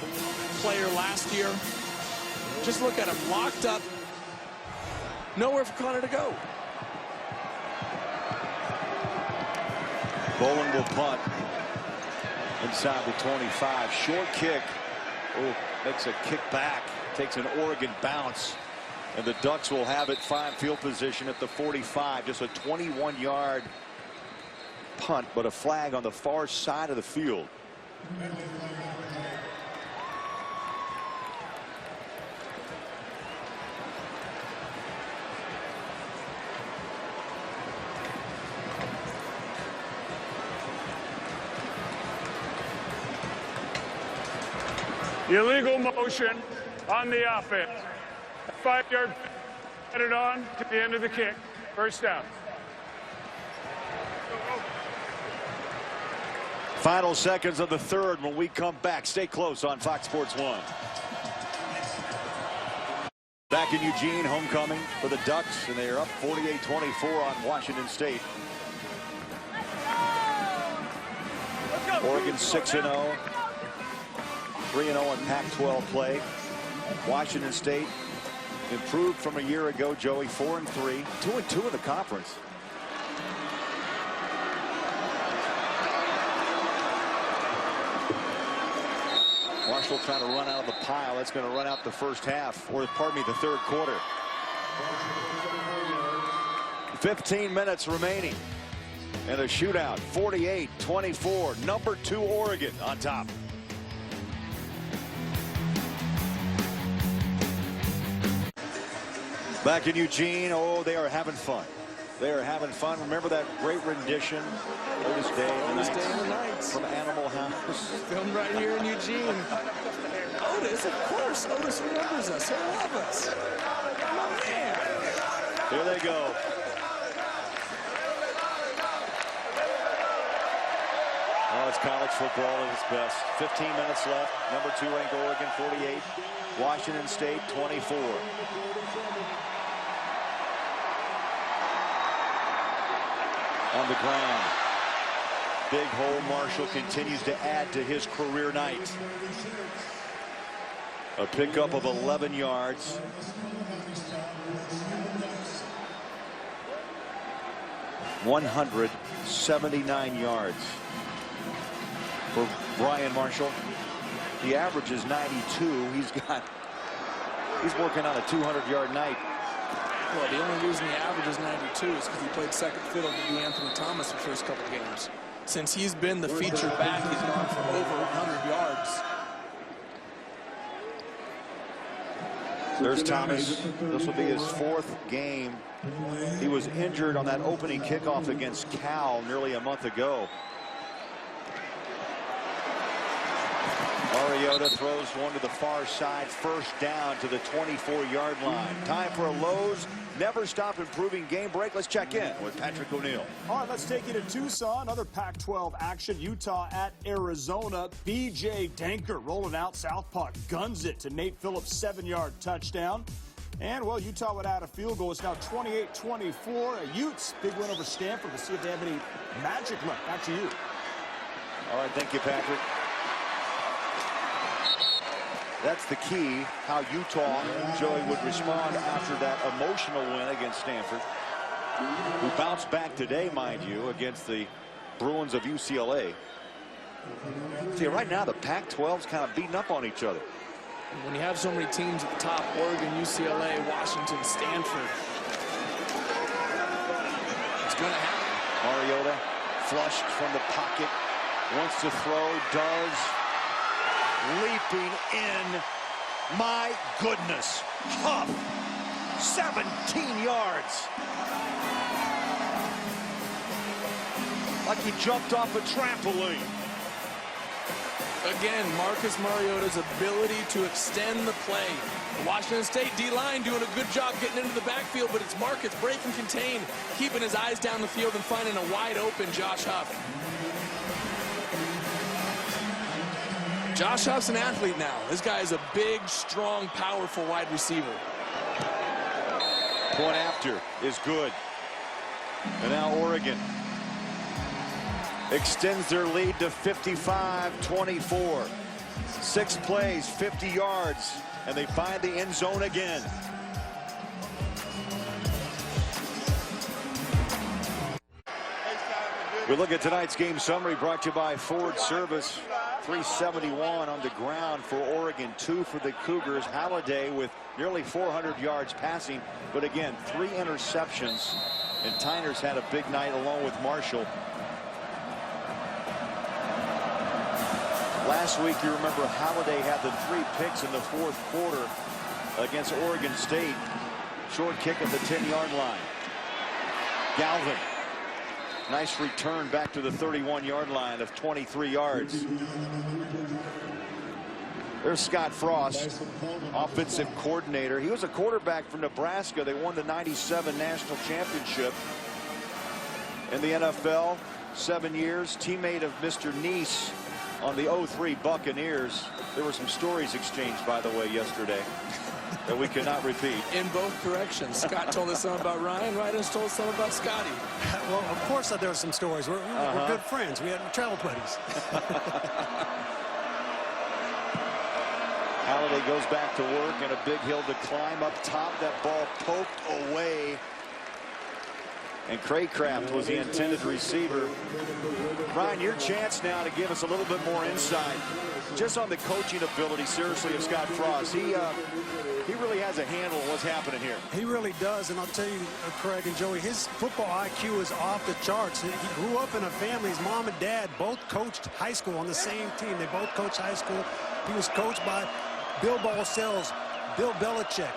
player last year. Just look at him, locked up. Nowhere for Connor to go. Bowling will punt inside the 25. Short kick. Oh, makes a kick back. Takes an Oregon bounce. And the Ducks will have it field position at the 45. Just a 21-yard punt, but a flag on the far side of the field. Illegal motion on the offense. 5-yard headed on to the end of the kick. First down. Final seconds of the 3rd when we come back. Stay close on Fox Sports 1. Back in Eugene, homecoming for the Ducks, and they are up 48-24 on Washington State. Oregon 6-0. 3-0 in Pac-12 play. Washington State improved from a year ago, Joey. 4-3. 2-2 in the conference. Marshall trying to run out of the pile. That's going to run out the first half, or pardon me, the 3rd quarter. 15 minutes remaining. And a shootout. 48-24. Number 2 Oregon on top. Back in Eugene, oh, they are having fun. They are having fun. Remember that great rendition, Otis Day and the Nights from Animal House? Filmed right here in Eugene. Otis, of course. Otis remembers us. He'll love us. Oh, man. Here they go. Oh, it's college football at its best. 15 minutes left. Number 2 ranked Oregon 48. Washington State 24. On the ground. Big hole. Marshall continues to add to his career night. A pickup of 11 yards. $179 yards for Brian Marshall. The average is 92. He's working on a 200-yard night. Well, the only reason the average is 92 is because he played second fiddle to Anthony Thomas the first couple of games. Since he's been the featured back, he's gone for over 100 yards. There's Thomas. This will be his 4th game. He was injured on that opening kickoff against Cal nearly a month ago. Mariota throws one to the far side. First down to the 24-yard line. Time for a Lowe's Never Stop Improving game break. Let's check in with Patrick O'Neill. All right, let's take you to Tucson. Other Pac-12 action. Utah at Arizona. B.J. Danker rolling out southpaw. Guns it to Nate Phillips' 7-yard touchdown. And, well, Utah would add a field goal. It's now 28-24. Utes, big win over Stanford. We'll see if they have any magic left. Back to you. All right, thank you, Patrick. That's the key, how Utah, Joey, would respond after that emotional win against Stanford, who bounced back today, mind you, against the Bruins of UCLA. See, right now the Pac-12's kind of beating up on each other. When you have so many teams at the top, Oregon, UCLA, Washington, Stanford, it's going to happen. Mariota flushed from the pocket, wants to throw, does. Leaping in, my goodness, Huff, 17 yards. Like he jumped off a trampoline. Again, Marcus Mariota's ability to extend the play. The Washington State D-line doing a good job getting into the backfield, but it's Marcus break and contain, keeping his eyes down the field and finding a wide open Josh Huff. Josh Huff's an athlete now. This guy is a big, strong, powerful wide receiver. Point after is good. And now Oregon extends their lead to 55-24. 6 plays, 50 yards, and they find the end zone again. We look at tonight's game summary brought to you by Ford Service. 371 on the ground for Oregon, 2 for the Cougars. Halliday with nearly 400 yards passing, but again, 3 interceptions. And Tyner's had a big night along with Marshall. Last week, you remember Halliday had the 3 picks in the 4th quarter against Oregon State. Short kick at the 10-yard line. Galvin. Nice return back to the 31-yard line of 23 yards. There's Scott Frost, offensive coordinator. He was a quarterback for Nebraska. They won the '97 national championship in the NFL. 7 years, teammate of Mr. Neese on the '03 Buccaneers. There were some stories exchanged, by the way, yesterday that we cannot repeat. In both directions. Scott told us some about Ryan. Ryan told us some about Scotty. Well, of course there were some stories. We're good friends. We had travel buddies. Halliday goes back to work, and a big hill to climb up top. That ball poked away. And Craycraft was the intended receiver. Ryan, your chance now to give us a little bit more insight just on the coaching ability, seriously, of Scott Frost. He really has a handle on what's happening here. He really does, and I'll tell you, Craig and Joey, his football IQ is off the charts. He grew up in a family. His mom and dad both coached high school on the same team. They both coached high school. He was coached by Bill Balcells, Bill Belichick,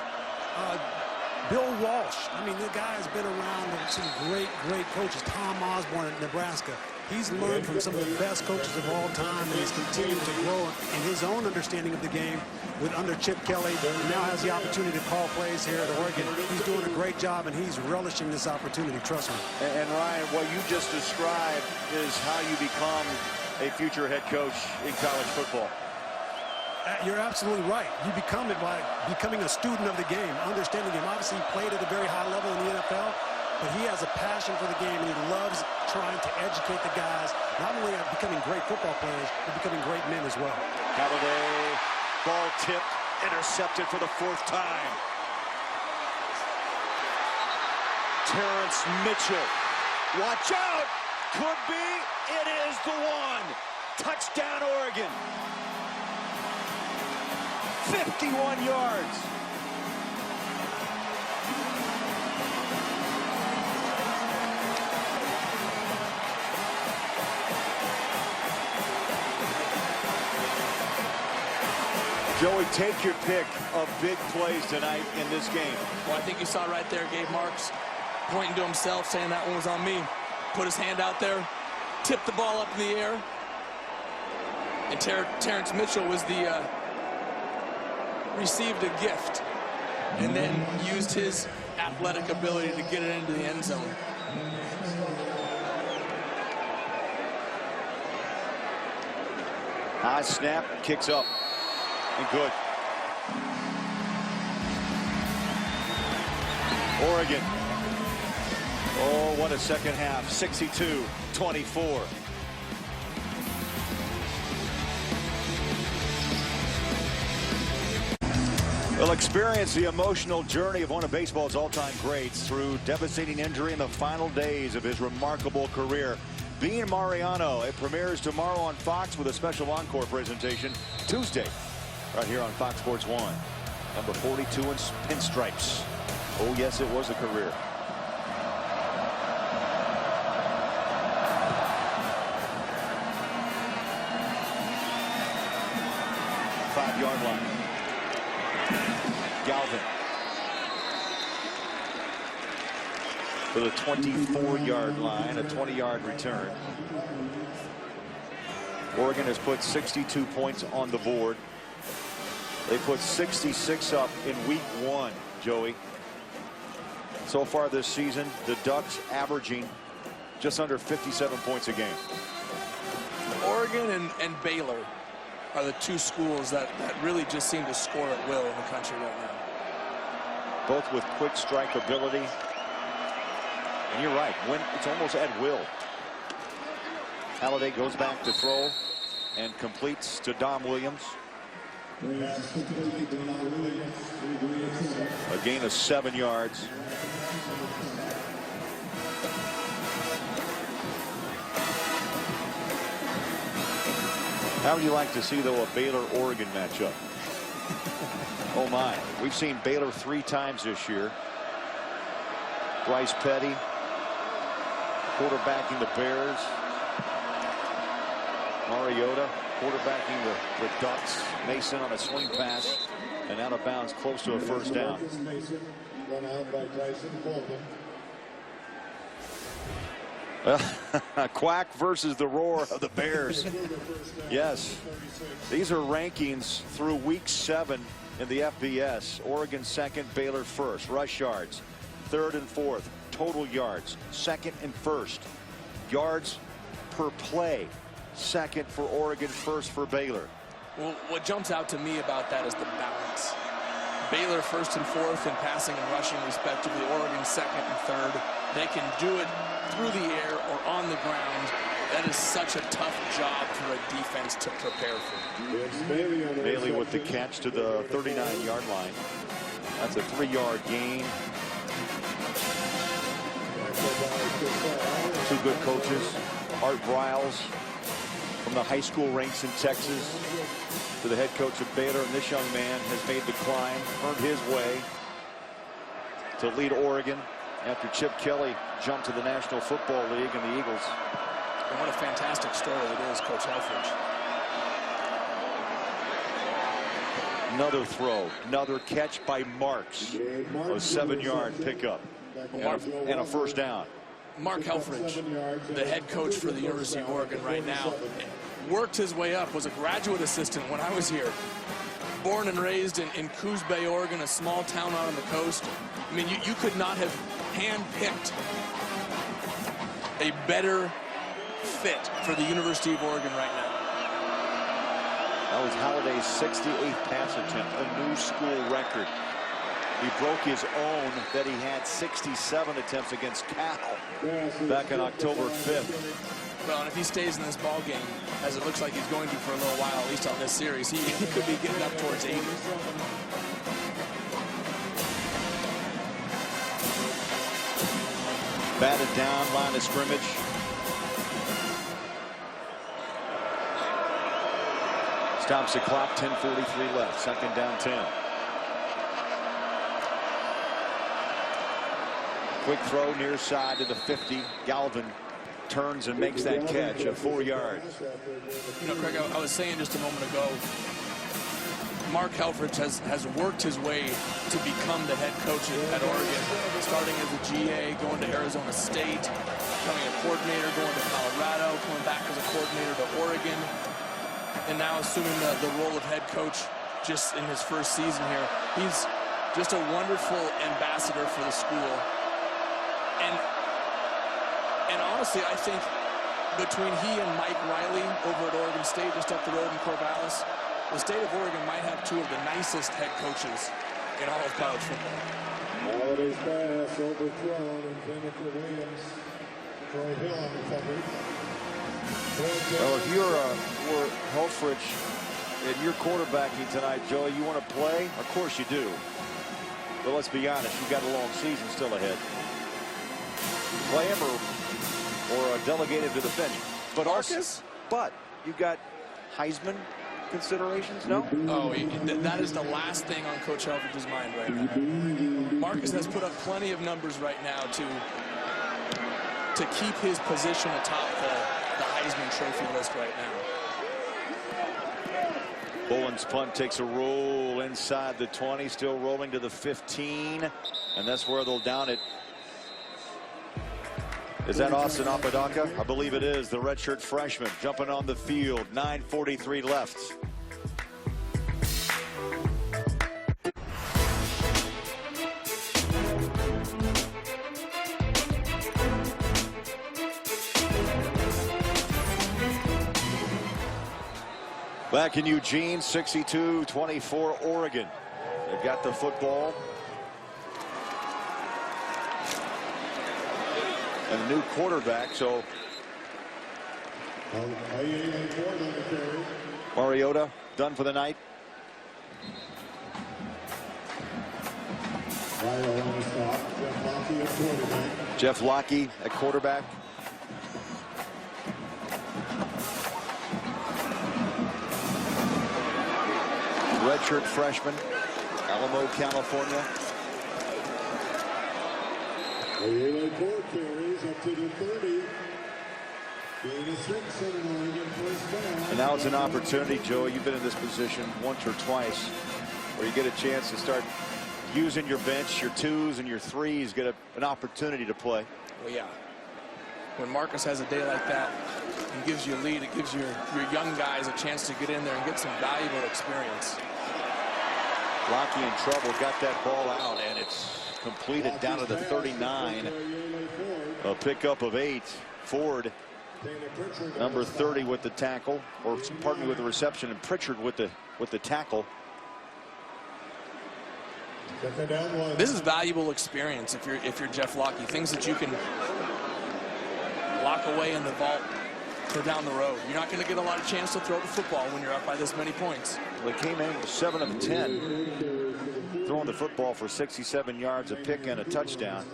Bill Walsh. I mean, the guy has been around with some great coaches. Tom Osborne at Nebraska. He's learned from some of the best coaches of all time, and he's continued to grow in his own understanding of the game under Chip Kelly. And now has the opportunity to call plays here at Oregon. He's doing a great job, and he's relishing this opportunity, trust me. And Ryan, what you just described is how you become a future head coach in college football. You're absolutely right. You become it by becoming a student of the game, understanding him. Obviously, he played at a very high level in the NFL, but he has a passion for the game, and he loves trying to educate the guys, not only at becoming great football players, but becoming great men as well. Halliday, ball tipped, intercepted for the 4th time. Terrence Mitchell, watch out! Could be, it is the one. Touchdown, Oregon. 51 yards. Joey, take your pick of big plays tonight in this game. Well, I think you saw right there, Gabe Marks pointing to himself, saying that one was on me. Put his hand out there, tipped the ball up in the air. And Terrence Mitchell was the received a gift and then used his athletic ability to get it into the end zone. High snap, kicks up, and good. Oregon. Oh, what a second half. 62-24. Well, experience the emotional journey of one of baseball's all-time greats through devastating injury in the final days of his remarkable career. Being Mariano, it premieres tomorrow on Fox with a special encore presentation Tuesday right here on Fox Sports 1. Number 42 in pinstripes. Oh, yes, it was a career. Five-yard line. Galvin for the 24-yard line, a 20-yard return. Oregon has put 62 points on the board. They put 66 up in week 1, Joey. So far this season, the Ducks averaging just under 57 points a game. Oregon and Baylor are the two schools that really just seem to score at will in the country right now. Both with quick strike ability. And you're right, when it's almost at will. Halliday goes back to throw and completes to Dom Williams. A gain of 7 yards. How would you like to see, though, a Baylor-Oregon matchup? Oh, my. We've seen Baylor 3 times this year. Bryce Petty quarterbacking the Bears. Mariota quarterbacking the Ducks. Mason on a swing pass and out of bounds close to a first down. Run out by Tyson Fulton. Quack versus the roar of the Bears. Yes, these are rankings through week 7 in the FBS. Oregon second, Baylor first. Rush yards, third and fourth. Total yards, second and first. Yards per play, second for Oregon, first for Baylor. Well, what jumps out to me about that is the balance. Baylor first and fourth in passing and rushing respectively. Oregon second and third. They can do it through the air or on the ground. That is such a tough job for a defense to prepare for. Bailey with the catch to the 39-yard line. That's a 3-yard gain. Two good coaches. Art Briles from the high school ranks in Texas to the head coach of Baylor, and this young man has made the climb, earned his way to lead Oregon after Chip Kelly jumped to the National Football League and the Eagles. And what a fantastic story it is, Coach Helfrich. Another throw, another catch by Marks, a 7-yard pickup and a first down. Mark Helfrich, the head coach for the University of Oregon right now, worked his way up, was a graduate assistant when I was here. Born and raised in Coos Bay, Oregon, a small town out on the coast. I mean, you could not have hand-picked a better fit for the University of Oregon right now. That was Halliday's 68th pass attempt, a new school record. He broke his own that he had 67 attempts against Cal back on October 5th. Well, and if he stays in this ball game, as it looks like he's going to for a little while, at least on this series, he could be getting up towards 80. Batted down, line of scrimmage. Stops the clock, 10:43 left, second down 10. Quick throw near side to the 50. Galvin turns and makes that catch of 4 yards. You know, Craig, I was saying just a moment ago, Mark Helfrich has worked his way to become the head coach at Oregon, starting as a GA, going to Arizona State, becoming a coordinator, going to Colorado, coming back as a coordinator to Oregon, and now assuming the role of head coach just in his first season here. He's just a wonderful ambassador for the school. And honestly, I think between he and Mike Riley over at Oregon State, just up the road in Corvallis, the state of Oregon might have two of the nicest head coaches in all of college football. Halliday's pass overthrown intended for Williams. Troy Hill on the coverage. Well, if you're Helfrich, And you're quarterbacking tonight, Joey. You want to play? Of course you do. But let's be honest, you've got a long season still ahead. Play him or delegate him to the bench. But Marcus? But you've got Heisman considerations, no? Oh, that is the last thing on Coach Helfrich's mind right now. Marcus has put up plenty of numbers right now to keep his position atop the Heisman Trophy list right now. Bowen's punt takes a roll inside the 20, still rolling to the 15, and that's where they'll down it. Is that Austin Apodaca? I believe it is. The redshirt freshman jumping on the field. 9:43 left. Back in Eugene, 62-24 Oregon. They've got the football. And a new quarterback, so Mariota done for the night. Jeff Locke at quarterback. Redshirt freshman, Alamo, California. Up to the 30. And now it's an opportunity, Joey. You've been in this position once or twice where you get a chance to start using your bench, your 2s and your 3s, get an opportunity to play. Well, yeah. When Marcus has a day like that and gives you a lead, it gives your young guys a chance to get in there and get some valuable experience. Rocky in trouble, got that ball out, and it's completed down to the 39. A pickup of 8. Ford, number 30, with the tackle, or pardon me, with the reception, and Pritchard with the tackle. This is valuable experience if you're Jeff Locke. Things that you can lock away in the vault for down the road. You're not going to get a lot of chance to throw the football when you're up by this many points. They came in 7 of 10, throwing the football for 67 yards, a pick and a touchdown.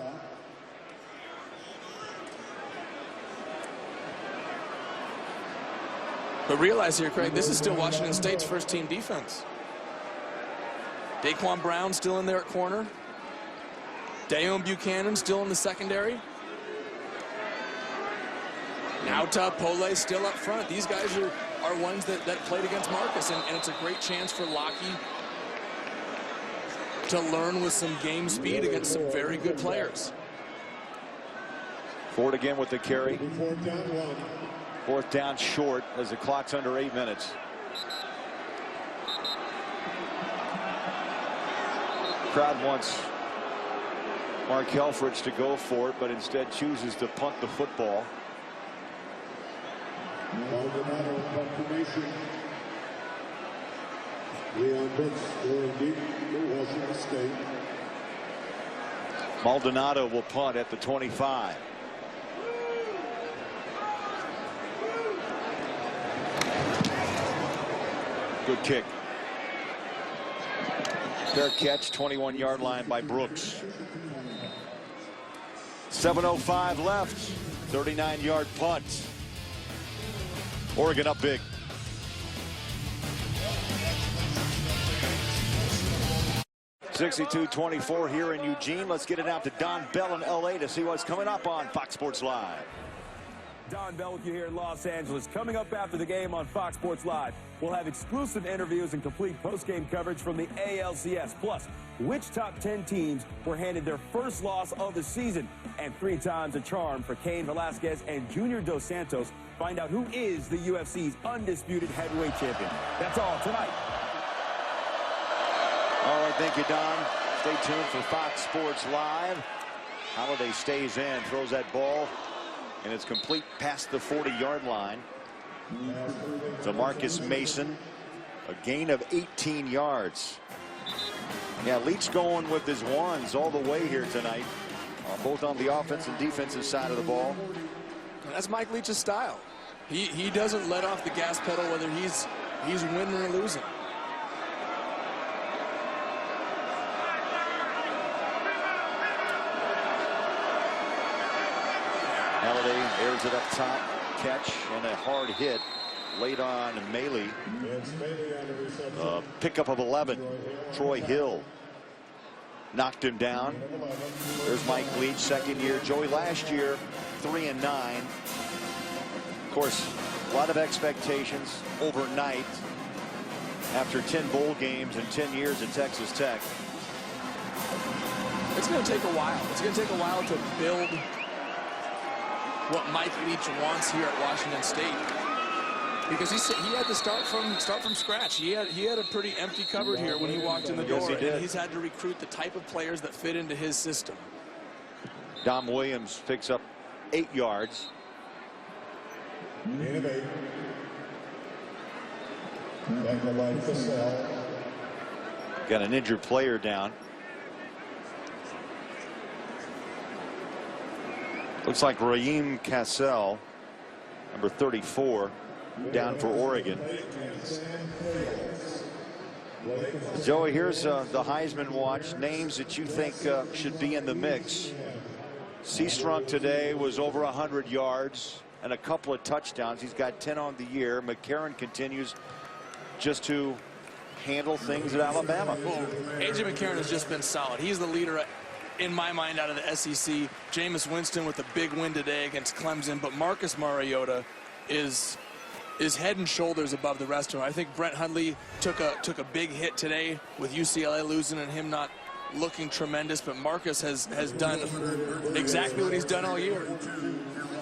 But realize here, Craig, this is still Washington State's first team defense. Daquan Brown still in there at corner. Dayon Buchanan still in the secondary. Nauta, Pole still up front. These guys are ones that played against Marcus, and it's a great chance for Locke to learn with some game speed against some very good players. Ford again with the carry. Fourth down short as the clock's under 8 minutes. Crowd wants Mark Helfrich to go for it, but instead chooses to punt the football. Maldonado will punt at the 25. Good kick. Fair catch, 21-yard line by Brooks. 7:05 left. 39-yard punt. Oregon up big. (62-24) here in Eugene. Let's get it out to Don Bell in LA to see what's coming up on Fox Sports Live. Don Bell with you here in Los Angeles. Coming up after the game on Fox Sports Live, we'll have exclusive interviews and complete post-game coverage from the ALCS. Plus, which top 10 teams were handed their first loss of the season, and 3 times a charm for Cain Velasquez and Junior Dos Santos. Find out who is the UFC's undisputed heavyweight champion. That's all tonight. All right, thank you, Don. Stay tuned for Fox Sports Live. Halliday stays in, throws that ball, and it's complete past the 40-yard line to Marcus Mason. A gain of 18 yards. Yeah, Leach going with his ones all the way here tonight, both on the offense and defensive side of the ball. And that's Mike Leach's style. He doesn't let off the gas pedal, whether he's He's winning or losing. Halliday airs it up top, catch and a hard hit late on Maley. Pickup of 11. Troy Hill knocked him down. There's Mike Leach, second year. Joey last year 3-9. Of course, a lot of expectations overnight after 10 bowl games and 10 years at Texas Tech. It's going to take a while. It's going to take a while to build what Mike Leach wants here at Washington State, because he had to start from scratch. He had a pretty empty cupboard here when he walked in the door. Yes, he did. And he's had to recruit the type of players that fit into his system. Dom Williams picks up 8 yards. Got an injured player down. Looks like Raheem Cassell, number 34, down for Oregon. Joey, here's the Heisman watch. Names that you think should be in the mix. Seastrunk today was over 100 yards and a couple of touchdowns. He's got 10 on the year. McCarron continues just to handle things at Alabama. Well, A.J. McCarron has just been solid. He's the leader in my mind out of the SEC. Jameis Winston with a big win today against Clemson, but Marcus Mariota is head and shoulders above the rest of them. I think Brett Hundley took a big hit today with UCLA losing and him not looking tremendous, but Marcus has done exactly what he's done all year.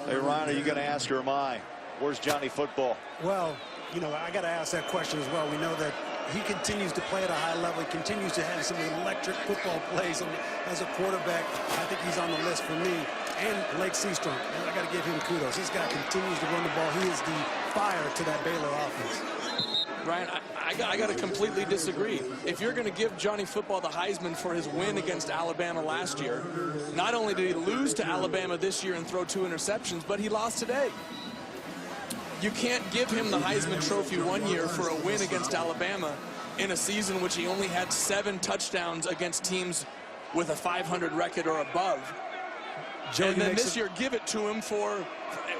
Hey, Ryan, are you going to ask or am I? Where's Johnny Football? Well, you know, I got to ask that question as well. We know that he continues to play at a high level. He continues to have some electric football plays as a quarterback. I think he's on the list for me. And Lake Seastrunk, I got to give him kudos. This guy continues to run the ball. He is the fire to that Baylor offense. Ryan, I got to completely disagree. If you're going to give Johnny Football the Heisman for his win against Alabama last year, not only did he lose to Alabama this year and throw 2 interceptions, but he lost today. You can't give him the Heisman Trophy one year for a win against Alabama in a season which he only had 7 touchdowns against teams with a 500 record or above. And then this year, give it to him for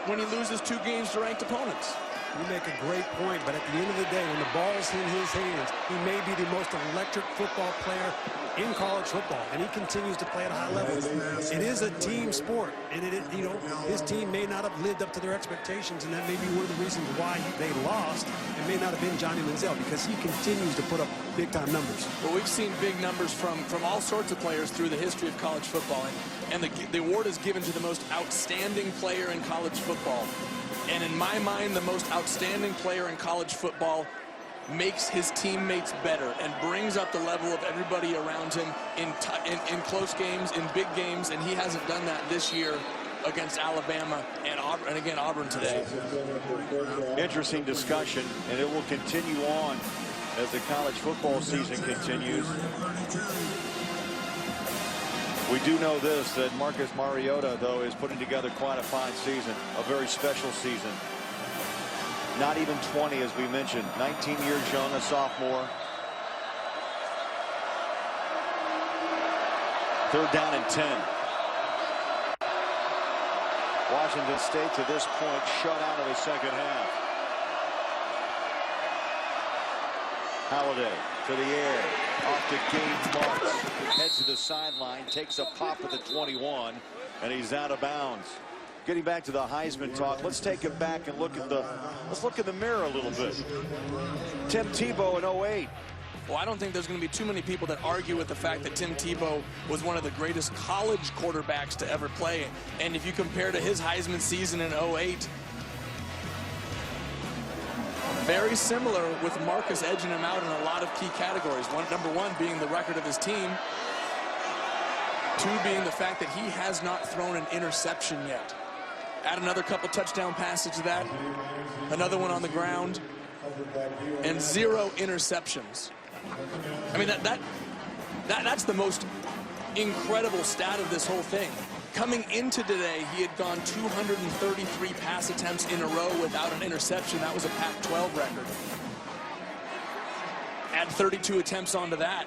when he loses 2 games to ranked opponents. You make a great point, but at the end of the day, when the ball's in his hands, he may be the most electric football player in college football, and he continues to play at a high level. It is a team sport, and you know, his team may not have lived up to their expectations, and that may be one of the reasons why they lost. It may not have been Johnny Manziel, because he continues to put up big-time numbers. Well, we've seen big numbers from all sorts of players through the history of college football, and the award is given to the most outstanding player in college football. And in my mind, the most outstanding player in college football makes his teammates better and brings up the level of everybody around him in close games, in big games, and he hasn't done that this year against Alabama and again Auburn today. Interesting discussion, and it will continue on as the college football season continues. We do know this, that Marcus Mariota, though, is putting together quite a fine season, a very special season. Not even 20, as we mentioned. 19 years young, a sophomore. 3rd down and 10. Washington State, to this point, shut out of the second half. Halliday to the air, off to Gabe Marks, heads to the sideline, takes a pop at the 21, and he's out of bounds. Getting back to the Heisman talk, let's take it back and look in the mirror a little bit. Tim Tebow in 08. Well, I don't think there's going to be too many people that argue with the fact that Tim Tebow was one of the greatest college quarterbacks to ever play. And if you compare to his Heisman season in 08, very similar, with Marcus edging him out in a lot of key categories. Number one being the record of his team. 2 being the fact that he has not thrown an interception yet. Add another couple touchdown passes to that. Another one on the ground. And 0 interceptions. I mean, that's the most incredible stat of this whole thing. Coming into today, he had gone 233 pass attempts in a row without an interception. That was a Pac-12 record. Add 32 attempts onto that,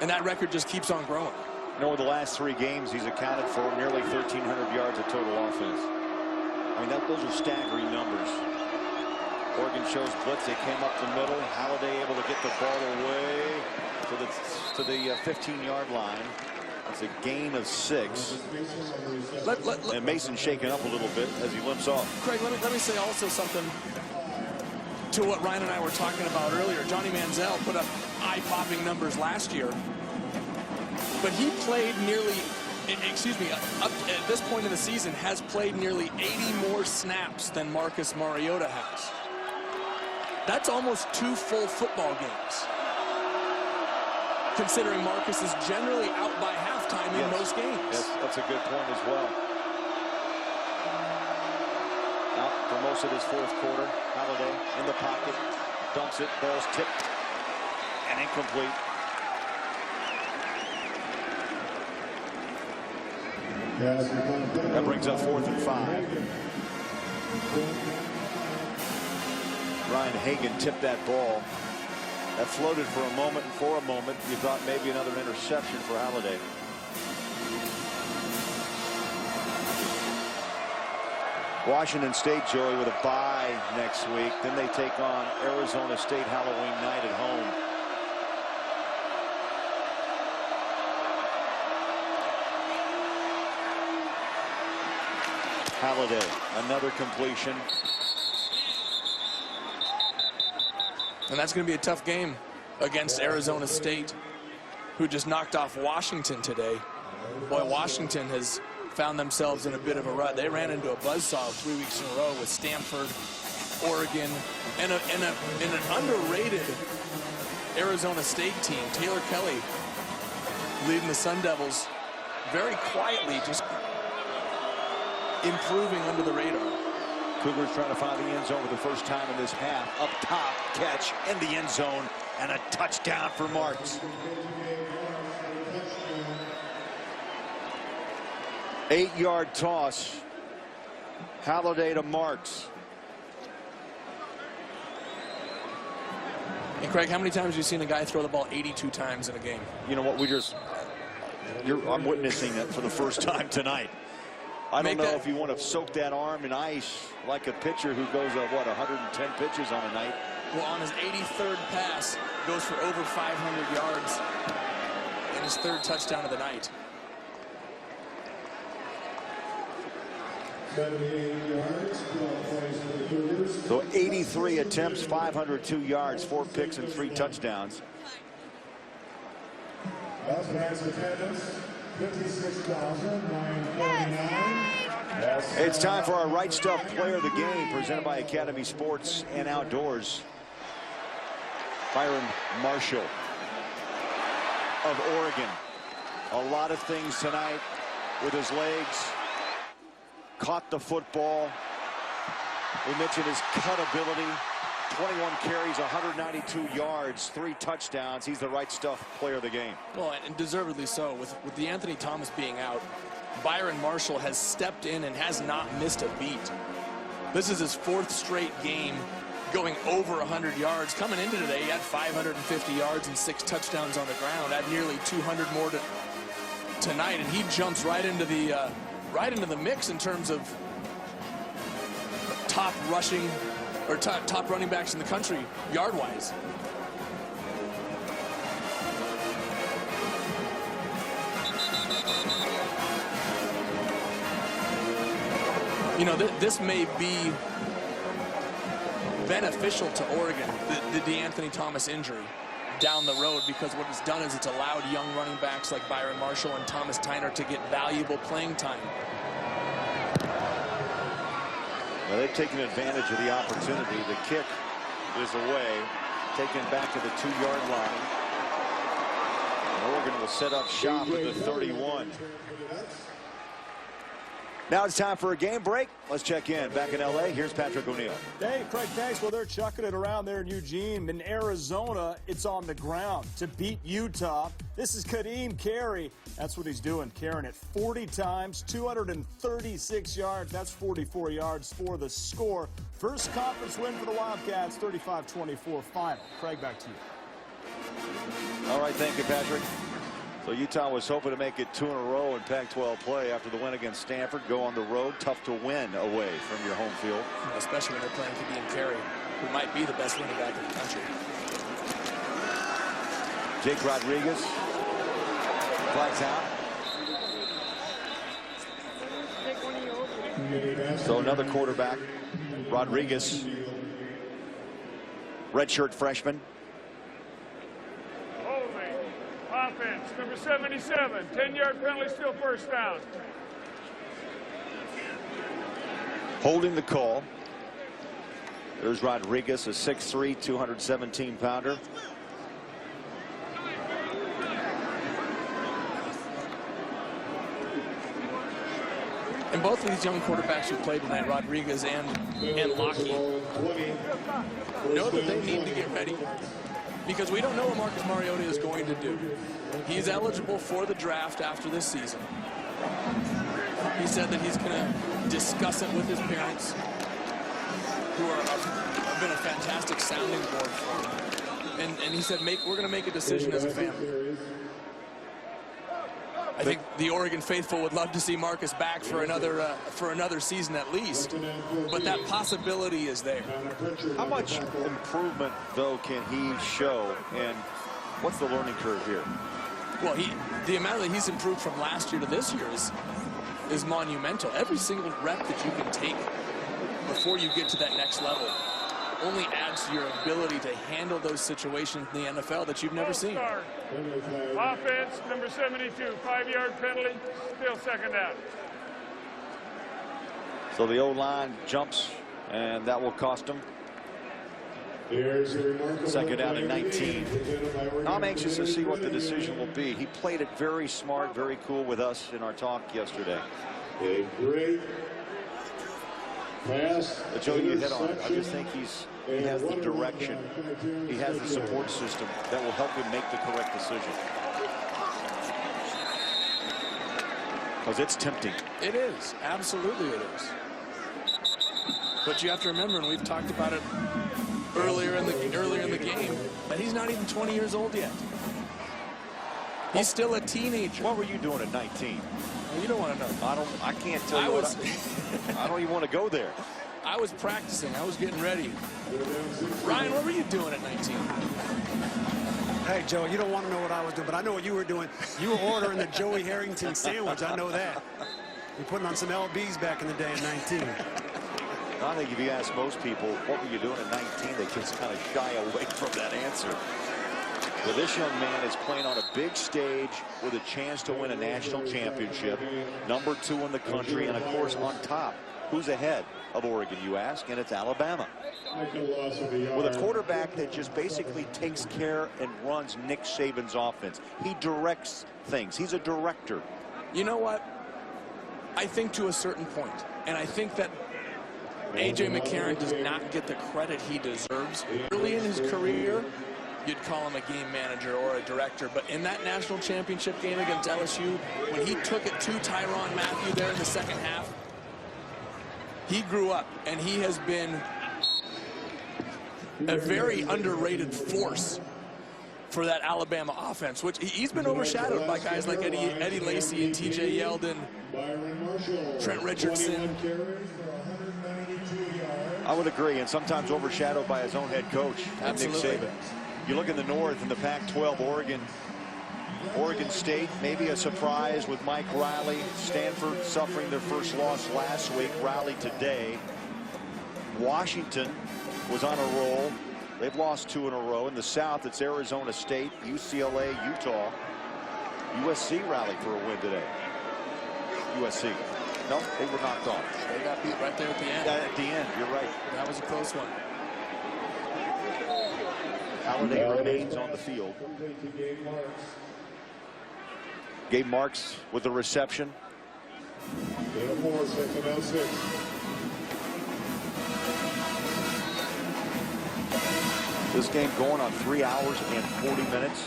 and that record just keeps on growing. Over the last 3 games, he's accounted for nearly 1,300 yards of total offense. I mean, those are staggering numbers. Oregon shows blitz. They came up the middle. Halliday able to get the ball away to the 15-yard line. That's a gain of 6. And Mason shaken up a little bit as he limps off. Craig, let me say also something to what Ryan and I were talking about earlier. Johnny Manziel put up eye-popping numbers last year, but he played nearly, up at this point in the season, has played nearly 80 more snaps than Marcus Mariota has. That's almost 2 full football games, considering Marcus is generally out by halftime in most games. Yes, that's a good point as well. Out for most of this 4th quarter. Halliday in the pocket, dumps it, ball's tipped and incomplete. That brings up 4th and 5. Ryan Hagan tipped that ball. That floated for a moment, and for a moment you thought maybe another interception for Halliday. Washington State, Joey, with a bye next week. Then they take on Arizona State Halloween night at home. Halliday, another completion. And that's going to be a tough game against Arizona State, who just knocked off Washington today. Boy, Washington has found themselves in a bit of a rut. They ran into a buzzsaw 3 weeks in a row with Stanford, Oregon, and an underrated Arizona State team. Taylor Kelly leading the Sun Devils very quietly, just improving under the radar. Cougars trying to find the end zone for the first time in this half. Up top, catch in the end zone, and a touchdown for Marks. 8-yard toss. Halliday to Marks. And Craig, how many times have you seen a guy throw the ball 82 times in a game? You know what, I'm witnessing it for the first time tonight. I don't know if you want to soak that arm in ice like a pitcher who goes 110 pitches on a night. Well, on his 83rd pass, goes for over 500 yards and his 3rd touchdown of the night. 78 yards, 12 plays for the Cougars. So 83 attempts, 502 yards, 4 picks and 3 touchdowns. That's tonight's attendance, 56,949. It's time for our Right Stuff Player of the Game, presented by Academy Sports and Outdoors. Byron Marshall of Oregon. A lot of things tonight with his legs. Caught the football. We mentioned his cut ability. 21 carries, 192 yards, 3 touchdowns. He's the Right Stuff Player of the Game. Well, and deservedly so. With the Anthony Thomas being out, Byron Marshall has stepped in and has not missed a beat. This is his 4th straight game going over 100 yards. Coming into today, he had 550 yards and 6 touchdowns on the ground. Had nearly 200 more tonight, and he jumps right into the mix in terms of top rushing or top running backs in the country yard-wise. You know, this may be beneficial to Oregon, the DeAnthony Thomas injury down the road, because what it's done is it's allowed young running backs like Byron Marshall and Thomas Tyner to get valuable playing time. Well, they've taken advantage of the opportunity. The kick is away, taken back to the 2-yard line. And Oregon will set up shop at the 31. Now it's time for a game break. Let's check in. Back in L.A., here's Patrick O'Neill. Hey, Craig, thanks. Well, they're chucking it around there in Eugene. In Arizona, it's on the ground to beat Utah. This is Kadeem Carey. That's what he's doing, carrying it 40 times, 236 yards. That's 44 yards for the score. First conference win for the Wildcats, 35-24 final. Craig, back to you. All right, thank you, Patrick. So Utah was hoping to make it 2 in a row in Pac-12 play after the win against Stanford. Go on the road. Tough to win away from your home field. Especially when they're playing Kadeem Carey, who might be the best running back in the country. Jake Rodriguez. Flags out. So another quarterback. Rodriguez. Redshirt freshman. Offense, number 77, 10-yard penalty, still first down. Holding the call. There's Rodriguez, a 6'3", 217-pounder. And both of these young quarterbacks who played tonight, Rodriguez and Lockheed, know that they need to get ready, because we don't know what Marcus Mariota is going to do. He's eligible for the draft after this season. He said that he's going to discuss it with his parents, who have been a fantastic sounding board for him. And he said, we're going to make a decision as a family. I think the Oregon faithful would love to see Marcus back for another season at least, but that possibility is there. How much improvement, though, can he show, and what's the learning curve here? Well, the amount that he's improved from last year to this year is monumental. Every single rep that you can take before you get to that next level only adds to your ability to handle those situations in the NFL that you've never seen. Offense, number 72, 5-yard penalty, still second down. So the O-line jumps, and that will cost him. Second down and 19. I'm anxious to see what the decision will be. He played it very smart, very cool with us in our talk yesterday. A great pass. But Joe, you hit on it. I just think he has the direction. He has the support system that will help him make the correct decision. Because it's tempting. It is. Absolutely it is. But you have to remember, and we've talked about it earlier in the game, that he's not even 20 years old yet. He's still a teenager. What were you doing at 19? Well, you don't want to know. I can't tell you. I don't even want to go there. I was practicing. I was getting ready. Ryan, what were you doing at 19? Hey, Joe, you don't want to know what I was doing, but I know what you were doing. You were ordering the Joey Harrington sandwich. I know that. You're putting on some LBs back in the day at 19. I think if you ask most people, what were you doing at 19, they just kind of shy away from that answer. But this young man is playing on a big stage with a chance to win a national championship, number 2 in the country, and of course on top. Who's ahead of Oregon, you ask? And it's Alabama. With a quarterback that just basically takes care and runs Nick Saban's offense. He directs things. He's a director. You know what? I think to a certain point, and I think that A.J. McCarron does not get the credit he deserves. Early in his career, you'd call him a game manager or a director, but in that national championship game against LSU, when he took it to Tyrann Mathieu there in the second half, he grew up, and he has been a very underrated force for that Alabama offense, which he's been overshadowed by guys like Eddie Lacy and T.J. Yeldon, Trent Richardson. I would agree, and sometimes overshadowed by his own head coach, Nick Saban. You look in the north in the Pac-12, Oregon State, maybe a surprise with Mike Riley. Stanford suffering their first loss last week, rallied today. Washington was on a roll. They've lost 2 in a row. In the South, it's Arizona State, UCLA, Utah. USC rallied for a win today. USC. No, they were knocked off. They got beat right there at the end. At the end, you're right. That was a close one. Halliday remains on the field. Gabe Marks with the reception. Gain of 4, second down 6. This game going on 3 hours and 40 minutes.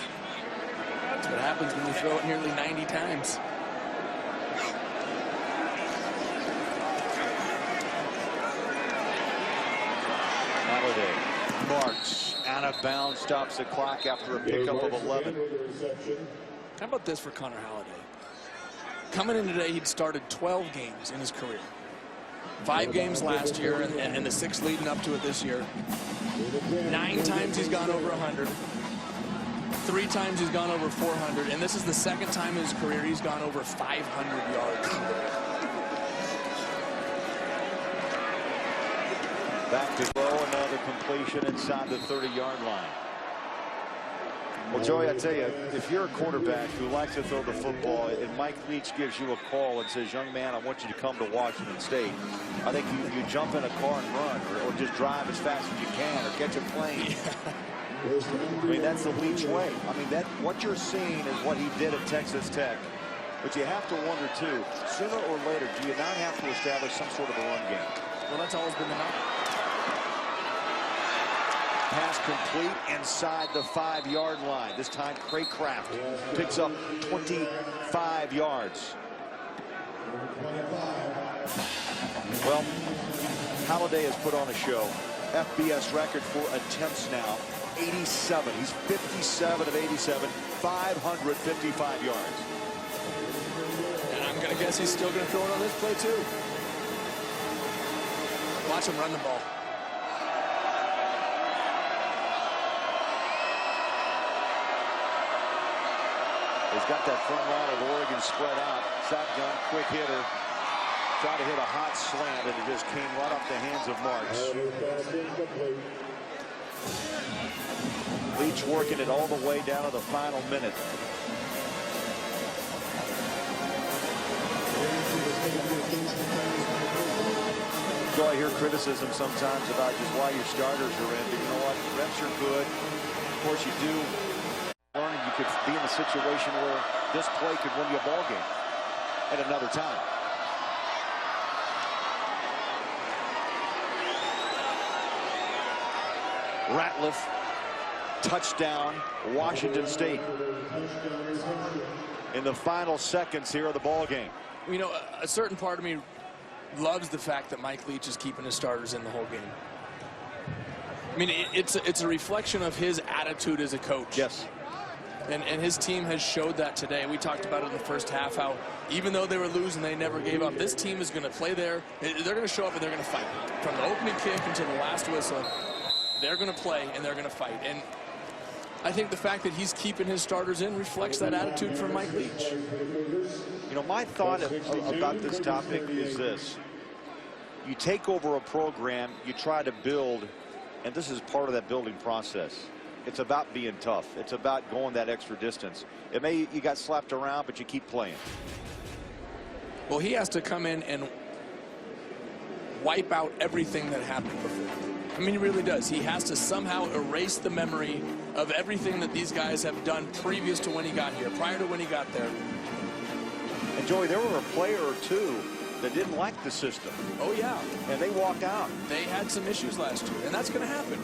That's what happens when you throw it nearly 90 times. Halliday marks out of bounds, stops the clock after a pickup of 11. How about this for Connor Halliday? Coming in today, he'd started 12 games in his career. 5 games last year and the 6 leading up to it this year. 9 times he's gone over 100. 3 times he's gone over 400. And this is the 2nd time in his career he's gone over 500 yards. Back to throw, another completion inside the 30-yard line. Well, Joey, I tell you, if you're a quarterback who likes to throw the football and Mike Leach gives you a call and says, young man, I want you to come to Washington State, I think you jump in a car and run or just drive as fast as you can or catch a plane. I mean, that's the Leach way. I mean, what you're seeing is what he did at Texas Tech. But you have to wonder, too, sooner or later, do you not have to establish some sort of a run game? Well, that's always been the knock. Pass complete inside the 5-yard line. This time, Craycraft picks up 25 yards. Well, Halliday has put on a show. FBS record for attempts now, 87. He's 57 of 87, 555 yards. And I'm going to guess he's still going to throw it on this play, too. Watch him run the ball. He's got that front line of Oregon spread out. Shotgun, quick hitter. Tried to hit a hot slant, and it just came right off the hands of Marks. Leach working it all the way down to the final minute. So I hear criticism sometimes about just why your starters are in, but you know what? Reps are good. Of course, you do learn you could be in a situation where this play could win you a ball game at another time. Ratliff, touchdown, Washington State. In the final seconds here of the ball game. You know, a certain part of me loves the fact that Mike Leach is keeping his starters in the whole game. I mean, it's a reflection of his attitude as a coach. Yes. And his team has showed that today. We talked about it in the first half, how even though they were losing, they never gave up. This team is going to play there. They're going to show up and they're going to fight. From the opening kick until the last whistle, they're going to play and they're going to fight. And I think the fact that he's keeping his starters in reflects that attitude from Mike Leach. You know, my thought about this topic is this. You take over a program, you try to build, and this is part of that building process. It's about being tough. It's about going that extra distance. You got slapped around, but you keep playing. Well, he has to come in and wipe out everything that happened before. I mean, he really does. He has to somehow erase the memory of everything that these guys have done previous to when he got here, prior to when he got there. And Joey, there were a player or two that didn't like the system. Oh, yeah. And they walked out. They had some issues last year, and that's going to happen.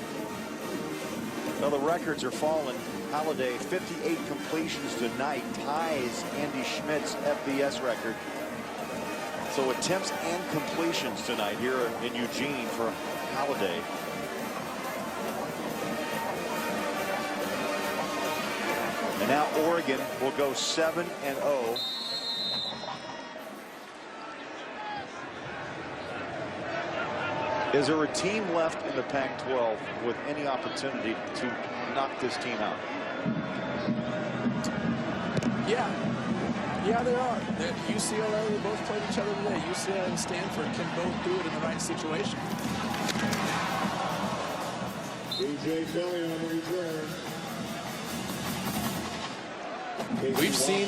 Well, the records are falling. Halliday, 58 completions tonight, ties Andy Schmidt's FBS record. So attempts and completions tonight here in Eugene for Halliday. And now Oregon will go 7-0. Is there a team left in the Pac-12 with any opportunity to knock this team out? Yeah. Yeah, there are. UCLA, they both played each other today. UCLA and Stanford can both do it in the right situation. DJ Kelly on return.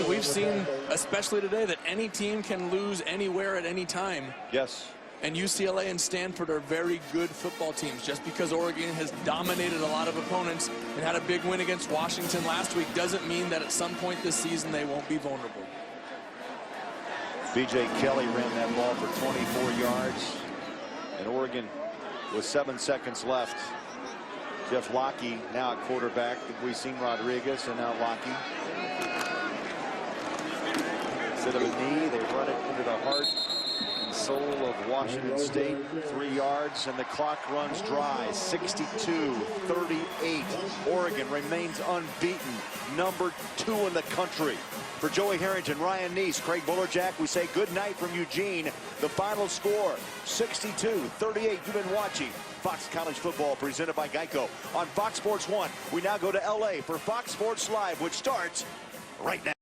We've seen, especially today, that any team can lose anywhere at any time. Yes. And UCLA and Stanford are very good football teams. Just because Oregon has dominated a lot of opponents and had a big win against Washington last week doesn't mean that at some point this season they won't be vulnerable. B.J. Kelly ran that ball for 24 yards. And Oregon with 7 seconds left. Jeff Locke now at quarterback. We've seen Rodriguez and now Locke. Instead of a knee, they run it into the heart and soul of Washington State. 3 yards and the clock runs dry. 62-38. Oregon remains unbeaten. Number 2 in the country. For Joey Harrington, Ryan Neese, Craig Bullerjack, we say good night from Eugene. The final score, 62-38. You've been watching Fox College Football presented by Geico on Fox Sports 1. We now go to LA for Fox Sports Live, which starts right now.